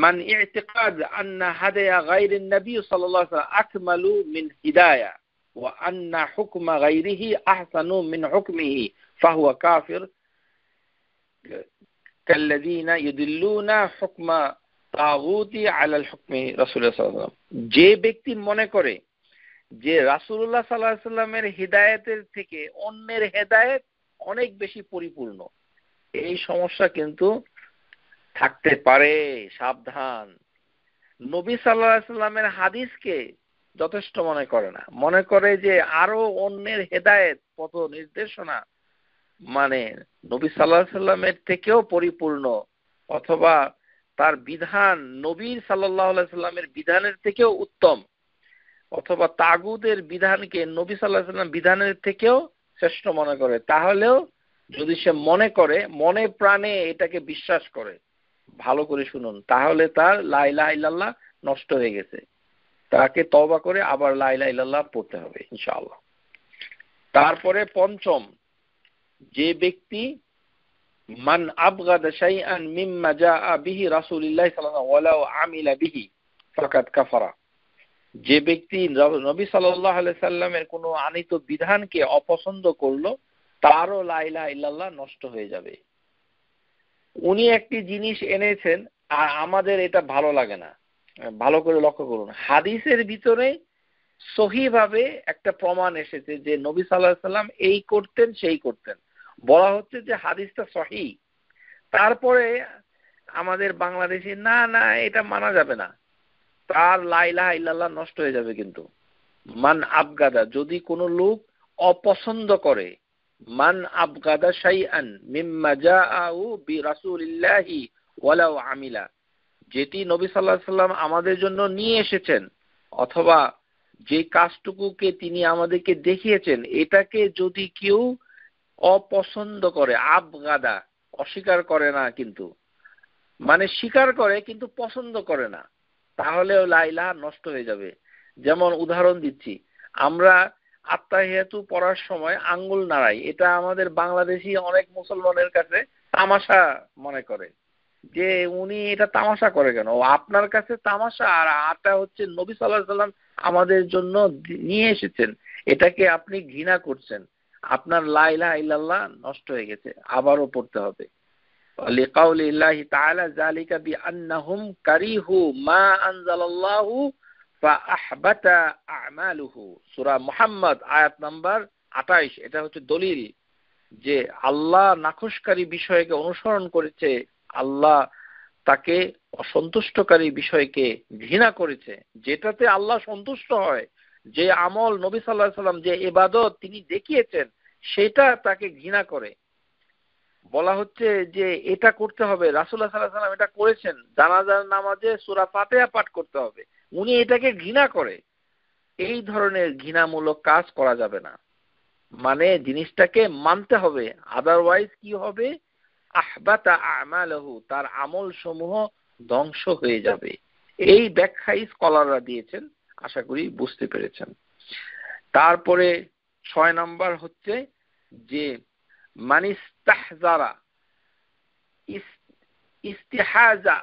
মান ইতিকাদ আন্না হাদায়া গায়রিন নবী সাল্লাল্লাহু আলাইহি ওয়াসাল্লাম আকমালু মিন হিদায়া ওয়া আন্না হুকমা গায়রিহি আহসানু মিন হুকমিহি ফাহুয়া কাফির কাল্লাযিনা ইউদিল্লুনা হুকমা তাগুতি আলাল হুকমি রাসূলুল্লাহ সাল্লাল্লাহু আলাইহি ওয়াসাল্লাম। যে ব্যক্তি মনে করে যে রাসূলুল্লাহ সাল্লাল্লাহু আলাইহি ওয়াসাল্লামের হিদায়াতের থেকে অন্যের হিদায়াত অনেক বেশি পরিপূর্ণ, এই সমস্যা কিন্তু থাকতে পারে, সাবধান। নবী সাল্লাল্লাহু আলাইহি ওয়াসাল্লামের হাদিসকে যথেষ্ট মনে করে না, মনে করে যে আরো অন্যের হেদায়েত পথ নির্দেশনা মানে নবী সাল্লাল্লাহু আলাইহি ওয়াসাল্লামের থেকেও পরিপূর্ণ, অথবা তার বিধান নবী সাল্লাল্লাহু আলাইহি ওয়াসাল্লামের বিধানের থেকেও উত্তম, অথবা তাগুদের বিধানকে নবী সাল্লাল্লাহু আলাইহি ওয়াসাল্লাম বিধানের থেকেও শ্রেষ্ঠ মনে করে, তাহলেও যদি সে মনে করে, মনে প্রাণে এটাকে বিশ্বাস করে, ভালো করে শুনুন, তাহলে তার লা ইলাহা ইল্লাল্লাহ নষ্ট হয়ে গেছে। তাকে তওবা করে আবার লা ইলাহা ইল্লাল্লাহ পড়তে হবে ইনশাআল্লাহ। তারপরে 5ম, যে ব্যক্তি মান আবগাদা শাইআন মিম্মা জাআ বিহি রাসূলুল্লাহ সাল্লাল্লাহু আলাইহি ওয়ালাউ আমিলা বিহি ফাকাদ কাফারা। যে ব্যক্তি নবী সাল্লাল্লাহু আলাইহি সাল্লামের কোনো আনিত বিধানকে অপছন্দ করলো, তারও লা ইলাহা ইল্লাল্লাহ নষ্ট হয়ে যাবে। উনি একটি জিনিস এনেছেন আর আমাদের এটা ভালো লাগে না, ভালো করে লক্ষ্য করুন, হাদিসের ভিতরে সহিভাবে একটা প্রমাণ এসেছে যে নবী সাল্লাল্লাহু আলাইহি সাল্লাম এই করতেন সেই করতেন, বলা হচ্ছে যে হাদিসটা সহিহ। তারপরে আমাদের বাংলাদেশি না না এটা মানা যাবে না, তার লা ইলাহা ইল্লাল্লাহ নষ্ট হয়ে যাবে। কিন্তু মান আবগাদা, যদি কোনো লোক অপছন্দ করে, মান আবগাদা শাইআন মিম্মা জাআউ বিরাসূলিল্লাহি ওয়ালাউ আমিলা, যেটি নবী সাল্লাল্লাহু আলাইহি সাল্লাম আমাদের জন্য নিয়ে এসেছেন, অথবা যে কাজটুকুকে তিনি আমাদেরকে দেখিয়েছেন, এটাকে যদি কেউ অপছন্দ করে, আবগাদা অস্বীকার করে না, কিন্তু মানে স্বীকার করে কিন্তু পছন্দ করে না, তাহলেও লা ইলাহা নষ্ট হয়ে যাবে। যেমন উদাহরণ দিচ্ছি, আমরা আত্তাহিয়াতু পড়ার সময় আঙ্গুল নাড়াই, এটা আমাদের বাংলাদেশি অনেক মুসলমানের কাছে তামাশা মনে করে, যে উনি এটা তামাশা করে কেন, আপনার কাছে তামাশা, আর আটা হচ্ছে নবী সাল্লাল্লাহু আলাইহি সাল্লাম আমাদের জন্য নিয়ে এসেছেন, এটাকে আপনি ঘৃণা করছেন, আপনার লা ইলাহা ইল্লাল্লাহ নষ্ট হয়ে গেছে, আবারও পড়তে হবে। লিকাউলিল্লাহি তাআলা যালিকা বিআন্নাহুম কারিহু মা আনজালাল্লাহু ফাআহবাতা আমালুহু, সূরা মুহাম্মদ আয়াত নাম্বার 28। এটা হচ্ছে দলিল যে আল্লাহ নাখোশকারী বিষয়কে অনুসরণ করেছে, আল্লাহ তাকে অসন্তুষ্টকারী বিষয়কে ঘৃণা করেছে। যেটাতে আল্লাহ সন্তুষ্ট হয়, যে আমল নবী সাল্লাল্লাহু আলাইহি সাল্লাম যে ইবাদত তিনি দেখিয়েছেন, সেটা তাকে ঘৃণা করে। বলা হচ্ছে যে এটা করতে হবে, রাসূলুল্লাহ সাল্লাল্লাহু আলাইহি ওয়াসাল্লাম এটা করেছেন, জানাজার নামাজে সূরা ফাতিহা পাঠ করতে হবে, উনি এটাকে ঘৃণা করে। এই ধরনের ঘৃণামূলক কাজ করা যাবে না, মানে জিনিসটাকে মানতে হবে, আদারওয়াইজ কি হবে, আহবাতা আমালহু, তার আমল সমূহ ধ্বংস হয়ে যাবে। এই ব্যাখ্যাই স্কলাররা দিয়েছেন, আশা করি বুঝতে পেরেছেন। তারপরে 6 নাম্বার হচ্ছে যে মানিস্তাহজারা ইস্তিহাজা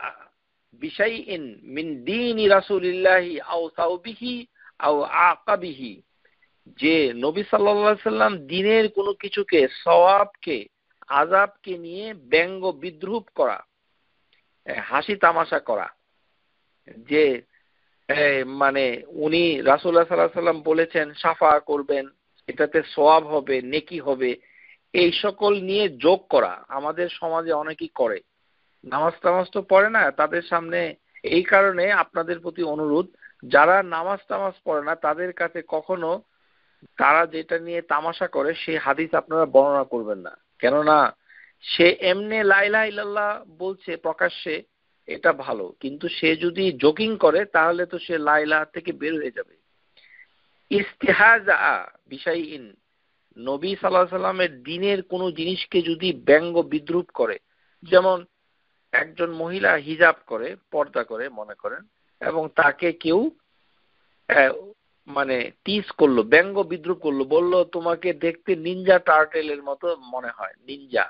বিশাইইন মিন দীনি রাসূলিল্লাহি আও সাওবিহি আও আকাবিহি, যে নবী সাল্লাল্লাহু আলাইহি সাল্লাম দ্বীনের কোনো কিছুকে, সওয়াবকে, আযাবকে নিয়ে ব্যঙ্গ বিদ্রূপ করা, হাসি তামাশা করা, যে মানে উনি রাসূলুল্লাহ সাল্লাল্লাহু আলাইহি সাল্লাম বলেছেন শাফা করবেন, এটাতে সওয়াব হবে, নেকি হবে, এই সকল নিয়ে যোগ করা আমাদের সমাজে অনেকেই করে। নামাজ টামাজ তো পড়ে না, তাদের সামনে, এই কারণে আপনাদের প্রতি অনুরোধ, যারা নামাজ টামাজ পড়ে না তাদের কাছে কখনো তারা যেটা নিয়ে তামাশা করে সেই হাদিস আপনারা বর্ণনা করবেন না। কেননা সে এমনি লা ইলাহা ইল্লাল্লাহ বলছে প্রকাশ্যে, এটা ভালো, কিন্তু সে যদি জোকিং করে তাহলে তো সে লা ইলাহা থেকে বের হয়ে যাবে। ইস্তিহাজা বিশাইইন, নবী সাল্লাল্লাহু আলাইহি সাল্লামের দ্বীনের কোনো জিনিসকে যদি ব্যঙ্গ বিদ্রূপ করে, যেমন একজন মহিলা হিজাব করে, পর্দা করে মনে করেন, এবং তাকে কেউ মানে টিজ করলো, ব্যঙ্গ বিদ্রূপ করলো, বললো তোমাকে দেখতে নিনজা টার্টেলের মতো মনে হয়, নিনজা।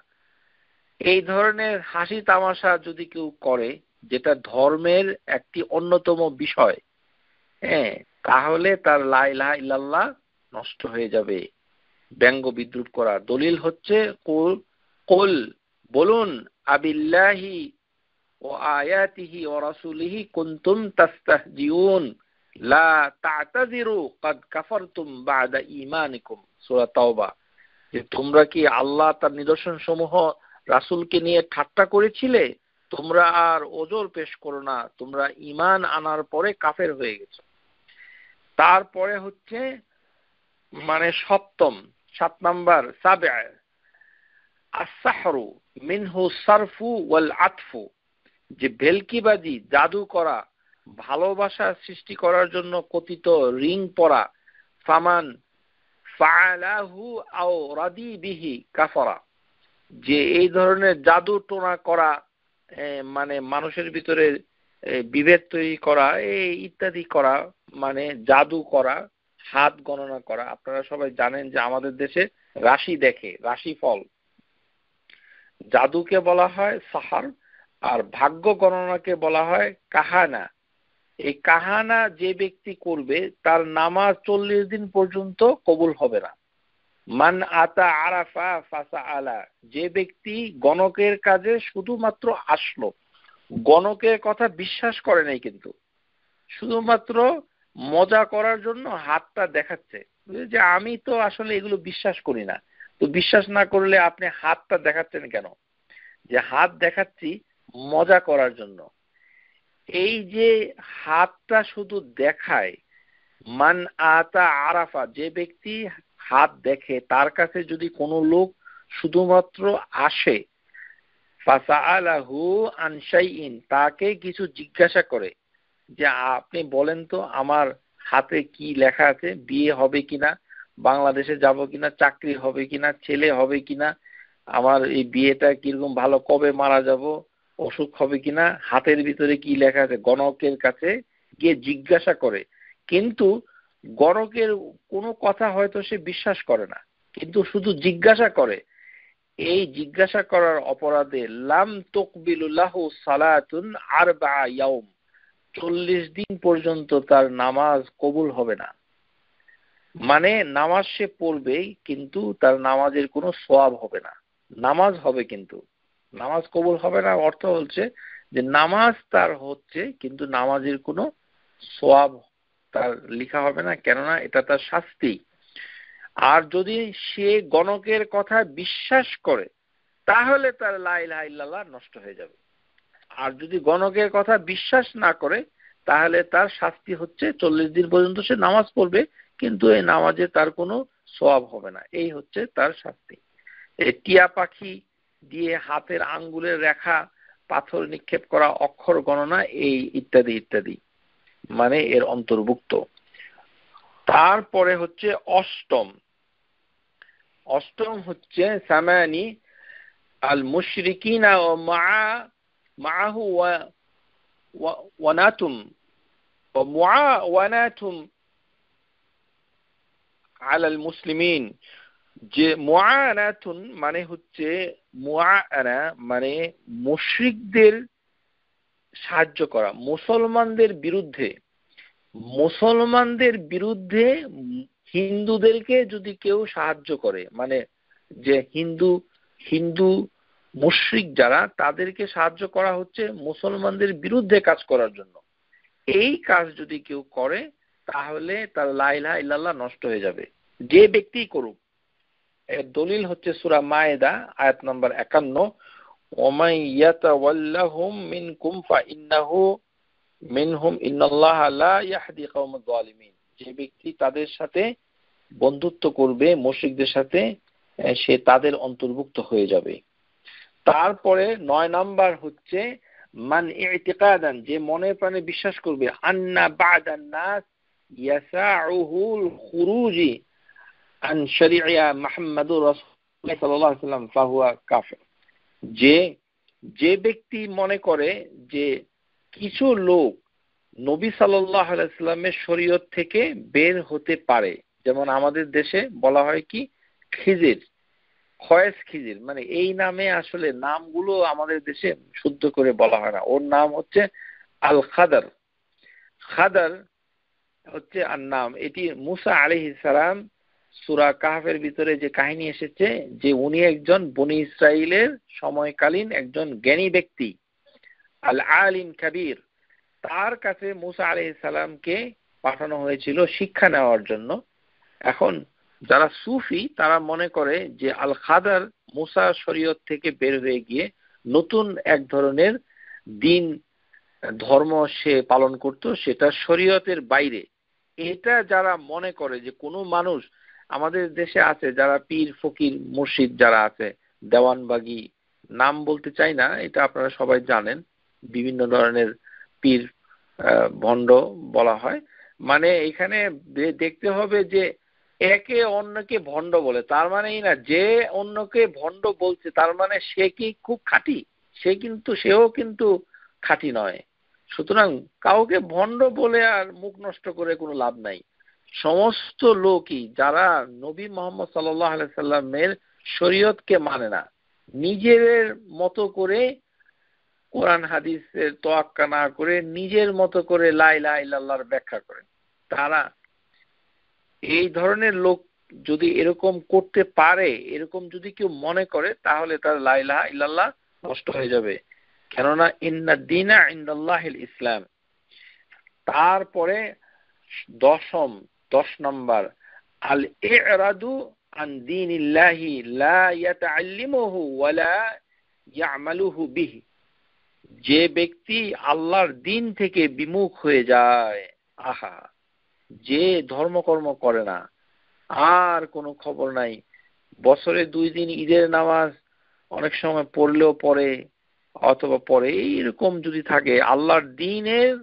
এই ধরনের হাসি তামাশা যদি কেউ করে, যেটা ধর্মের একটি অন্যতম বিষয়, হ্যাঁ, তাহলে তার লা ইলাহা ইল্লাল্লাহ নষ্ট হয়ে যাবে। ব্যঙ্গ বিদ্রূপ করা দলিল হচ্ছে কুল, বলুন, আবিল্লাহি ওয়া আয়াতিহি ওয়া রাসূলিহি কুনতুম তাস্তাহজিউন লা তা'তাযিরু ক্বাদ কাফারতুম বা'দা ঈমানিকুম, সূরা তাওবা। যে তোমরা কি আল্লাহ তার নিদর্শন সমূহ রাসূলকে নিয়ে ঠাট্টা করেছিলে, তোমরা আর ওজর পেশ করো না, তোমরা ঈমান আনার পরে কাফের হয়ে গেছো। তারপরে হচ্ছে মানে সপ্তম, 7 নাম্বার, সাবআ আস-সাহরু মিনহু সারফু ওয়াল আতফু, যে ভেলকিবাজি, জাদু করা, ভালোবাসা সৃষ্টি করার জন্য কথিত রিং পরা, ফামান ফাআলাহু আও রাদি বিহি কাফারা, যে এই ধরনের জাদু টোনা করা, মানে মানুষের ভিতরে বিভেদ তৈরি করা, এই ইত্যাদি করা, মানে জাদু করা, হাত গণনা করা। আপনারা সবাই জানেন যে আমাদের দেশে রাশি দেখে, রাশিফল, জাদুকে বলা হয় সাহার, আর ভাগ্য গণনাকে বলা হয় কাহানা। এই কাহানা যে ব্যক্তি করবে তার নামাজ 40 দিন পর্যন্ত কবুল হবে না। মান আতা আরাফা ফাসাআলা, যে ব্যক্তি গণকের কাজে শুধুমাত্র আসলো, গণকের কথা বিশ্বাস করে নাই, কিন্তু শুধুমাত্র মজা করার জন্য হাতটা দেখাচ্ছে, যে আমি তো আসলে এগুলো বিশ্বাস করি না, তো বিশ্বাস না করলে আপনি হাতটা দেখাচ্ছেন কেন? যে হাত দেখাচ্ছি মজা করার জন্য। এই যে হাতটা শুধু দেখায়, মান আতা আরাফা, যে ব্যক্তি হাত দেখে, তার কাছে যদি কোনো লোক শুধুমাত্র আসে, ফাসাআলাহু আন শাইইন, তাকে কিছু জিজ্ঞাসা করে, যে আপনি বলেন তো আমার হাতে কি লেখা আছে, বিয়ে হবে কিনা, বাংলাদেশে যাব কিনা, চাকরি হবে কিনা, ছেলে হবে কিনা, আমার এই বিয়েটা কিরকম ভালো, কবে মারা যাব, অসুখ হবে কিনা, হাতের ভিতরে কি লেখা আছে, গণকের কাছে গিয়ে জিজ্ঞাসা করে। কিন্তু গণকের কোনো কথা হয়তো সে বিশ্বাস করে না, কিন্তু শুধু জিজ্ঞাসা করে। এই জিজ্ঞাসা করার অপরাধে লাম তুকবিলু লাহু সালাতুন আরবা ইয়াউম, 40 দিন পর্যন্ত তার নামাজ কবুল হবে না। মানে নামাজ সে পড়বে কিন্তু তার নামাজের কোনো সওয়াব হবে না। নামাজ হবে কিন্তু নামাজ কবুল হবে না, অর্থ হচ্ছে যে নামাজ তার হচ্ছে কিন্তু নামাজের কোনো সওয়াব তার লেখা হবে না, কেননা এটা তার শাস্তি। আর যদি সে গণকের কথা বিশ্বাস করে তাহলে তার লা ইলাহা ইল্লাল্লাহ নষ্ট হয়ে যাবে। আর যদি গণকের কথা বিশ্বাস না করে তাহলে তার শাস্তি হচ্ছে 40 দিন পর্যন্ত সে নামাজ পড়বে কিন্তু এই নামাজে তার কোনো সওয়াব হবে না। এই হচ্ছে তার শাস্তি। এই টিয়া পাখি দিয়ে হাতের আঙ্গুলের রেখা, পাথর নিক্ষেপ করা, অক্ষর গণনা, এই ইত্যাদি ইত্যাদি মানে এর অন্তর্ভুক্ত। তারপরে হচ্ছে অষ্টম হচ্ছে সামানি আল মুশরিকিনা মাআহু ওয়ানাতুম ওয়ানাতুম আলাল মুসলিমিন। যে মুআনাতুন মানে হচ্ছে মুআনা মানে মুশরিকদের সাহায্য করা, মুসলমানদের বিরুদ্ধে হিন্দুদেরকে যদি কেউ সাহায্য করে, মানে যে হিন্দু মুশরিক যারা, তাদেরকে সাহায্য করা হচ্ছে মুসলমানদের বিরুদ্ধে কাজ করার জন্য। এই কাজ যদি কেউ করে তাহলে তার লা ইলাহা ইল্লাল্লাহ নষ্ট হয়ে যাবে, যে ব্যক্তি করুক। এর দলিল হচ্ছে সূরা মায়েদা আয়াত নম্বর 51, ওমান ইয়াতাওয়াল্লাহুম মিনকুম ফাইন্নাহু মিনহুম ইন্নাল্লাহা লা ইয়াহদি কওমাজ জালিমিন। যে ব্যক্তি তাদের সাথে বন্ধুত্ব করবে, মুশরিকদের সাথে, সে তাদের অন্তর্ভুক্ত হয়ে যাবে। তারপরে 9 নাম্বার হচ্ছে মান ইতিকাদান, যে মনে প্রাণে বিশ্বাস করবে, আন্না বা'দান নাস ইয়াসাউহুল খুরুজি আন শরিয়া মুহাম্মাদুর রাসূলুল্লাহ সাল্লাল্লাহু আলাইহি ওয়াসাল্লাম ফাহুয়া কাফির। যে ব্যক্তি মনে করে যে কিছু লোক নবী সাল্লাল্লাহু আলাইহি ওয়াসাল্লামের শরীয়ত থেকে বের হতে পারে, যেমন আমাদের দেশে বলা হয় কি খিজির, মানে এই নামে আসলে নামগুলো আমাদের দেশে শুদ্ধ করে বলা হয় না। ওর নাম হচ্ছে আল খাদার হচ্ছে আর নাম। এটি মুসা আলাইহিস সালাম সূরা কাহফের ভিতরে যে কাহিনী এসেছে, যে উনি একজন বনি ইসরাইলের সময়কালীন একজন জ্ঞানী ব্যক্তি, আল আলিম কাবীর। তার কাছে মুসা আলাইহিস সালামকে পাঠানো হয়েছিল শিক্ষা নেওয়ার জন্য। এখন যারা সুফি তারা মনে করে যে আল খাদার মুসা শরীয়ত থেকে বের হয়ে গিয়ে নতুন এক ধরনের ধর্ম সে পালন করত, সেটা শরীয়তের বাইরে। এটা যারা মনে করে যে কোনো মানুষ, আমাদের দেশে আছে যারা পীর ফকির মুর্শিদ যারা আছে, দেওয়ানবাগি, নাম বলতে চাই না, এটা আপনারা সবাই জানেন, বিভিন্ন ধরনের পীর ভণ্ড বলা হয়। মানে এখানে দেখতে হবে যে একে অন্যকে ভণ্ড বলে, তার মানে এই না যে অন্যকে ভণ্ড বলছে তার মানে সে কি খুব খাঁটি, সেও কিন্তু খাঁটি নয়। সুতরাং কাউকে ভণ্ড বলে আর মুখ নষ্ট করে কোনো লাভ নাই। সমস্ত লোকই যারা নবী মুহাম্মদ সাল্লাল্লাহু আলাইহি সাল্লামের শরীয়তকে মানে না, নিজের মতো করে কোরআন হাদিসের তোয়াক্কা না করে নিজের মতো করে লা ইলাহা ইল্লাল্লাহর ব্যাখ্যা করে, তারা এই ধরনের লোক যদি এরকম করতে পারে, এরকম যদি কেউ মনে করে, তাহলে তার লা ইলাহা ইল্লাল্লাহ নষ্ট হয়ে যাবে। কেননা ইন্নাদ দীনা ইনদাল্লাহিল ইসলাম। তারপরে 10 নম্বর আল ইরাদু আন দীনিল্লাহি লা ইয়াতাআল্লামুহু ওয়া লা ইয়ামালুহু বিহি। যে ব্যক্তি আল্লাহর দ্বীন থেকে বিমুখ হয়ে যায়, যে ধর্মকর্ম করে না, আর কোনো খবর নাই, বছরে 2 দিন ঈদের নামাজ অনেক সময় পড়লেও পড়ে অথবা পড়ে, এইরকম যদি থাকে, আল্লাহর দ্বীনের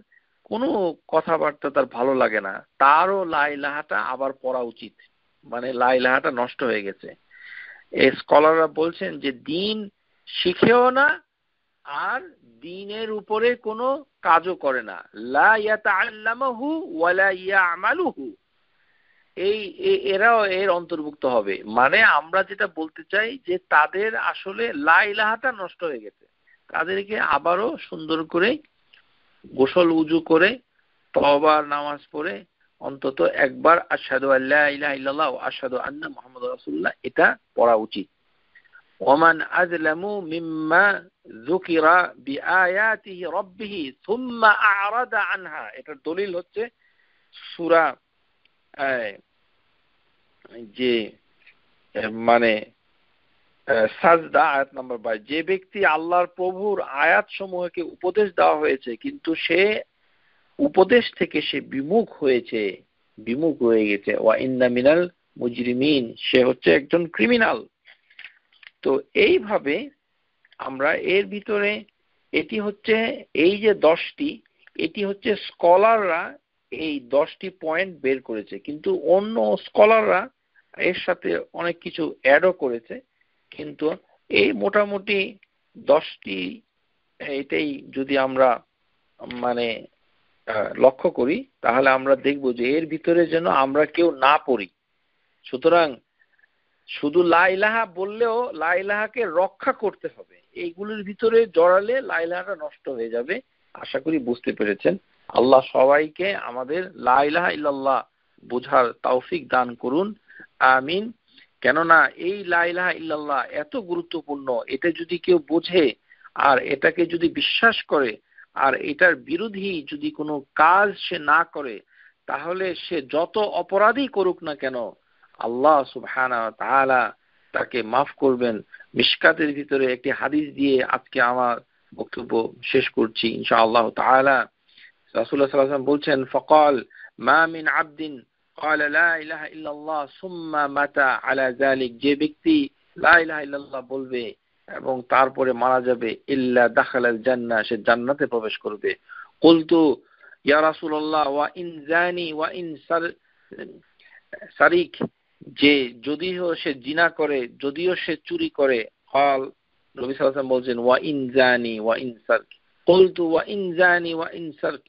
কোনো কথাবার্তা তার ভালো লাগে না, তারও লা ইলাহাটা আবার পড়া উচিত, মানে লা ইলাহাটা নষ্ট হয়ে গেছে। এই স্কলাররা বলছেন যে দ্বীন শিখেও না আর দ্বীনের উপরে কোনো কাজও করে না, লা ইয়াতাআল্লামুহু ওয়া লা ইয়ামালুহু, এরাও এর অন্তর্ভুক্ত হবে। মানে আমরা যেটা বলতে চাই যে তাদের আসলে লা ইলাহাটা নষ্ট হয়ে গেছে, তাদেরকে আবারও সুন্দর করে গোসল উজু করে তওবার নামাজ পড়ে অন্তত একবার আশহাদু আল্লা ইলাহা ইল্লাল্লাহ ওয়া আশহাদু আন্না মুহাম্মাদুর রাসূলুল্লাহ এটা পড়া উচিত। ওমান আযলামু মিম্মা যুকিরা বিআয়াতিহি রাব্বিহি সুম্মা আ'রাদা আনহা। এটার দলিল হচ্ছে সূরা যে মানে সাজদা আয়াত নম্বর 22। যে ব্যক্তি আল্লাহর প্রভুর আয়াত সমূহকে উপদেশ দেওয়া হয়েছে কিন্তু সে উপদেশ থেকে সে বিমুখ হয়েছে, বিমুখ হয়ে গেছে। ওয়া ইন্না মিনাল মুজরিমিন, সে হচ্ছে একজন ক্রিমিনাল। তো এইভাবে আমরা এর ভিতরে এটি হচ্ছে এই যে 10টি, এটি হচ্ছে স্কলাররা এই 10টি পয়েন্ট বের করেছে, কিন্তু অন্য স্কলাররা এর সাথে অনেক কিছু অ্যাডও করেছে। কিন্তু এই মোটামুটি 10টি, এটাই যদি আমরা মানে লক্ষ্য করি, তাহলে আমরা দেখব যে এর ভিতরে যেন আমরা কেউ না পড়ি। সুতরাং শুধু লা ইলাহা বললেও লা ইলাহাকে রক্ষা করতে হবে, এইগুলোর ভিতরে জড়ালে লা ইলাহাটা নষ্ট হয়ে যাবে। আশা করি বুঝতে পেরেছেন। আল্লাহ সবাইকে আমাদের লা ইলাহা ইল্লাল্লাহ বোঝার তৌফিক দান করুন, আমিন। কেননা এই লা ইলাহা ইল্লাল্লাহ এত গুরুত্বপূর্ণ, এটা যদি কেউ বোঝে আর এটাকে যদি বিশ্বাস করে আর এটার বিরোধী যদি কোনো কাজ সে না করে, তাহলে সে যত অপরাধী করুক না কেন আল্লাহ সুবহানাহু ওয়া তাআলা তাকে মাফ করবেন। মিশকাতের ভিতরে একটি হাদিস দিয়ে আজকে আমার বক্তব্য শেষ করছি ইনশাআল্লাহ তাআলা। রাসূলুল্লাহ সাল্লাল্লাহু আলাইহি ওয়াসাল্লাম বলছেন, ফাকাল মা মিন আবদিন ক্বালা লা ইলাহা ইল্লাল্লাহ সুম্মা মাতা আলা যালিক, যে ব্যক্তি লা ইলাহা ইল্লাল্লাহ বলবে এবং তারপরে মারা যাবে, ইল্লা দাখালাল জান্নাহ, সে জান্নাতে প্রবেশ করবে। কুলতু ইয়া রাসূলুল্লাহ ওয়া ইন জানি ওয়া ইন সারিক, যে যদিও সে জিনা করে, যদিও সে চুরি করে। ক্বাল, নবী সাল্লাল্লাহু আলাইহি ওয়াসাল্লাম বলছেন, ওয়া ইন জানি ওয়া ইন সারক। কুলতু ওয়া ইন জানি ওয়া ইন সারক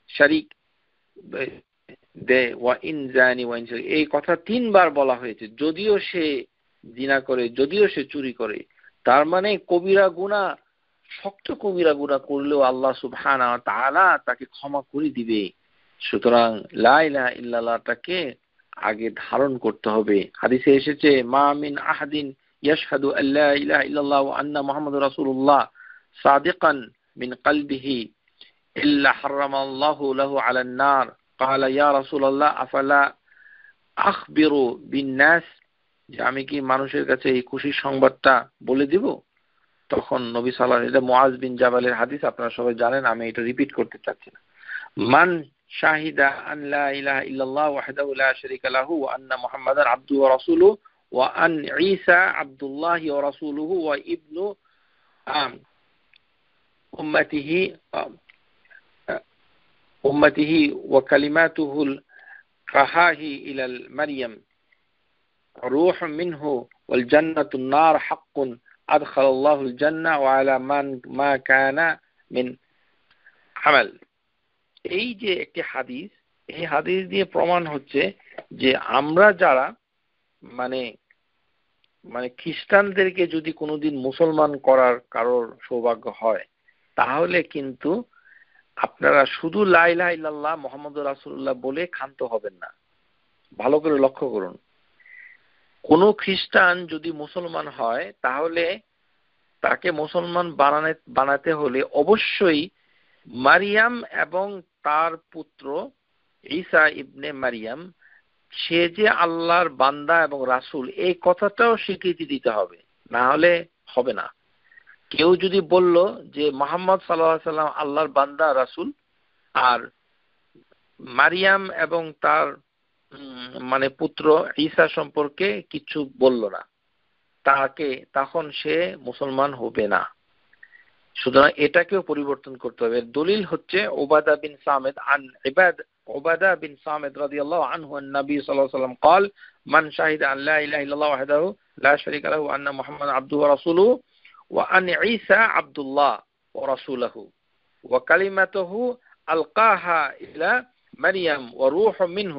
শারিক দে ওয়া ইন জানি ওয়া ইন সারক, এই কথা 3 বার বলা হয়েছে। যদিও সে জিনা করে, যদিও সে চুরি করে, তার মানে কবিরা গুনাহ, শক্ত কবিরা গুনাহ করলেও আল্লাহ সুবহানাহু ওয়া তাআলা তাকে ক্ষমা করে দিবে। সুতরাং লা ইলাহা ইল্লাল্লাহটাকে আগে ধারণ করতে হবে। হাদিসে এসেছে, মা মিন আহাদিন ইয়াশহাদু আল্লা ইলাহা ইল্লাল্লাহ ওয়া আন্না মুহাম্মাদুর রাসূলুল্লাহ সাদিকান মিন কলবিহি ইল্লা হারামাল্লাহু লাহু আলান নার। ক্বালা ইয়া রাসূলুল্লাহ আফালা আখবিরু বিন নাস, যে আমি কি মানুষের কাছে এই খুশির সংবাদটা বলে দিব? তখন নবী সাল্লাল্লাহু আলাইহি ওয়াসাল্লাম, এটা মুআজ বিন জাবালের হাদিস, আপনারা সবাই জানেন, আমি এটা রিপিট করতে চাচ্ছি না। মান শাহিদা আন লা ইলাহা ইল্লাল্লাহ ওয়াহদাহু লা শারীকা লাহু ওয়া আন্না মুহাম্মাদান আবদুহু ওয়া রাসূলুহু ওয়া আন ঈসা আবদুল্লাহি ওয়া রাসূলুহু ওয়া ইবনু উম্মতিহি ওয়া কালিমাতুহুল কাহাহি ইলাল মারইয়াম রূহ মিনহু ওয়াল জান্নাতুন নার হাক্কুন আদখালাল্লাহুল জান্নাহ ওয়া আলা মান মা কানা মিন আমাল। এই যে একটি হাদিস, এই হাদিস দিয়ে প্রমাণ হচ্ছে যে আমরা যারা মানে খ্রিস্টানদেরকে যদি কোনোদিন মুসলমান করার কারোর সৌভাগ্য হয়, তাহলে কিন্তু আপনারা শুধু লা ইলাহা ইল্লাল্লাহ মুহাম্মাদুর রাসূলুল্লাহ বলে ক্ষান্ত হবেন না। ভালো করে লক্ষ্য করুন, কোন খ্রিস্টান যদি মুসলমান হয়, তাহলে তাকে মুসলমান বানাতে হলে অবশ্যই মারিয়াম এবং তার পুত্র ঈসা ইবনে মারিয়াম, সে যে আল্লাহর বান্দা এবং রাসূল, এই কথাটাও স্বীকৃতি দিতে হবে, না হলে হবে না। কেউ যদি বলল যে মুহাম্মদ সাল্লাল্লাহু আলাইহি ওয়াসাল্লাম আল্লাহর বান্দা রাসূল, আর মারিয়াম এবং তার পুত্র ঈসা সম্পর্কে কিছু বলল না, তখন সে মুসলমান হবে না। সুতরাং এটাকেও পরিবর্তন করতে হবে। দলিল হচ্ছে উবাদা বিন সামিদ রাদিয়াল্লাহু আনহু নবী সাল্লাল্লাহু আলাইহি ওয়াসাল্লাম قال من شهد ان لا اله الا الله وحده لا شريك له وان محمدا عبده ورسوله وان عيسى عبد الله ورسوله وكلمته القاها الى مريم وروح منه,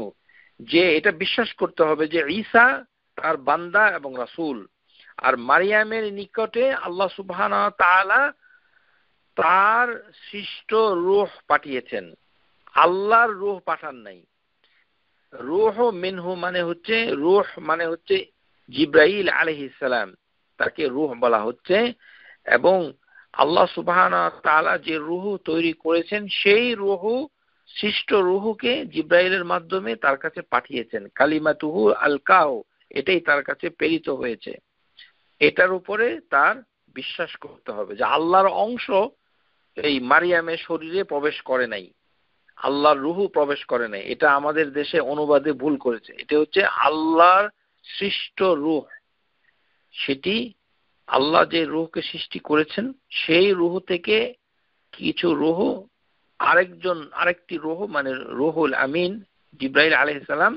যে এটা বিশ্বাস করতে হবে যে ঈসা তার বান্দা এবং রাসূল, আর মারিয়ামের নিকটে আল্লাহ সুবহানাহু ওয়া তাআলা তার সৃষ্ট রূহ পাঠিয়েছেন, আল্লাহর রূহ পাঠান নাই। রূহ মিনহু রূহ মানে হচ্ছে জিবরাইল আলাইহিস সালাম, তাকে রূহ বলা হচ্ছে। এবং আল্লাহ সুবহানাহু ওয়া তাআলা যে রূহ তৈরি করেছেন, সেই রূহ সৃষ্ট রূহকে জিবরাইলের মাধ্যমে তার কাছে পাঠিয়েছেন। কালিমাতুহু আলকাহু, এটাই তার কাছে প্রেরিত হয়েছে। এটার উপরে তার বিশ্বাস করতে হবে যে আল্লাহর অংশ এই মারিয়ামের শরীরে প্রবেশ করে নাই। আল্লাহর রুহু প্রবেশ করে নাই, এটা আমাদের দেশে অনুবাদে ভুল করেছে। এটা হচ্ছে আল্লাহর সৃষ্ট রূহ। সেটি আল্লাহ যে রূহকে সৃষ্টি করেছেন সেই রূহ থেকে কিছু রূহ আরেকটি রূহ মানে রূহুল আমিন জিবরাইল আলাইহিস সালাম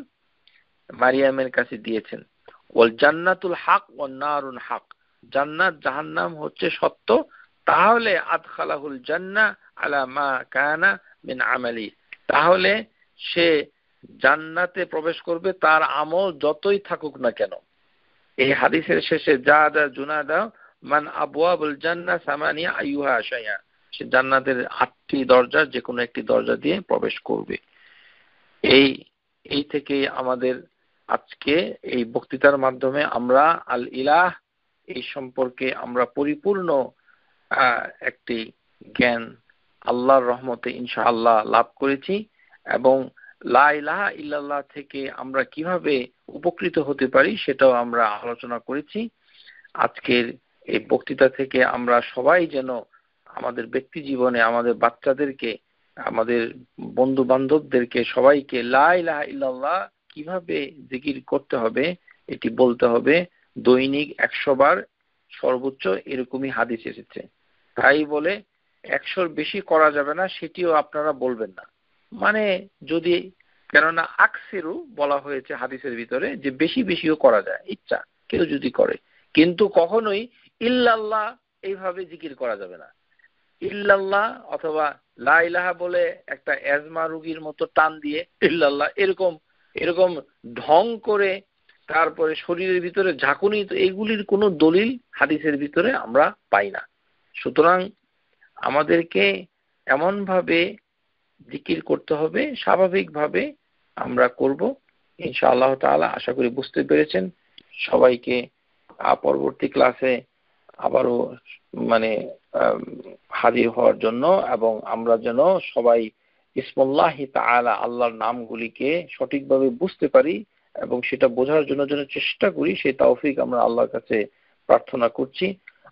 মারিয়ামের কাছে দিয়েছেন। ওয়াল জান্নাতুল হক ওয়ান নারুল হক, জান্নাত জাহান্নাম হচ্ছে সত্য, তাহলে আদখালাহুল জান্নাহ আলা মা কানা মিন আমালি, তাহলে সে জান্নাতে প্রবেশ করবে তার আমল যতই থাকুক না কেন। এই হাদিসের শেষে জাদা জুনাদা মান আবওয়াবুল জান্নাহ সামানিয়া আইয়ুহা শাইয়া, সে জান্নাতের 8টি দরজার যে কোনো একটি দরজা দিয়ে প্রবেশ করবে। এই থেকে আমাদের আজকে এই বক্তৃতার মাধ্যমে আমরা আল ইলাহ এই সম্পর্কে আমরা পরিপূর্ণ একটি জ্ঞান আল্লাহর রহমতে ইনশাআল্লাহ লাভ করেছি, এবং লা ইলাহা ইল্লাল্লাহ থেকে আমরা কিভাবে উপকৃত হতে পারি সেটাও আমরা আলোচনা করেছি। আজকের এই বক্তৃতা থেকে আমরা সবাই যেন আমাদের ব্যক্তি জীবনে আমাদের বাচ্চাদেরকে, আমাদের বন্ধু বান্ধবদেরকে সবাইকে লা ইলাহা ইল্লাল্লাহ কিভাবে জিকির করতে হবে এটি বলতে হবে। দৈনিক 100 বার সর্বোচ্চ, এরকমই হাদিস এসেছে। তাই বলে 100-র বেশি করা যাবে না সেটিও আপনারা বলবেন না, মানে যদি, কেননা আকসিরু বলা হয়েছে হাদিসের ভিতরে যে বেশি বেশিও করা যায় ইচ্ছা কেউ যদি করে, কিন্তু কখনোই ইল্লাল্লাহ এইভাবে জিকির করা যাবে না। ইল্লাল্লাহ অথবা লা ইলাহা বলে একটা অ্যাজমা রোগীর মতো টান দিয়ে ইল্লাল্লাহ এরকম ঢং করে তারপরে শরীরের ভিতরে ঝাঁকুনি, তো এইগুলির কোনো দলিল হাদিসের ভিতরে আমরা পাই না। সুতরাং আমাদেরকে এমনভাবে জিকির করতে হবে, স্বাভাবিকভাবে আমরা করব ইনশাআল্লাহ তাআলা। আশা করি বুঝতে পেরেছেন। সবাইকে পরবর্তী ক্লাসে আবারও হাজির হওয়ার জন্য, এবং আমরা যেন সবাই ইসমুল্লাহি তাআলা আল্লাহর নামগুলিকে সঠিকভাবে বুঝতে পারি এবং সেটা বোঝার জন্য যেন চেষ্টা করি, সেই তৌফিক আমরা আল্লাহর কাছে প্রার্থনা করছি।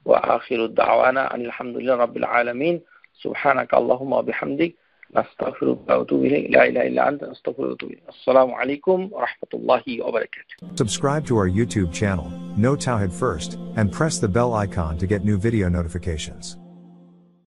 ওয়া আখিরু দাওয়ানা আলহামদুলিল্লাহি রাব্বিল আলামিন। সুবহানাকা আল্লাহুম্মা ওয়া বিহামদিক নাস্তাগফিরুকা ওয়া আতুবু ইলাইক। লা ইলাহা ইল্লা আনতা আস্তাগফিরুকা ওয়া আতুবু ইলাইক। আসসালামু আলাইকুম ওয়া রাহমাতুল্লাহি ওয়া বারাকাতুহু। Subscribe to our YouTube channel, Know Tawhid First, and press the bell icon to get new video notifications.